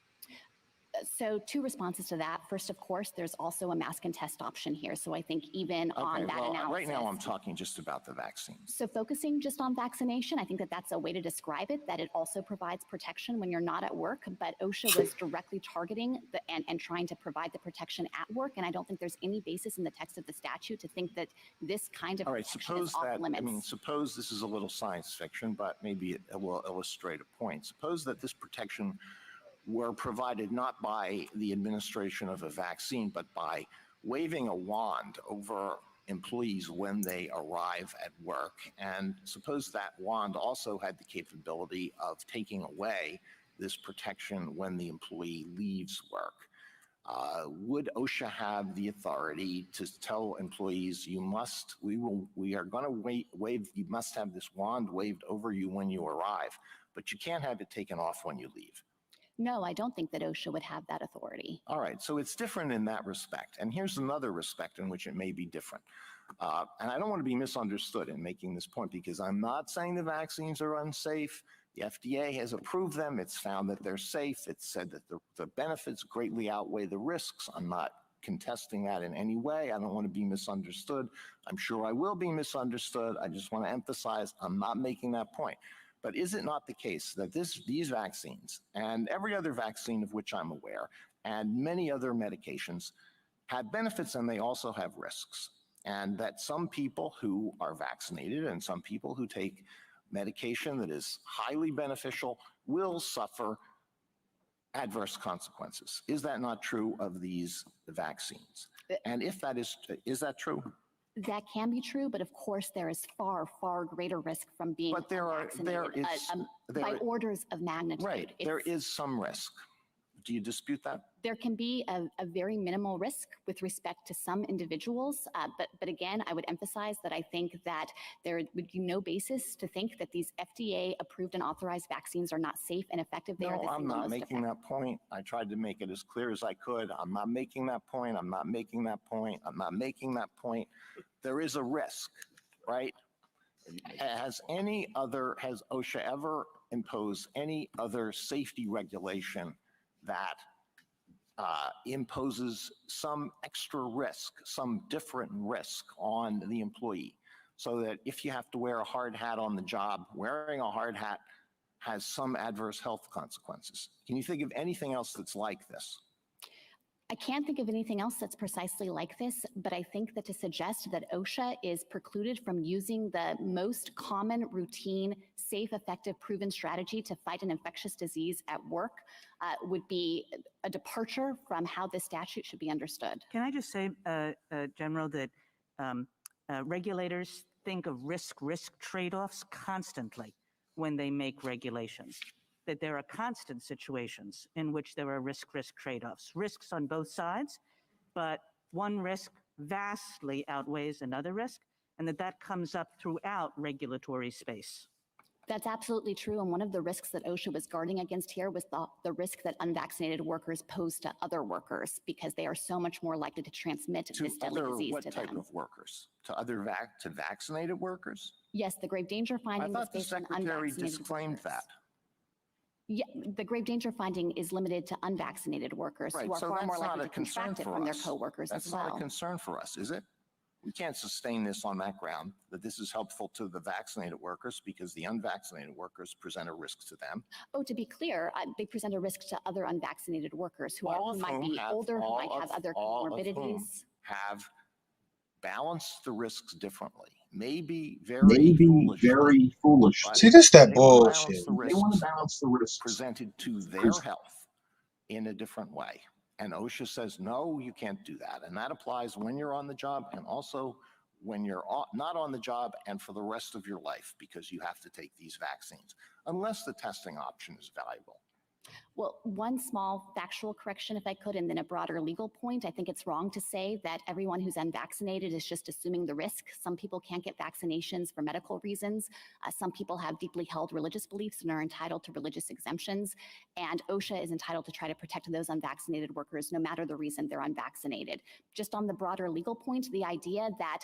So two responses to that. First, of course, there's also a mask and test option here. So I think even on that analysis. Right now I'm talking just about the vaccine. So focusing just on vaccination, I think that that's a way to describe it, that it also provides protection when you're not at work. But OSHA was directly targeting and trying to provide the protection at work. And I don't think there's any basis in the text of the statute to think that this kind of protection is off limits. I mean, suppose this is a little science fiction, but maybe it will illustrate a point. Suppose that this protection were provided not by the administration of a vaccine, but by waving a wand over employees when they arrive at work. And suppose that wand also had the capability of taking away this protection when the employee leaves work. Would OSHA have the authority to tell employees, you must have this wand waved over you when you arrive, but you can't have it taken off when you leave? No, I don't think that OSHA would have that authority. All right, so it's different in that respect. And here's another respect in which it may be different. And I don't want to be misunderstood in making this point, because I'm not saying the vaccines are unsafe. The FDA has approved them. It's found that they're safe. It's said that the benefits greatly outweigh the risks. I'm not contesting that in any way. I don't want to be misunderstood. I'm sure I will be misunderstood. I just want to emphasize I'm not making that point. But is it not the case that these vaccines and every other vaccine of which I'm aware and many other medications have benefits and they also have risks? And that some people who are vaccinated and some people who take medication that is highly beneficial will suffer adverse consequences. Is that not true of these vaccines? And if that is that true? That can be true, but of course there is far, far greater risk from being vaccinated by orders of magnitude. Right, there is some risk. Do you dispute that? There can be a very minimal risk with respect to some individuals, but again, I would emphasize that I think that there would be no basis to think that these FDA-approved and authorized vaccines are not safe and effective. They are the I'm single not most making that point. I tried to make it as clear as I could. I'm not making that point. I'm not making that point. I'm not making that point. There is a risk, right? Has OSHA ever imposed any other safety regulation that imposes some extra risk, some different risk on the employee, so that if you have to wear a hard hat on the job, wearing a hard hat has some adverse health consequences? Can you think of anything else that's like this? I can't think of anything else that's precisely like this, but I think that to suggest that OSHA is precluded from using the most common, routine, safe, effective, proven strategy to fight an infectious disease at work would be a departure from how this statute should be understood. Can I just say, General, that regulators think of risk trade-offs constantly when they make regulations, that there are constant situations in which there are risk trade-offs, risks on both sides, but one risk vastly outweighs another risk, and that comes up throughout regulatory space. That's absolutely true. And one of the risks that OSHA was guarding against here was the risk that unvaccinated workers pose to other workers, because they are so much more likely to transmit this deadly disease to them. What type of workers? To vaccinated workers? Yes, the grave danger finding was based on unvaccinated workers. I thought the Secretary disclaimed that. Yeah, the grave danger finding is limited to unvaccinated workers who are far more likely to contract it from their coworkers as well. That's not a concern for us, is it? We can't sustain this on that ground, that this is helpful to the vaccinated workers because the unvaccinated workers present a risk to them. Oh, to be clear, they present a risk to other unvaccinated workers who might be older, who might have other comorbidities. Have balanced the risks differently. may be very foolish, See, this that they want to balance bullshit. the risks presented to their health in a different way. And OSHA says, no, you can't do that. And that applies when you're on the job and also when you're not on the job and for the rest of your life, because you have to take these vaccines, unless the testing option is valuable. Well, one small factual correction, if I could, and then a broader legal point. I think it's wrong to say that everyone who's unvaccinated is just assuming the risk. Some people can't get vaccinations for medical reasons. Some people have deeply held religious beliefs and are entitled to religious exemptions. And OSHA is entitled to try to protect those unvaccinated workers, no matter the reason they're unvaccinated. Just on the broader legal point, the idea that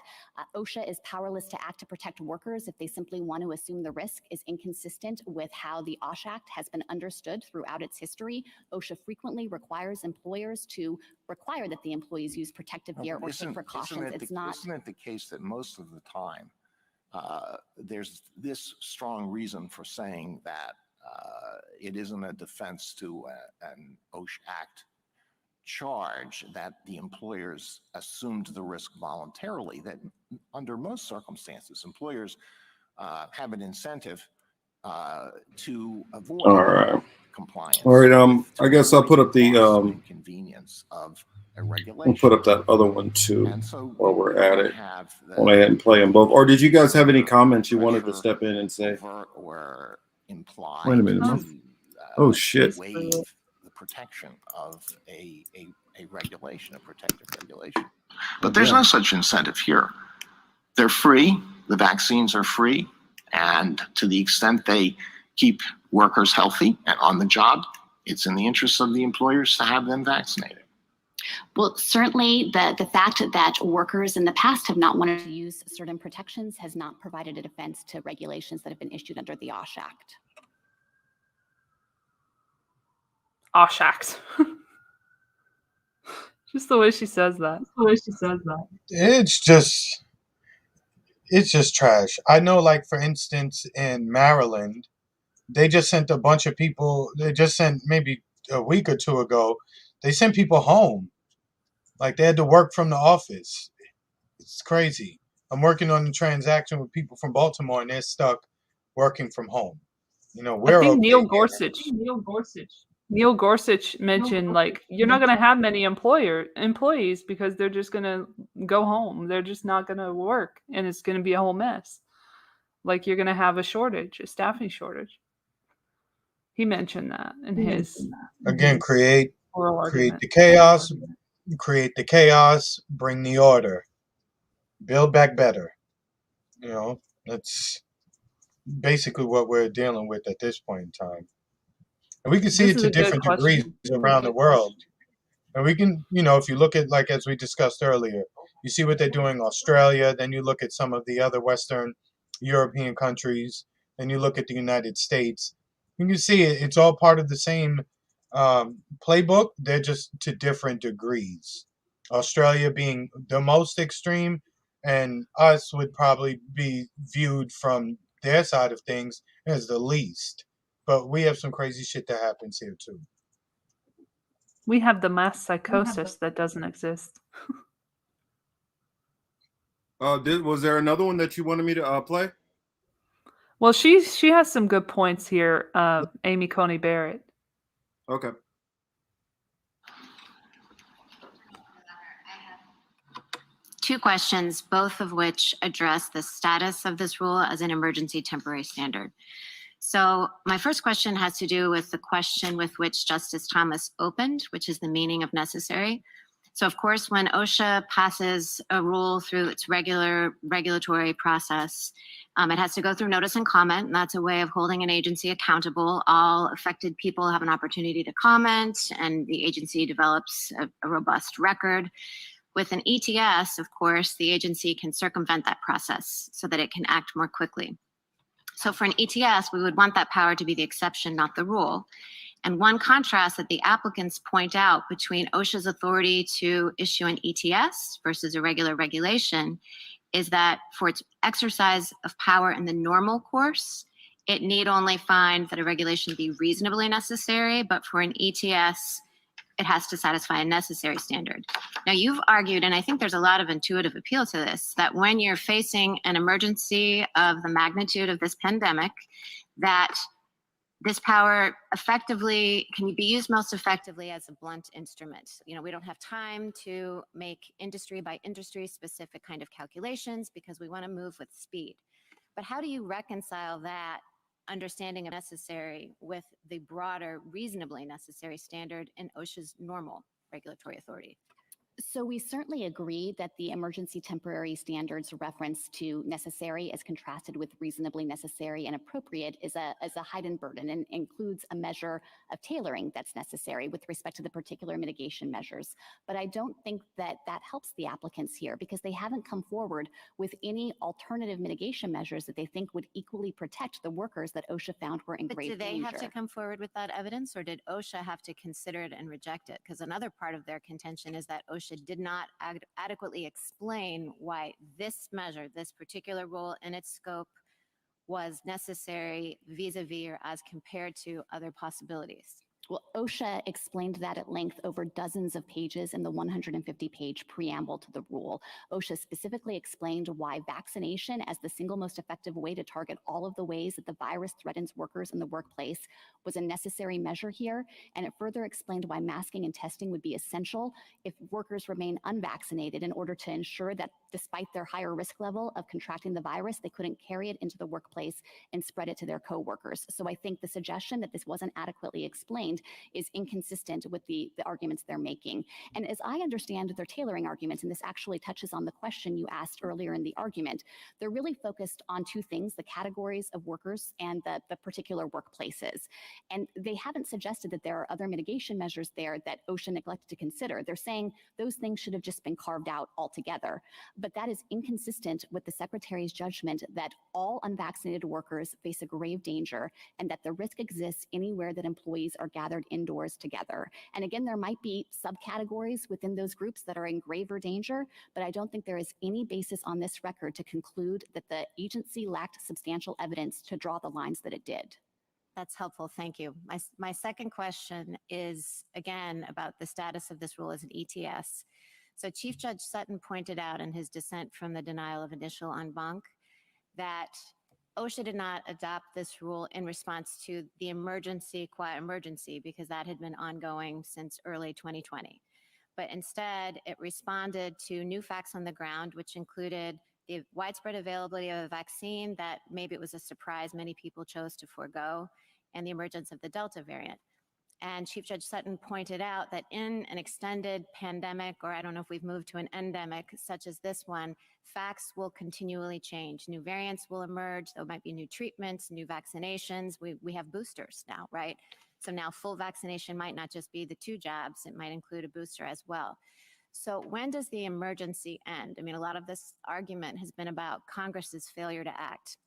OSHA is powerless to act to protect workers if they simply want to assume the risk is inconsistent with how the OSH Act has been understood throughout its history. OSHA frequently requires employers to require that the employees use protective gear or take precautions. Isn't it the case that most of the time there's this strong reason for saying that it isn't a defense to an OSH Act charge that the employers assumed the risk voluntarily, that under most circumstances, employers have an incentive to avoid compliance. All right. I guess I'll put up the inconvenience of a we'll regulation. put up that other one too while we're at it. Go ahead and play them both. Or did you guys have any comments you wanted to step in and say? Or implied Wait a minute. Oh shit. Waive the protection of a regulation, a protective regulation. But there's no such incentive here. They're free. The vaccines are free. And to the extent they keep workers healthy and on the job, it's in the interest of the employers to have them vaccinated. Well, certainly the fact that workers in the past have not wanted to use certain protections has not provided a defense to regulations that have been issued under the OSH Act. OSH Act. Just the way she says that. It's just trash. I know, like, for instance, in Maryland, they just sent a bunch of people. They just sent maybe a week or two ago. They sent people home. Like, they had to work from the office. It's crazy. I'm working on a transaction with people from Baltimore, and they're stuck working from home. You know, we're I think okay Neil here. Gorsuch mentioned, like, you're not going to have many employees because they're just going to go home. They're just not going to work, and it's going to be a whole mess. Like, you're going to have a staffing shortage. He mentioned that in his Again, create argument. the chaos, bring the order, build back better. You know, that's basically what we're dealing with at this point in time. And we can see it to different degrees around the world. And we can, you know, if you look at, like, as we discussed earlier, you see what they're doing in Australia, then you look at some of the other Western European countries, then you look at the United States. You can see it's all part of the same playbook. They're just to different degrees. Australia being the most extreme, and us would probably be viewed from their side of things as the least. But we have some crazy shit that happens here too. We have the mass psychosis that doesn't exist. Was there another one that you wanted me to play? Well, she has some good points here, Amy Coney Barrett. Okay. Two questions, both of which address the status of this rule as an emergency temporary standard. So my first question has to do with the question with which Justice Thomas opened, which is the meaning of necessary. So of course, when OSHA passes a rule through its regular regulatory process, it has to go through notice and comment, and that's a way of holding an agency accountable. All affected people have an opportunity to comment, and the agency develops a robust record. With an ETS, of course, the agency can circumvent that process so that it can act more quickly. So for an ETS, we would want that power to be the exception, not the rule. And one contrast that the applicants point out between OSHA's authority to issue an ETS versus a regular regulation is that for its exercise of power in the normal course, it need only find that a regulation be reasonably necessary, but for an ETS, it has to satisfy a necessary standard. Now, you've argued, and I think there's a lot of intuitive appeal to this, that when you're facing an emergency of the magnitude of this pandemic, that this power effectively can be used most effectively as a blunt instrument. You know, we don't have time to make industry by industry specific kind of calculations because we want to move with speed. But how do you reconcile that understanding of necessary with the broader, reasonably necessary standard in OSHA's normal regulatory authority? So we certainly agree that the emergency temporary standards reference to necessary as contrasted with reasonably necessary and appropriate is a heightened burden and includes a measure of tailoring that's necessary with respect to the particular mitigation measures. But I don't think that that helps the applicants here because they haven't come forward with any alternative mitigation measures that they think would equally protect the workers that OSHA found were in But grave do they danger. have to come forward with that evidence, or did OSHA have to consider it and reject it? Because another part of their contention is that OSHA did not adequately explain why this measure, this particular rule and its scope, was necessary vis-a-vis or as compared to other possibilities. Well, OSHA explained that at length over dozens of pages in the 150-page preamble to the rule. OSHA specifically explained why vaccination as the single most effective way to target all of the ways that the virus threatens workers in the workplace was a necessary measure here, and it further explained why masking and testing would be essential if workers remain unvaccinated in order to ensure that despite their higher risk level of contracting the virus, they couldn't carry it into the workplace and spread it to their coworkers. So I think the suggestion that this wasn't adequately explained is inconsistent with the arguments they're making. And as I understand their tailoring arguments, and this actually touches on the question you asked earlier in the argument, they're really focused on two things: the categories of workers and the particular workplaces. And they haven't suggested that there are other mitigation measures there that OSHA neglected to consider. They're saying those things should have just been carved out altogether. But that is inconsistent with the Secretary's judgment that all unvaccinated workers face a grave danger and that the risk exists anywhere that employees are gathered indoors together. And again, there might be subcategories within those groups that are in graver danger, but I don't think there is any basis on this record to conclude that the agency lacked substantial evidence to draw the lines that it did. That's helpful. Thank you. My second question is, again, about the status of this rule as an ETS. So Chief Judge Sutton pointed out in his dissent from the denial of initial en banc that OSHA did not adopt this rule in response to the emergency, qua emergency, because that had been ongoing since early 2020. But instead, it responded to new facts on the ground, which included the widespread availability of a vaccine that maybe it was a surprise many people chose to forego, and the emergence of the Delta variant. And Chief Judge Sutton pointed out that in an extended pandemic, or I don't know if we've moved to an endemic such as this one, facts will continually change. New variants will emerge. There might be new treatments, new vaccinations. We have boosters now, right? So now full vaccination might not just be the 2 jabs. It might include a booster as well. So when does the emergency end? I mean, a lot of this argument has been about Congress's failure to act.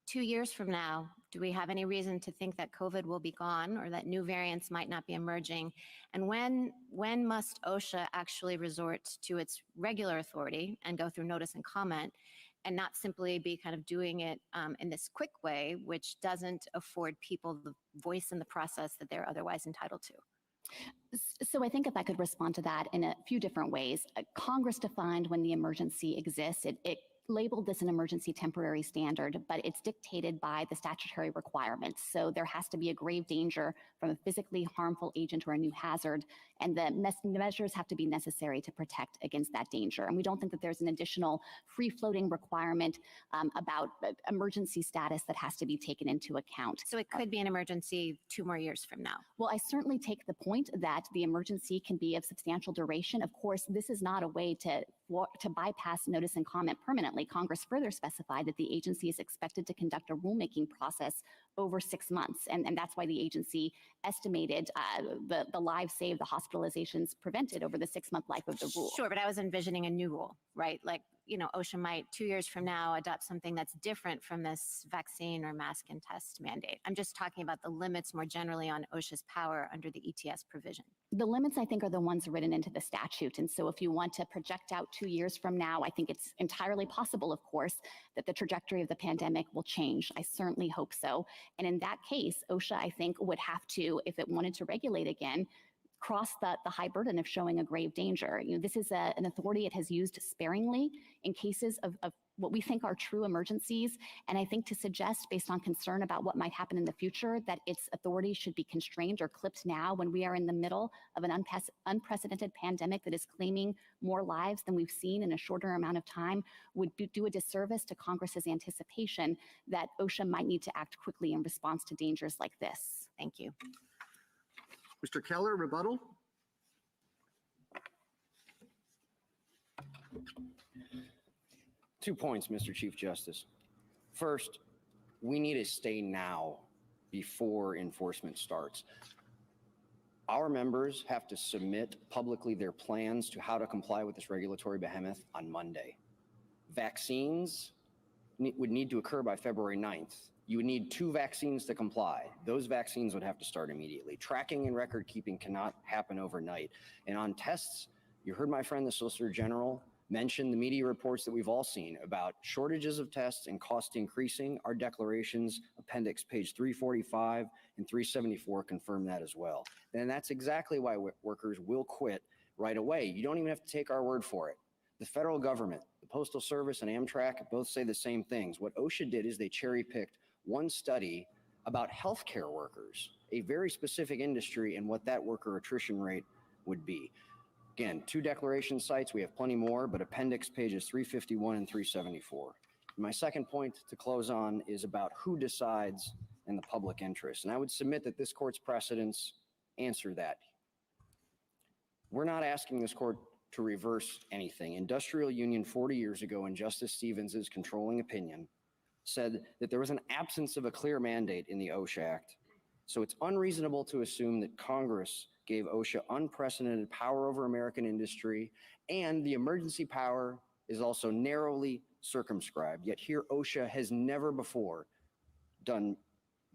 2 years from now, do we have any reason to think that COVID will be gone or that new variants might not be emerging? And when must OSHA actually resort to its regular authority and go through notice and comment and not simply be kind of doing it in this quick way, which doesn't afford people the voice in the process that they're otherwise entitled to? So I think if I could respond to that in a few different ways. Congress defined when the emergency exists. It labeled this an emergency temporary standard, but it's dictated by the statutory requirements. So there has to be a grave danger from a physically harmful agent or a new hazard, and the measures have to be necessary to protect against that danger. And we don't think that there's an additional free-floating requirement about emergency status that has to be taken into account. So it could be an emergency 2 more years from now. Well, I certainly take the point that the emergency can be of substantial duration. Of course, this is not a way to bypass notice and comment permanently. Congress further specified that the agency is expected to conduct a rulemaking process over 6 months. And that's why the agency estimated the lives saved, the hospitalizations prevented over the 6-month life of the rule. Sure, but I was envisioning a new rule, right? Like, you know, OSHA might 2 years from now adopt something that's different from this vaccine or mask and test mandate. I'm just talking about the limits more generally on OSHA's power under the ETS provision. The limits, I think, are the ones written into the statute. And so if you want to project out 2 years from now, I think it's entirely possible, of course, that the trajectory of the pandemic will change. I certainly hope so. And in that case, OSHA, I think, would have to, if it wanted to regulate again, cross the high burden of showing a grave danger. This is an authority it has used sparingly in cases of what we think are true emergencies. And I think to suggest, based on concern about what might happen in the future, that its authority should be constrained or clipped now when we are in the middle of an unprecedented pandemic that is claiming more lives than we've seen in a shorter amount of time would do a disservice to Congress's anticipation that OSHA might need to act quickly in response to dangers like this. Thank you. Mr. Keller, rebuttal. 2 points, Mr. Chief Justice. First, we need to stay now before enforcement starts. Our members have to submit publicly their plans to how to comply with this regulatory behemoth on Monday. Vaccines would need to occur by February 9th. You would need 2 vaccines to comply. Those vaccines would have to start immediately. Tracking and record keeping cannot happen overnight. And on tests, you heard my friend, the Solicitor General, mention the media reports that we've all seen about shortages of tests and cost increasing. Our declarations, appendix page 345 and 374 confirm that as well. And that's exactly why workers will quit right away. You don't even have to take our word for it. The federal government, the Postal Service, and Amtrak both say the same things. What OSHA did is they cherry-picked one study about healthcare workers, a very specific industry, and what that worker attrition rate would be. Again, 2 declaration sites, we have plenty more, but appendix pages 351 and 374. My second point to close on is about who decides in the public interest. And I would submit that this court's precedents answer that. We're not asking this court to reverse anything. Industrial Union 40 years ago, in Justice Stevens's controlling opinion, said that there was an absence of a clear mandate in the OSHA Act. So it's unreasonable to assume that Congress gave OSHA unprecedented power over American industry, and the emergency power is also narrowly circumscribed. Yet here OSHA has never before done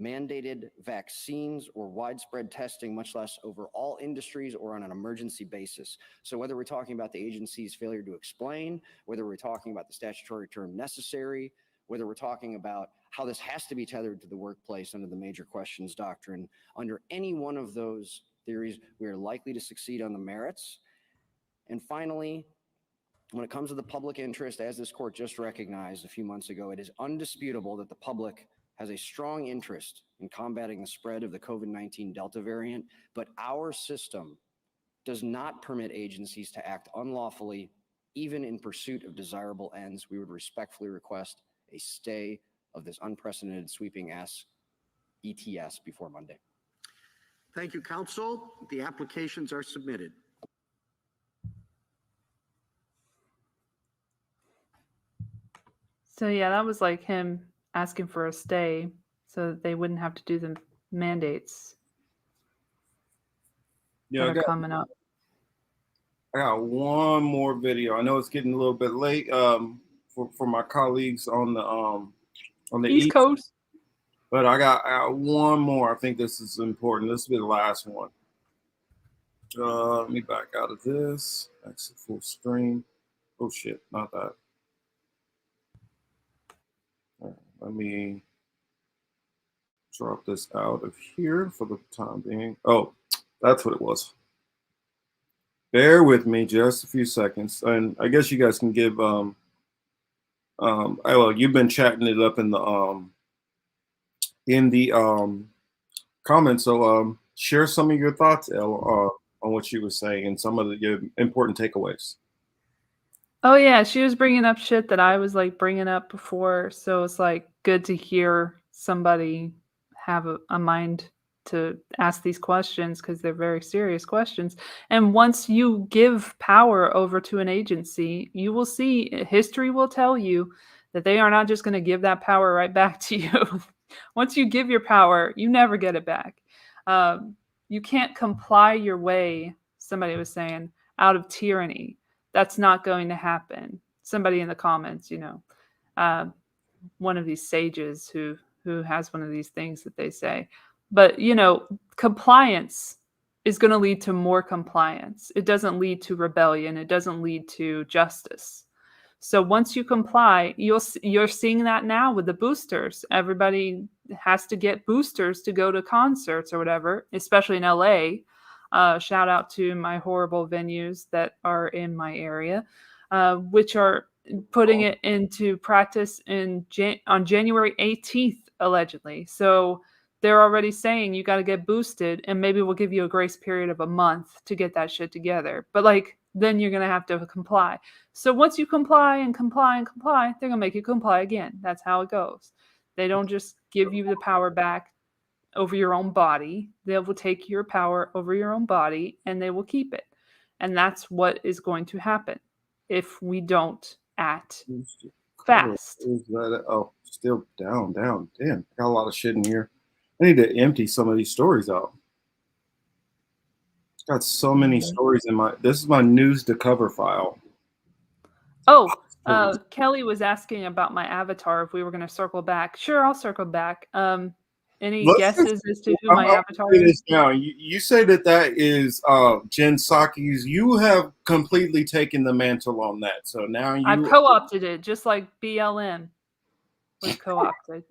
mandated vaccines or widespread testing, much less over all industries or on an emergency basis. So whether we're talking about the agency's failure to explain, whether we're talking about the statutory term necessary, whether we're talking about how this has to be tethered to the workplace under the major questions doctrine, under any one of those theories, we are likely to succeed on the merits. And finally, when it comes to the public interest, as this court just recognized a few months ago, it is undisputable that the public has a strong interest in combating the spread of the COVID-19 Delta variant, but our system does not permit agencies to act unlawfully, even in pursuit of desirable ends. We would respectfully request a stay of this unprecedented sweeping ETS before Monday. Thank you, counsel. The applications are submitted. So yeah, that was like him asking for a stay so that they wouldn't have to do the mandates that are coming up. I got one more video. I know it's getting a little bit late for my colleagues on the East Coast. But I got one more. I think this is important. This will be the last one. Let me back out of this. Exit full screen. Oh shit, not that. All right, let me drop this out of here for the time being. Oh, that's what it was. Bear with me just a few seconds, and I guess you guys can give well, you've been chatting it up in the comments, so share some of your thoughts, Elle, on what she was saying and some of the important takeaways. Oh yeah, she was bringing up shit that I was like bringing up before, so it's like good to hear somebody have a mind to ask these questions because they're very serious questions. And once you give power over to an agency, you will see, history will tell you that they are not just going to give that power right back to you. Once you give your power, you never get it back. You can't comply your way, somebody was saying, out of tyranny. That's not going to happen. Somebody in the comments, one of these sages who has one of these things that they say. But, compliance is going to lead to more compliance. It doesn't lead to rebellion. It doesn't lead to justice. So once you comply, you're seeing that now with the boosters. Everybody has to get boosters to go to concerts or whatever, especially in LA. Shout out to my horrible venues that are in my area, which are putting it into practice on January 18th, allegedly. So they're already saying you got to get boosted, and maybe we'll give you a grace period of a month to get that shit together. But like, then you're going to have to comply. So once you comply and comply and comply, they're going to make you comply again. That's how it goes. They don't just give you the power back over your own body. They will take your power over your own body and they will keep it. And that's what is going to happen if we don't act fast. Oh, still down. Damn, got a lot of shit in here. I need to empty some of these stories out. Got so many stories in this is my news to cover file. Oh, Kelly was asking about my avatar, if we were going to circle back. Sure, I'll circle back. Any guesses as to who my avatar is? Now, you say that is Jen Psaki's. You have completely taken the mantle on that. So now I've co-opted it, just like BLM was co-opted.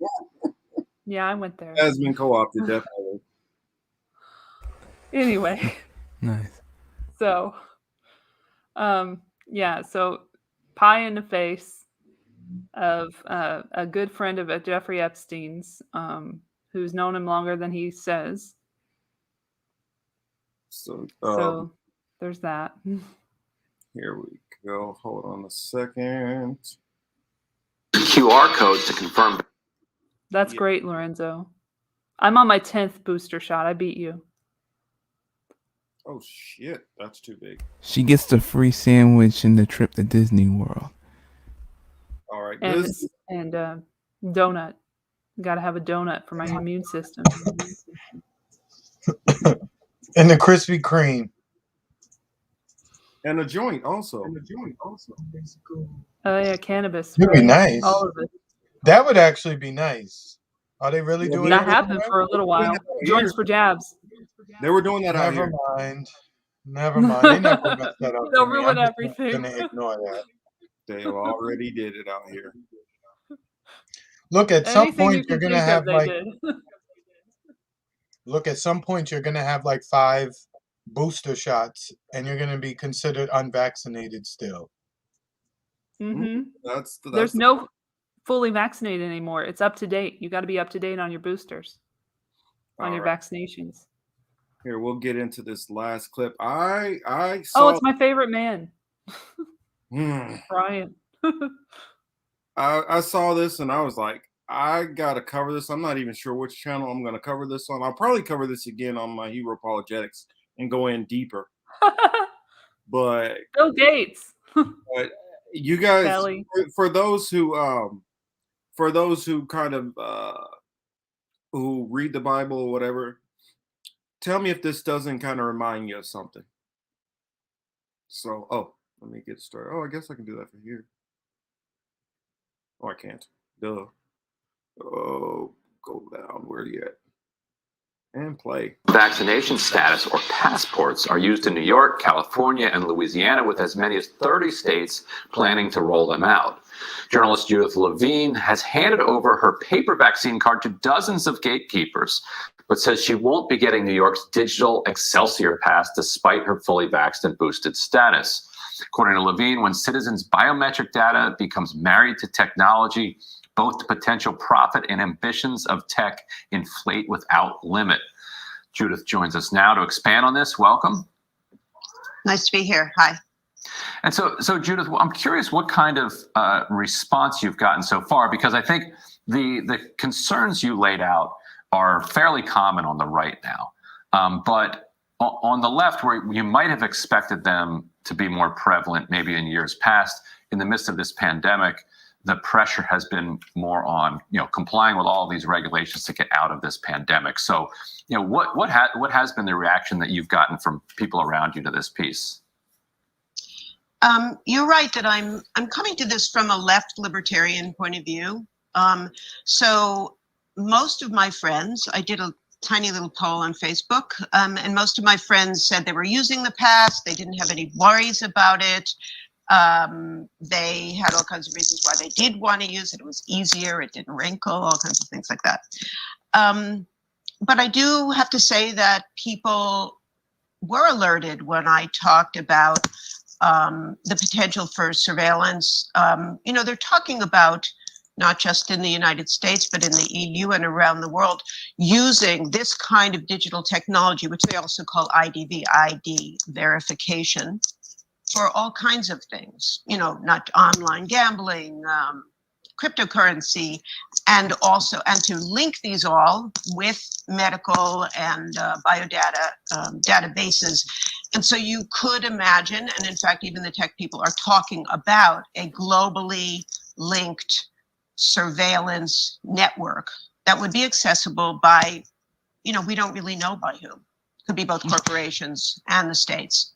Yeah, I went there. It has been co-opted, definitely. Anyway. Nice. So, yeah, so pie in the face of a good friend of Jeffrey Epstein's, who's known him longer than he says. So there's that. Here we go. Hold on a second. QR code to confirm. That's great, Lorenzo. I'm on my 10th booster shot. I beat you. Oh shit, that's too big. She gets the free sandwich and the trip to Disney World. All right, and donut. Got to have a donut for my immune system. And the Krispy Kreme. And a joint also. Oh yeah, cannabis. It'd be nice. All of it. That would actually be nice. Are they really doing that? Happened for a little while. Joints for jabs. They were doing that out here. Never mind. They never messed that up. They'll ruin everything. Gonna ignore that. They already did it out here. Look, at some point you're gonna have like. Did. Look, at some point you're gonna have like 5 booster shots, and you're gonna be considered unvaccinated still. Mm-hmm. That's There's no fully vaccinated anymore. It's up to date. You got to be up to date on your boosters, on your vaccinations. Here, we'll get into this last clip. I saw. Oh, it's my favorite man, Bryan. I saw this and I was like, I gotta cover this. I'm not even sure which channel I'm gonna cover this on. I'll probably cover this again on my Hero Apologetics and go in deeper. But Bill Gates. But you guys, Kelly. for those who kind of who read the Bible or whatever, tell me if this doesn't kind of remind you of something. So, let me get started. Oh, I guess I can do that from here. Oh, I can't. Duh. Oh, go down. Where are you at? And play. Vaccination status or passports are used in New York, California, and Louisiana, with as many as 30 states planning to roll them out. Journalist Judith Levine has handed over her paper vaccine card to dozens of gatekeepers, but says she won't be getting New York's digital Excelsior Pass despite her fully vaxxed and boosted status. According to Levine, when citizens' biometric data becomes married to technology, both the potential profit and ambitions of tech inflate without limit. Judith joins us now to expand on this. Welcome. Nice to be here. Hi. And so Judith, I'm curious what kind of response you've gotten so far, because I think the concerns you laid out are fairly common on the right now. But on the left, where you might have expected them to be more prevalent maybe in years past, in the midst of this pandemic, the pressure has been more on, complying with all these regulations to get out of this pandemic. So, what has been the reaction that you've gotten from people around you to this piece? You're right that I'm coming to this from a left libertarian point of view. So most of my friends, I did a tiny little poll on Facebook, and most of my friends said they were using the pass. They didn't have any worries about it. They had all kinds of reasons why they did want to use it. It was easier, it didn't wrinkle, all kinds of things like that. But I do have to say that people were alerted when I talked about the potential for surveillance. They're talking about not just in the United States, but in the EU and around the world, using this kind of digital technology, which they also call ID verification, for all kinds of things, not online gambling, cryptocurrency, and to link these all with medical and biodata databases. And so you could imagine, and in fact, even the tech people are talking about a globally linked surveillance network that would be accessible by, we don't really know by whom. Could be both corporations and the states.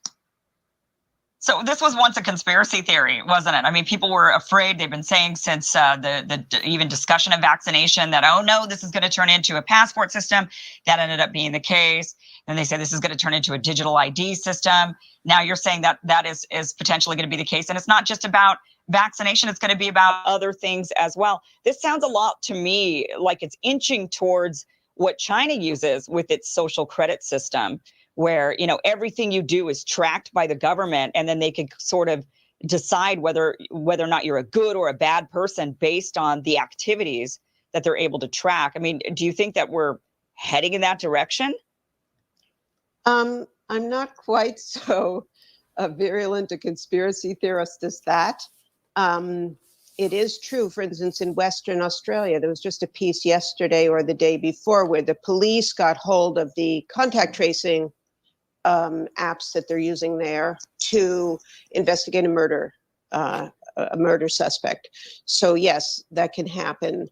So this was once a conspiracy theory, wasn't it? I mean, people were afraid. They've been saying since the even discussion of vaccination that, oh no, this is going to turn into a passport system. That ended up being the case. And they said this is going to turn into a digital ID system. Now you're saying that that is potentially going to be the case. And it's not just about vaccination. It's going to be about other things as well. This sounds a lot to me like it's inching towards what China uses with its social credit system, where, everything you do is tracked by the government, and then they can sort of decide whether or not you're a good or a bad person based on the activities that they're able to track. I mean, do you think that we're heading in that direction? I'm not quite so virulent a conspiracy theorist as that. It is true, for instance, in Western Australia, there was just a piece yesterday or the day before where the police got hold of the contact tracing apps that they're using there to investigate a murder suspect. So yes, that can happen.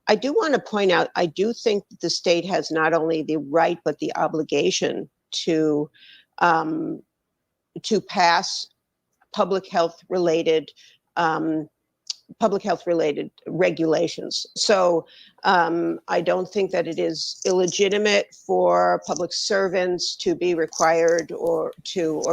I do want to point out, I do think that the state has not only the right, but the obligation to pass public health related regulations. So I don't think that it is illegitimate for public servants to be required or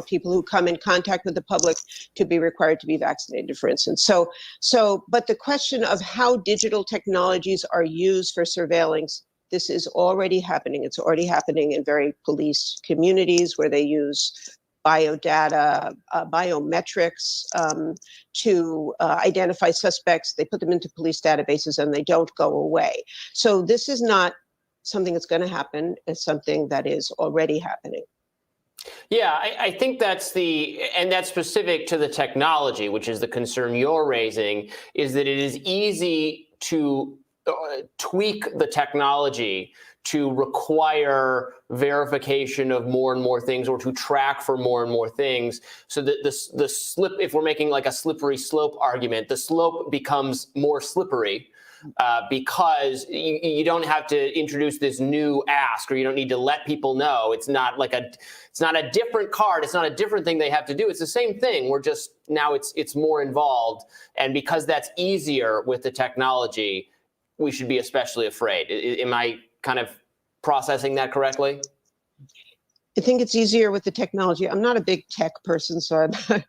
people who come in contact with the public to be required to be vaccinated, for instance. But the question of how digital technologies are used for surveillance, this is already happening. It's already happening in very policed communities where they use biodata, biometrics to identify suspects. They put them into police databases and they don't go away. So this is not something that's going to happen. It's something that is already happening. Yeah, I think that's specific to the technology, which is the concern you're raising, is that it is easy to tweak the technology to require verification of more and more things, or to track for more and more things, so that the slip, if we're making like a slippery slope argument, the slope becomes more slippery because you don't have to introduce this new ask, or you don't need to let people know. It's not a different card. It's not a different thing they have to do. It's the same thing. We're just, now it's more involved. And because that's easier with the technology, we should be especially afraid. Am I kind of processing that correctly? I think it's easier with the technology. I'm not a big tech person, so I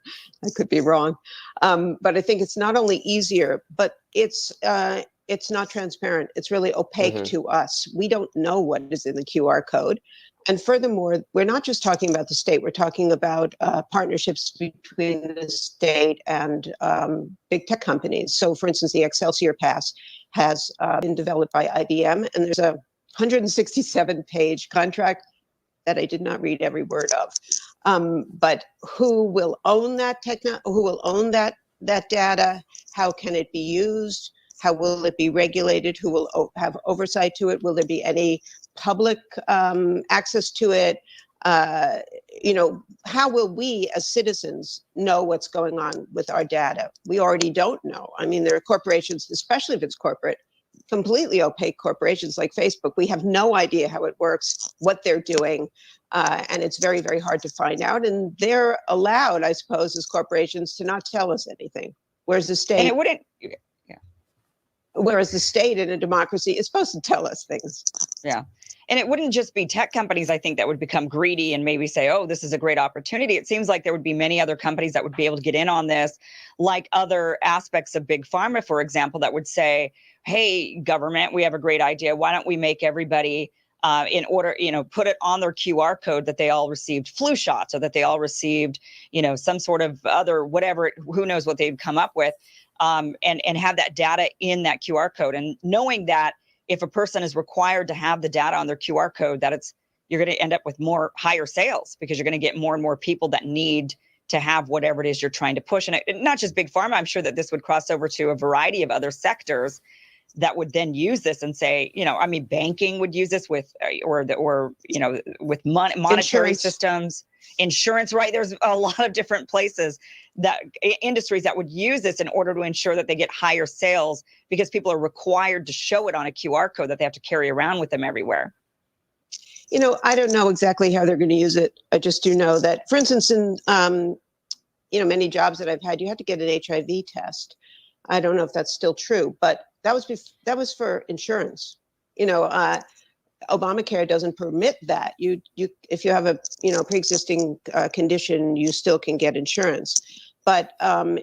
could be wrong. But I think it's not only easier, but it's not transparent. It's really opaque to us. We don't know what is in the QR code. And furthermore, we're not just talking about the state. We're talking about partnerships between the state and big tech companies. So, for instance, the Excelsior Pass has been developed by IBM, and there's a 167-page contract that I did not read every word of. But who will own that who will own that data? How can it be used? How will it be regulated? Who will have oversight to it? Will there be any public access to it? How will we as citizens know what's going on with our data? We already don't know. I mean, there are corporations, especially if it's corporate, completely opaque corporations like Facebook. We have no idea how it works, what they're doing, and it's very, very hard to find out. And they're allowed, I suppose, as corporations to not tell us anything. Whereas the state, And it wouldn't, whereas the state in a democracy is supposed to tell us things. yeah. And it wouldn't just be tech companies, I think, that would become greedy and maybe say, oh, this is a great opportunity. It seems like there would be many other companies that would be able to get in on this, like other aspects of big pharma, for example, that would say, hey, government, we have a great idea. Why don't we make everybody in order, put it on their QR code that they all received flu shots or that they all received, some sort of other whatever, who knows what they'd come up with, and have that data in that QR code. And knowing that if a person is required to have the data on their QR code, that you're going to end up with higher sales because you're going to get more and more people that need to have whatever it is you're trying to push. And not just big pharma, I'm sure that this would cross over to a variety of other sectors that would then use this and say, banking would use this with monetary Insurance. systems, insurance, right? There's a lot of different places industries that would use this in order to ensure that they get higher sales because people are required to show it on a QR code that they have to carry around with them everywhere. I don't know exactly how they're going to use it. I just do know that, for instance, in many jobs that I've had, you had to get an HIV test. I don't know if that's still true, but that was for insurance. Obamacare doesn't permit that. If you have a pre-existing condition, you still can get insurance. But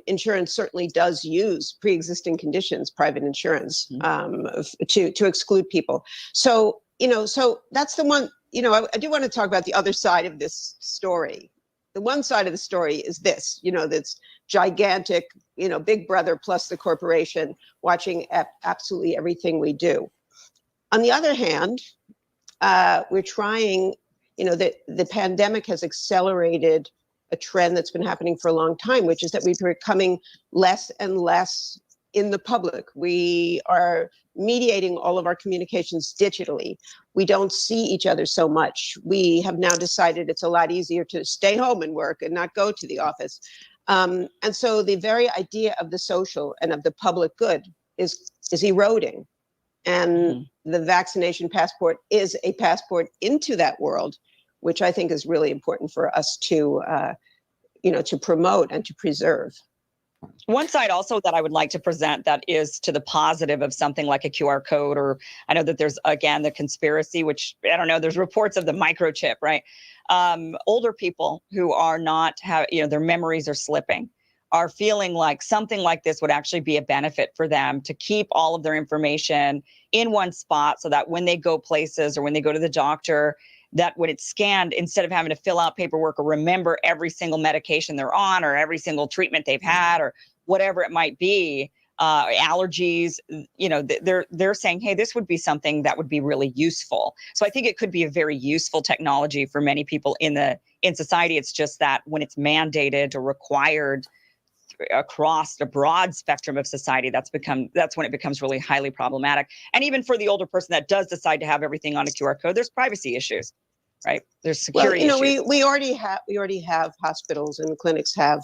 insurance certainly does use pre-existing conditions, private insurance, to exclude people. So that's the one. I do want to talk about the other side of this story. The one side of the story is this, that's gigantic, big brother plus the corporation watching absolutely everything we do. On the other hand, we're trying, the pandemic has accelerated a trend that's been happening for a long time, which is that we're becoming less and less in the public. We are mediating all of our communications digitally. We don't see each other so much. We have now decided it's a lot easier to stay home and work and not go to the office. And so the very idea of the social and of the public good is eroding. And the vaccination passport is a passport into that world, which I think is really important for us to promote and to preserve. One side also that I would like to present that is to the positive of something like a QR code, or I know that there's, again, the conspiracy, which I don't know, there's reports of the microchip, right? Older people who are not their memories are slipping, are feeling like something like this would actually be a benefit for them to keep all of their information in one spot so that when they go places or when they go to the doctor, that when it's scanned, instead of having to fill out paperwork or remember every single medication they're on or every single treatment they've had or whatever it might be, allergies, they're saying, hey, this would be something that would be really useful. So I think it could be a very useful technology for many people in society. It's just that when it's mandated or required across the broad spectrum of society, that's when it becomes really highly problematic. And even for the older person that does decide to have everything on a QR code, there's privacy issues, right? There's security issues. We already have hospitals and clinics have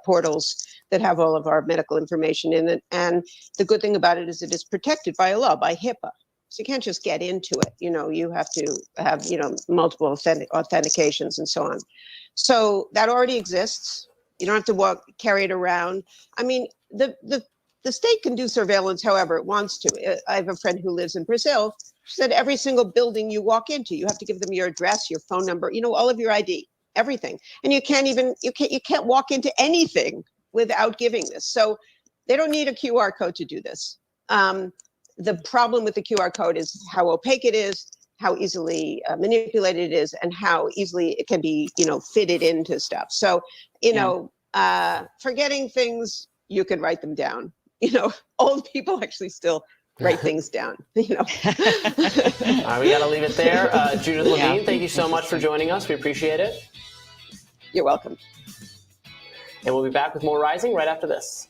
portals that have all of our medical information in it. And the good thing about it is it is protected by a law, by HIPAA. So you can't just get into it. You have to have, multiple authentications and so on. So that already exists. You don't have to carry it around. I mean, the state can do surveillance however it wants to. I have a friend who lives in Brazil. She said every single building you walk into, you have to give them your address, your phone number, all of your ID, everything. And you can't walk into anything without giving this. So they don't need a QR code to do this. The problem with the QR code is how opaque it is, how easily manipulated it is, and how easily it can be, fitted into stuff. So, forgetting things, you can write them down. Old people actually still write things down. All right, we got to leave it there. Judith Levine, thank you so much for joining us. We appreciate it. You're welcome. And we'll be back with more Rising right after this.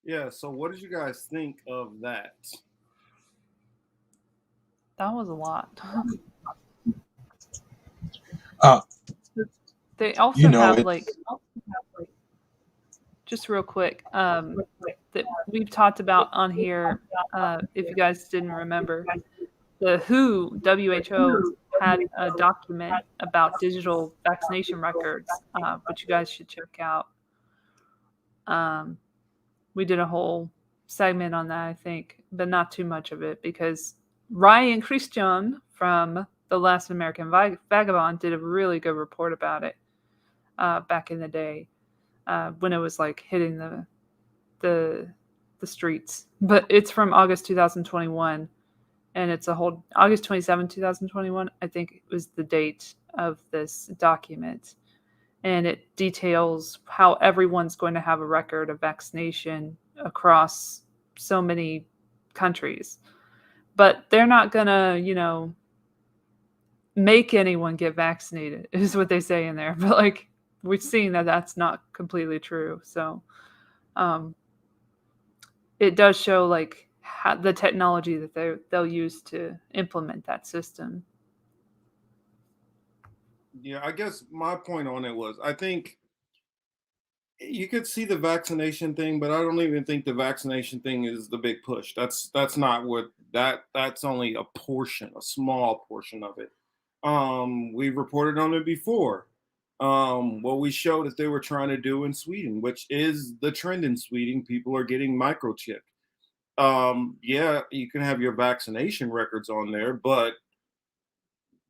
Yeah, so what did you guys think of that? That was a lot. They also have just real quick, that we've talked about on here, if you guys didn't remember, the WHO had a document about digital vaccination records, which you guys should check out. We did a whole segment on that, I think, but not too much of it because Ryan Christian from The Last American Vagabond did a really good report about it back in the day. when it was like hitting the streets. But it's from August 2021, and it's a whole August 27, 2021. I think was the date of this document, and it details how everyone's going to have a record of vaccination across so many countries. But they're not gonna, make anyone get vaccinated, is what they say in there. But like we've seen that that's not completely true. So it does show like how, the technology that they'll use to implement that system. Yeah, I guess my point on it was I think you could see the vaccination thing, but I don't even think the vaccination thing is the big push. That's not what that's only a portion, a small portion of it. We've reported on it before. What we showed that they were trying to do in Sweden, which is the trend in Sweden, people are getting microchipped. Yeah, you can have your vaccination records on there, but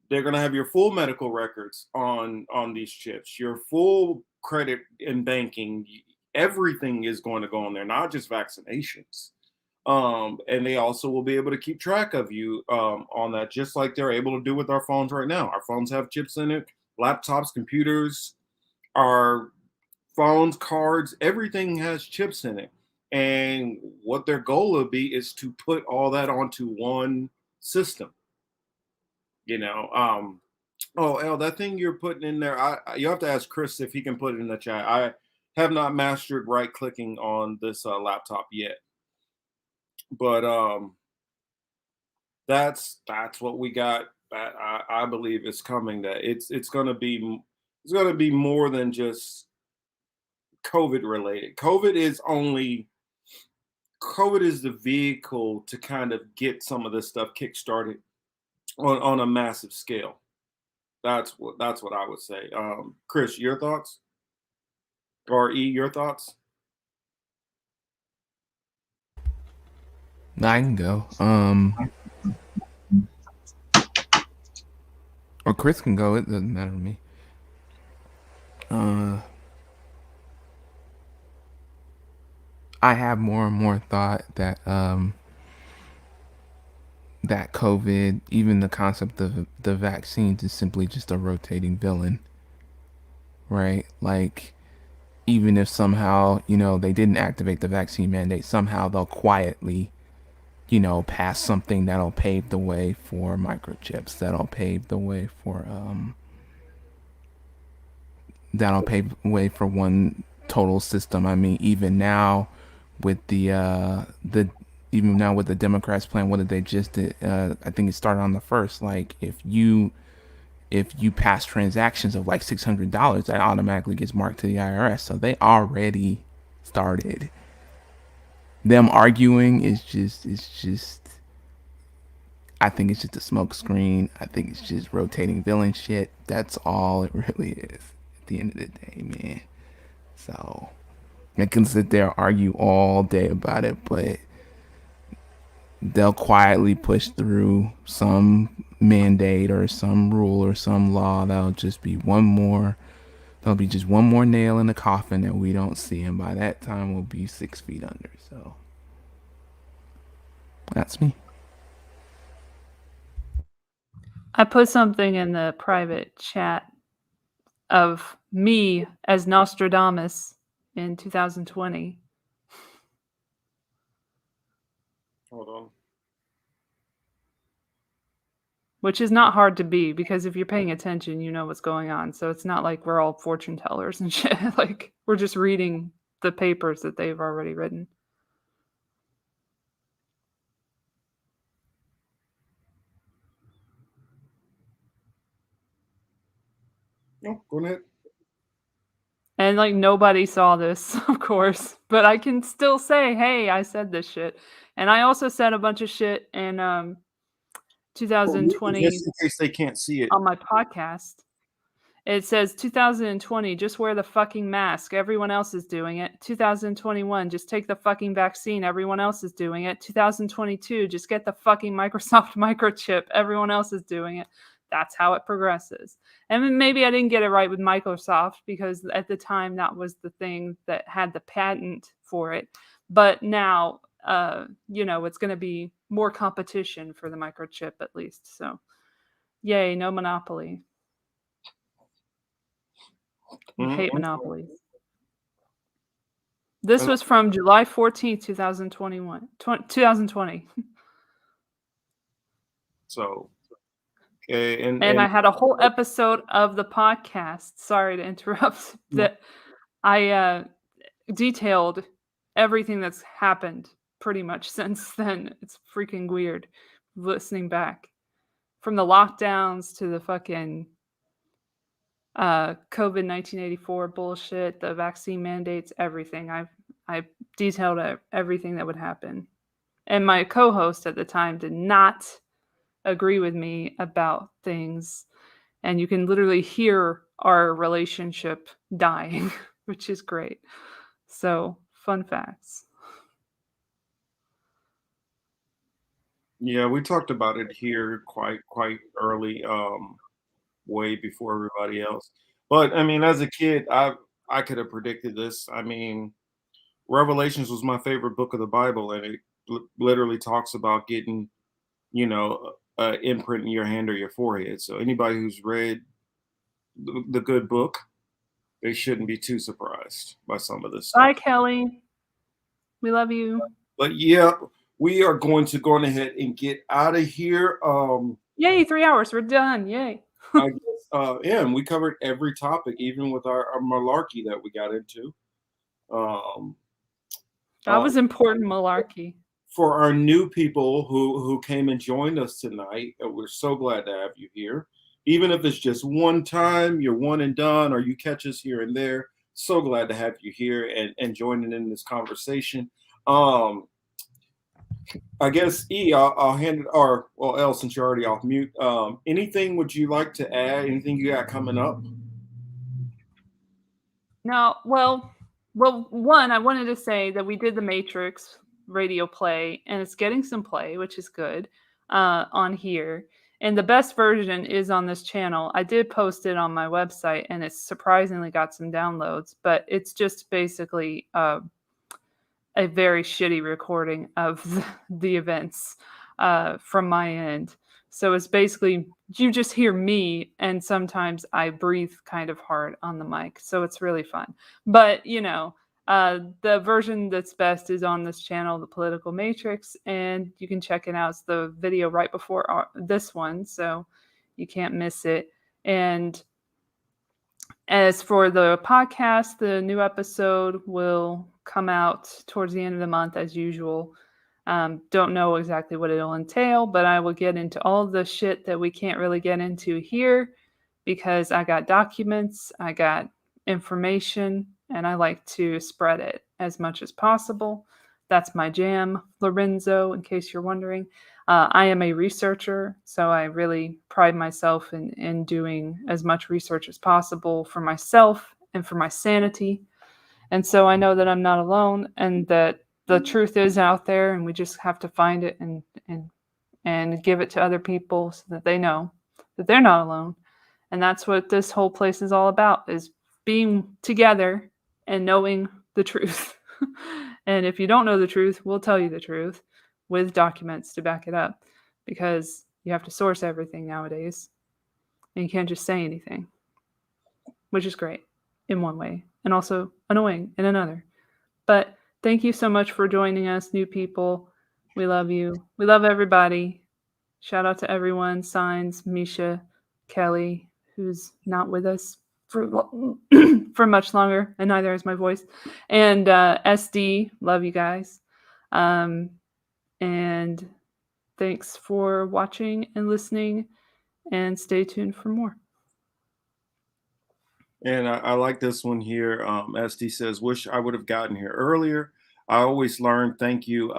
they're going to have your full medical records on these chips, your full credit and banking, everything is going to go on there, not just vaccinations. And they also will be able to keep track of you on that, just like they're able to do with our phones right now. Our phones have chips in it, laptops, computers, our phones, cards, everything has chips in it. And what their goal would be is to put all that onto one system. Oh, El, that thing you're putting in there, you have to ask Chris if he can put it in the chat. I have not mastered right clicking on this laptop yet, but that's what we got. That I believe is coming. That it's gonna be more than just COVID related. COVID is the vehicle to kind of get some of this stuff kickstarted on a massive scale. That's what I would say. Chris, your thoughts? Or E, your thoughts? I can go. Or Chris can go. It doesn't matter to me. I have more and more thought that that COVID, even the concept of the vaccines, is simply just a rotating villain, right? Like, even if somehow, they didn't activate the vaccine mandate, somehow they'll quietly, pass something that'll pave the way for microchips, that'll pave the way for one total system. I mean, even now with the Democrats plan, what did they just did? I think it started on the 1st. Like, if you pass transactions of like $600, that automatically gets marked to the IRS. So they already started. Them arguing is just I think it's just a smoke screen. I think it's just rotating villain shit. That's all it really is at the end of the day, man. So I can sit there argue all day about it, but they'll quietly push through some mandate or some rule or some law that'll just be there'll be just one more nail in the coffin that we don't see, and by that time we'll be 6 feet under. So that's me. I put something in the private chat of me as Nostradamus in 2020. Hold on. Which is not hard to be, because if you're paying attention, you know what's going on. So it's not like we're all fortune tellers and shit. Like, we're just reading the papers that they've already written. No, go ahead. And like, nobody saw this, of course, but I can still say, hey, I said this shit. And I also said a bunch of shit in 2020 just in case they can't see it on my podcast. It says 2020, just wear the fucking mask. Everyone else is doing it. 2021, just take the fucking vaccine. Everyone else is doing it. 2022, just get the fucking Microsoft microchip. Everyone else is doing it. that's how it progresses. And maybe I didn't get it right with Microsoft, because at the time that was the thing that had the patent for it. But now, it's going to be more competition for the microchip, at least. So, yay, no monopoly. I hate monopolies. This was from July 14th, 2020. So, okay, And I had a whole episode of the podcast, sorry to interrupt, that I detailed everything that's happened pretty much since then. It's freaking weird listening back. From the lockdowns to the fucking COVID 1984 bullshit, the vaccine mandates, everything. I detailed everything that would happen. And my co-host at the time did not agree with me about things. And you can literally hear our relationship dying, which is great. So, fun facts. Yeah, we talked about it here quite early, way before everybody else. But I mean, as a kid, I could have predicted this. I mean, Revelations was my favorite book of the Bible, and it literally talks about getting, imprint in your hand or your forehead. So anybody who's read the good book, they shouldn't be too surprised by some of this stuff. Bye, Kelly. We love you. But yeah, we are going to go ahead and get out of here. Yay, 3 hours. We're done. Yay. I guess, and we covered every topic, even with our malarkey that we got into. That was important malarkey. For our new people who came and joined us tonight, we're so glad to have you here. Even if it's just one time, you're one and done, or you catch us here and there, so glad to have you here and joining in this conversation. I guess I'll hand it, or well, Elle, since you're already off mute. Anything would you like to add? Anything you got coming up? No, well, one, I wanted to say that we did the Matrix radio play, and it's getting some play, which is good, on here. And the best version is on this channel. I did post it on my website, and it's surprisingly got some downloads, but it's just basically a very shitty recording of the events from my end. So it's basically, you just hear me, and sometimes I breathe kind of hard on the mic. So it's really fun. But, the version that's best is on this channel, The Political Matrix, and you can check it out. It's the video right before this one, so you can't miss it. And as for the podcast, the new episode will come out towards the end of the month as usual. Don't know exactly what it'll entail, but I will get into all the shit that we can't really get into here because I got documents, I got information, and I like to spread it as much as possible. That's my jam, Lorenzo, in case you're wondering. I am a researcher, so I really pride myself in doing as much research as possible for myself and for my sanity. And so I know that I'm not alone, and that the truth is out there, and we just have to find it and give it to other people so that they know that they're not alone. And that's what this whole place is all about, is being together and knowing the truth. And if you don't know the truth, we'll tell you the truth with documents to back it up, because you have to source everything nowadays. And you can't just say anything, which is great in one way and also annoying in another. But thank you so much for joining us, new people. We love you. We love everybody. Shout out to everyone. Signs, Misha, Kelly, who's not with us for much longer, and neither is my voice. And SD, love you guys. And thanks for watching and listening, and stay tuned for more. And I like this one here. SD says, wish I would have gotten here earlier. I always learn. Thank you,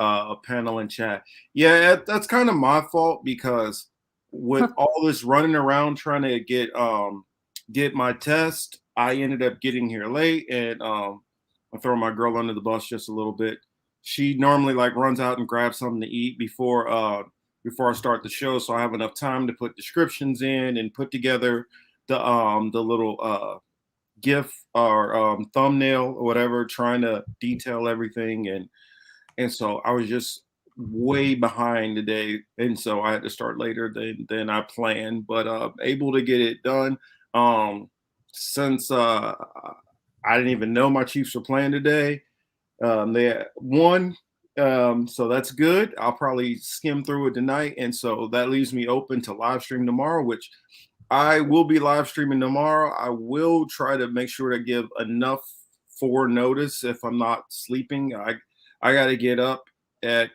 panel and chat. Yeah, that's kind of my fault, because with all this running around trying to get my test, I ended up getting here late, and I'll throw my girl under the bus just a little bit. She normally runs out and grabs something to eat before before I start the show, so I have enough time to put descriptions in and put together the little GIF or thumbnail or whatever, trying to detail everything, and so I was just way behind today, and so I had to start later than I planned, but able to get it done. Since I didn't even know my Chiefs were playing today, they won, so that's good. I'll probably skim through it tonight, and so that leaves me open to live stream tomorrow, which I will be live streaming tomorrow. I will try to make sure to give enough for notice if I'm not sleeping. I got to get up at,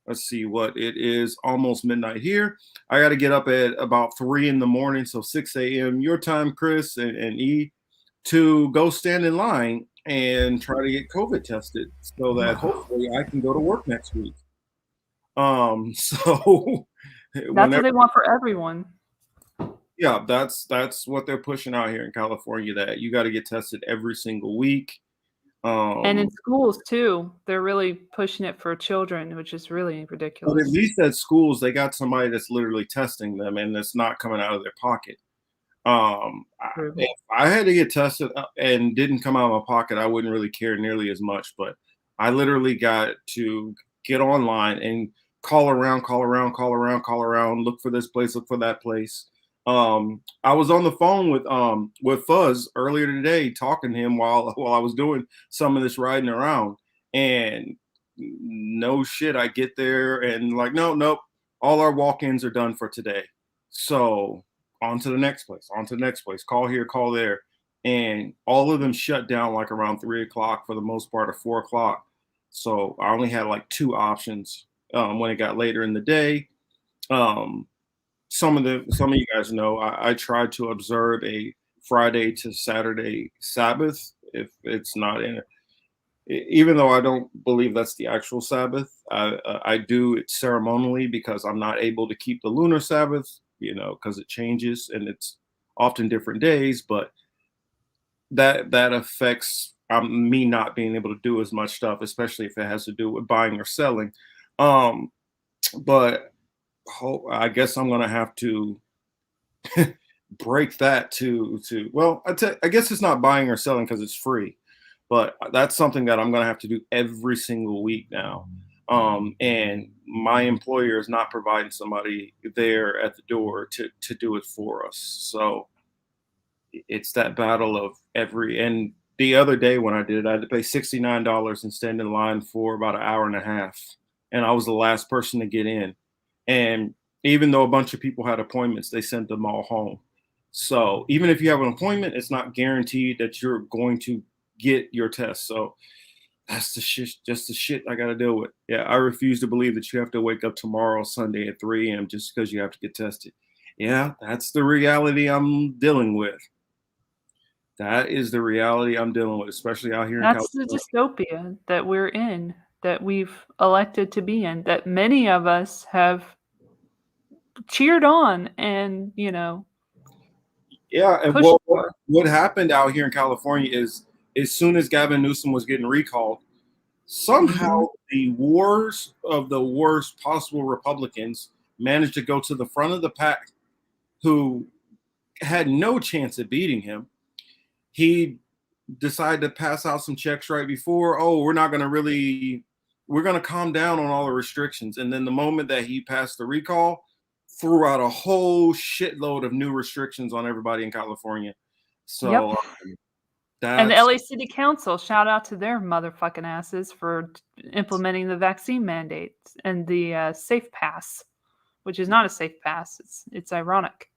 let's see what it is, almost midnight here. I got to get up at about 3 in the morning, so 6 a.m. your time, Chris and E, to go stand in line and try to get COVID tested so that hopefully I can go to work next week. So that's what they want for everyone. Yeah, that's what they're pushing out here in California, that you got to get tested every single week. And in schools too, they're really pushing it for children, which is really ridiculous. But at least at schools, they got somebody that's literally testing them, and it's not coming out of their pocket. If I had to get tested and didn't come out of my pocket, I wouldn't really care nearly as much. But I literally got to get online and call around, look for this place, look for that place. I was on the phone with Fuzz earlier today, talking to him while I was doing some of this riding around, and no shit, I get there and like, nope, all our walk-ins are done for today. So on to the next place, call here, call there, and all of them shut down like around 3 o'clock, for the most part, or 4 o'clock. So I only had like 2 options when it got later in the day. Some of you guys know I tried to observe a Friday to Saturday Sabbath. If it's not in it, even though I don't believe that's the actual Sabbath, I do it ceremonially because I'm not able to keep the lunar Sabbath, because it changes and it's often different days. But that affects me not being able to do as much stuff, especially if it has to do with buying or selling. But I guess I'm gonna have to break that to well, I guess it's not buying or selling because it's free, but that's something that I'm gonna have to do every single week now. And my employer is not providing somebody there at the door to do it for us. So it's that battle of and the other day when I did it, I had to pay $69 and stand in line for about an hour and a half, and I was the last person to get in. And even though a bunch of people had appointments, they sent them all home. So even if you have an appointment, it's not guaranteed that you're going to get your test. So that's just the shit I got to deal with. Yeah, I refuse to believe that you have to wake up tomorrow, Sunday at 3 a.m. just because you have to get tested. Yeah, that's the reality I'm dealing with. That is the reality I'm dealing with, especially out here in California. That's the dystopia that we're in, that we've elected to be in, that many of us have cheered on and, Yeah, and what happened out here in California is, as soon as Gavin Newsom was getting recalled, somehow the worst of the worst possible Republicans managed to go to the front of the pack, who had no chance of beating him. He decided to pass out some checks right before, we're going to calm down on all the restrictions. And then the moment that he passed the recall, threw out a whole shitload of new restrictions on everybody in California. So and the LA City Council, shout out to their motherfucking asses for implementing the vaccine mandates and the Safe Pass, which is not a Safe Pass. It's ironic.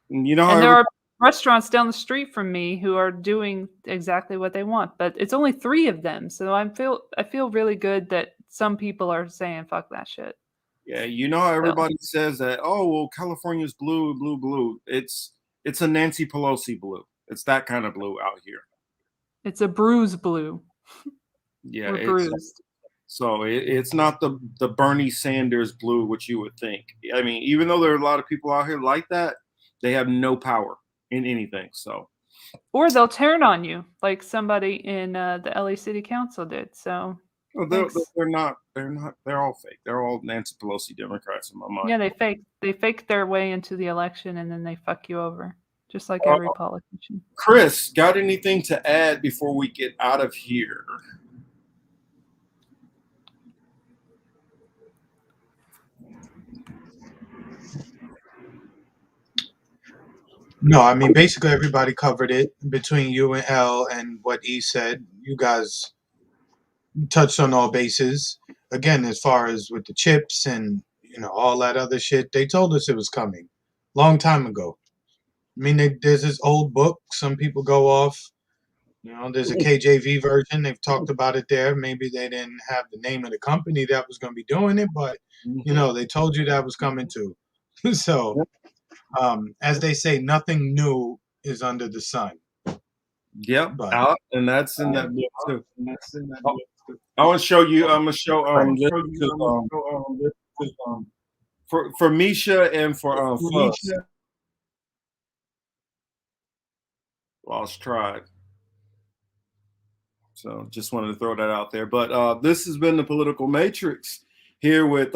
And there are restaurants down the street from me who are doing exactly what they want, but it's only 3 of them. So I feel really good that some people are saying fuck that shit. Yeah, everybody says that, California's blue, blue, blue. It's a Nancy Pelosi blue. It's that kind of blue out here. It's a bruise blue. Yeah, we're bruised. So it's not the Bernie Sanders blue, which you would think. I mean, even though there are a lot of people out here like that, they have no power in anything. So, or they'll turn on you like somebody in the LA City Council did. So Well, they're not. They're all fake. They're all Nancy Pelosi Democrats in my mind. Yeah, they fake their way into the election and then they fuck you over, just like every politician. Chris, got anything to add before we get out of here? No, I mean, basically everybody covered it between you and L and what E said. You guys touched on all bases. Again, as far as with the chips and, all that other shit, they told us it was coming long time ago. I mean, there's this old book. Some people go off. There's a KJV version. They've talked about it there. Maybe they didn't have the name of the company that was going to be doing it, but, they told you that was coming too. So, as they say, nothing new is under the sun. Yep, and that's in that book too. I want to show you. I'm gonna show for Misha and for Fuzz. Lost Tribe. So just wanted to throw that out there. But this has been the Political Matrix here with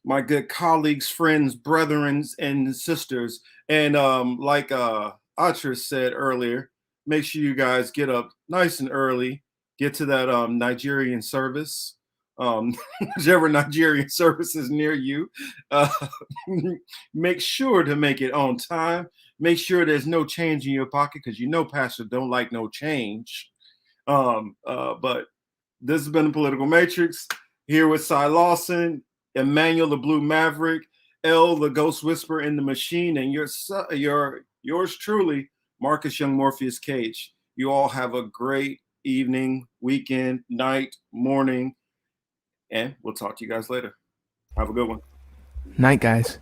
my good colleagues, friends, brethren, and sisters. And like Atra said earlier, make sure you guys get up nice and early, get to that Nigerian service, whichever Nigerian service is near you. Make sure to make it on time. Make sure there's no change in your pocket because Pastor don't like no change. But this has been the Political Matrix here with Cy Lawson, Emmanuel the Blue Maverick, L the Ghost Whisperer in the Machine, and yours truly, Marcus Young Morpheus Cage. You all have a great evening, weekend, night, morning, and we'll talk to you guys later. Have a good one. Night, guys.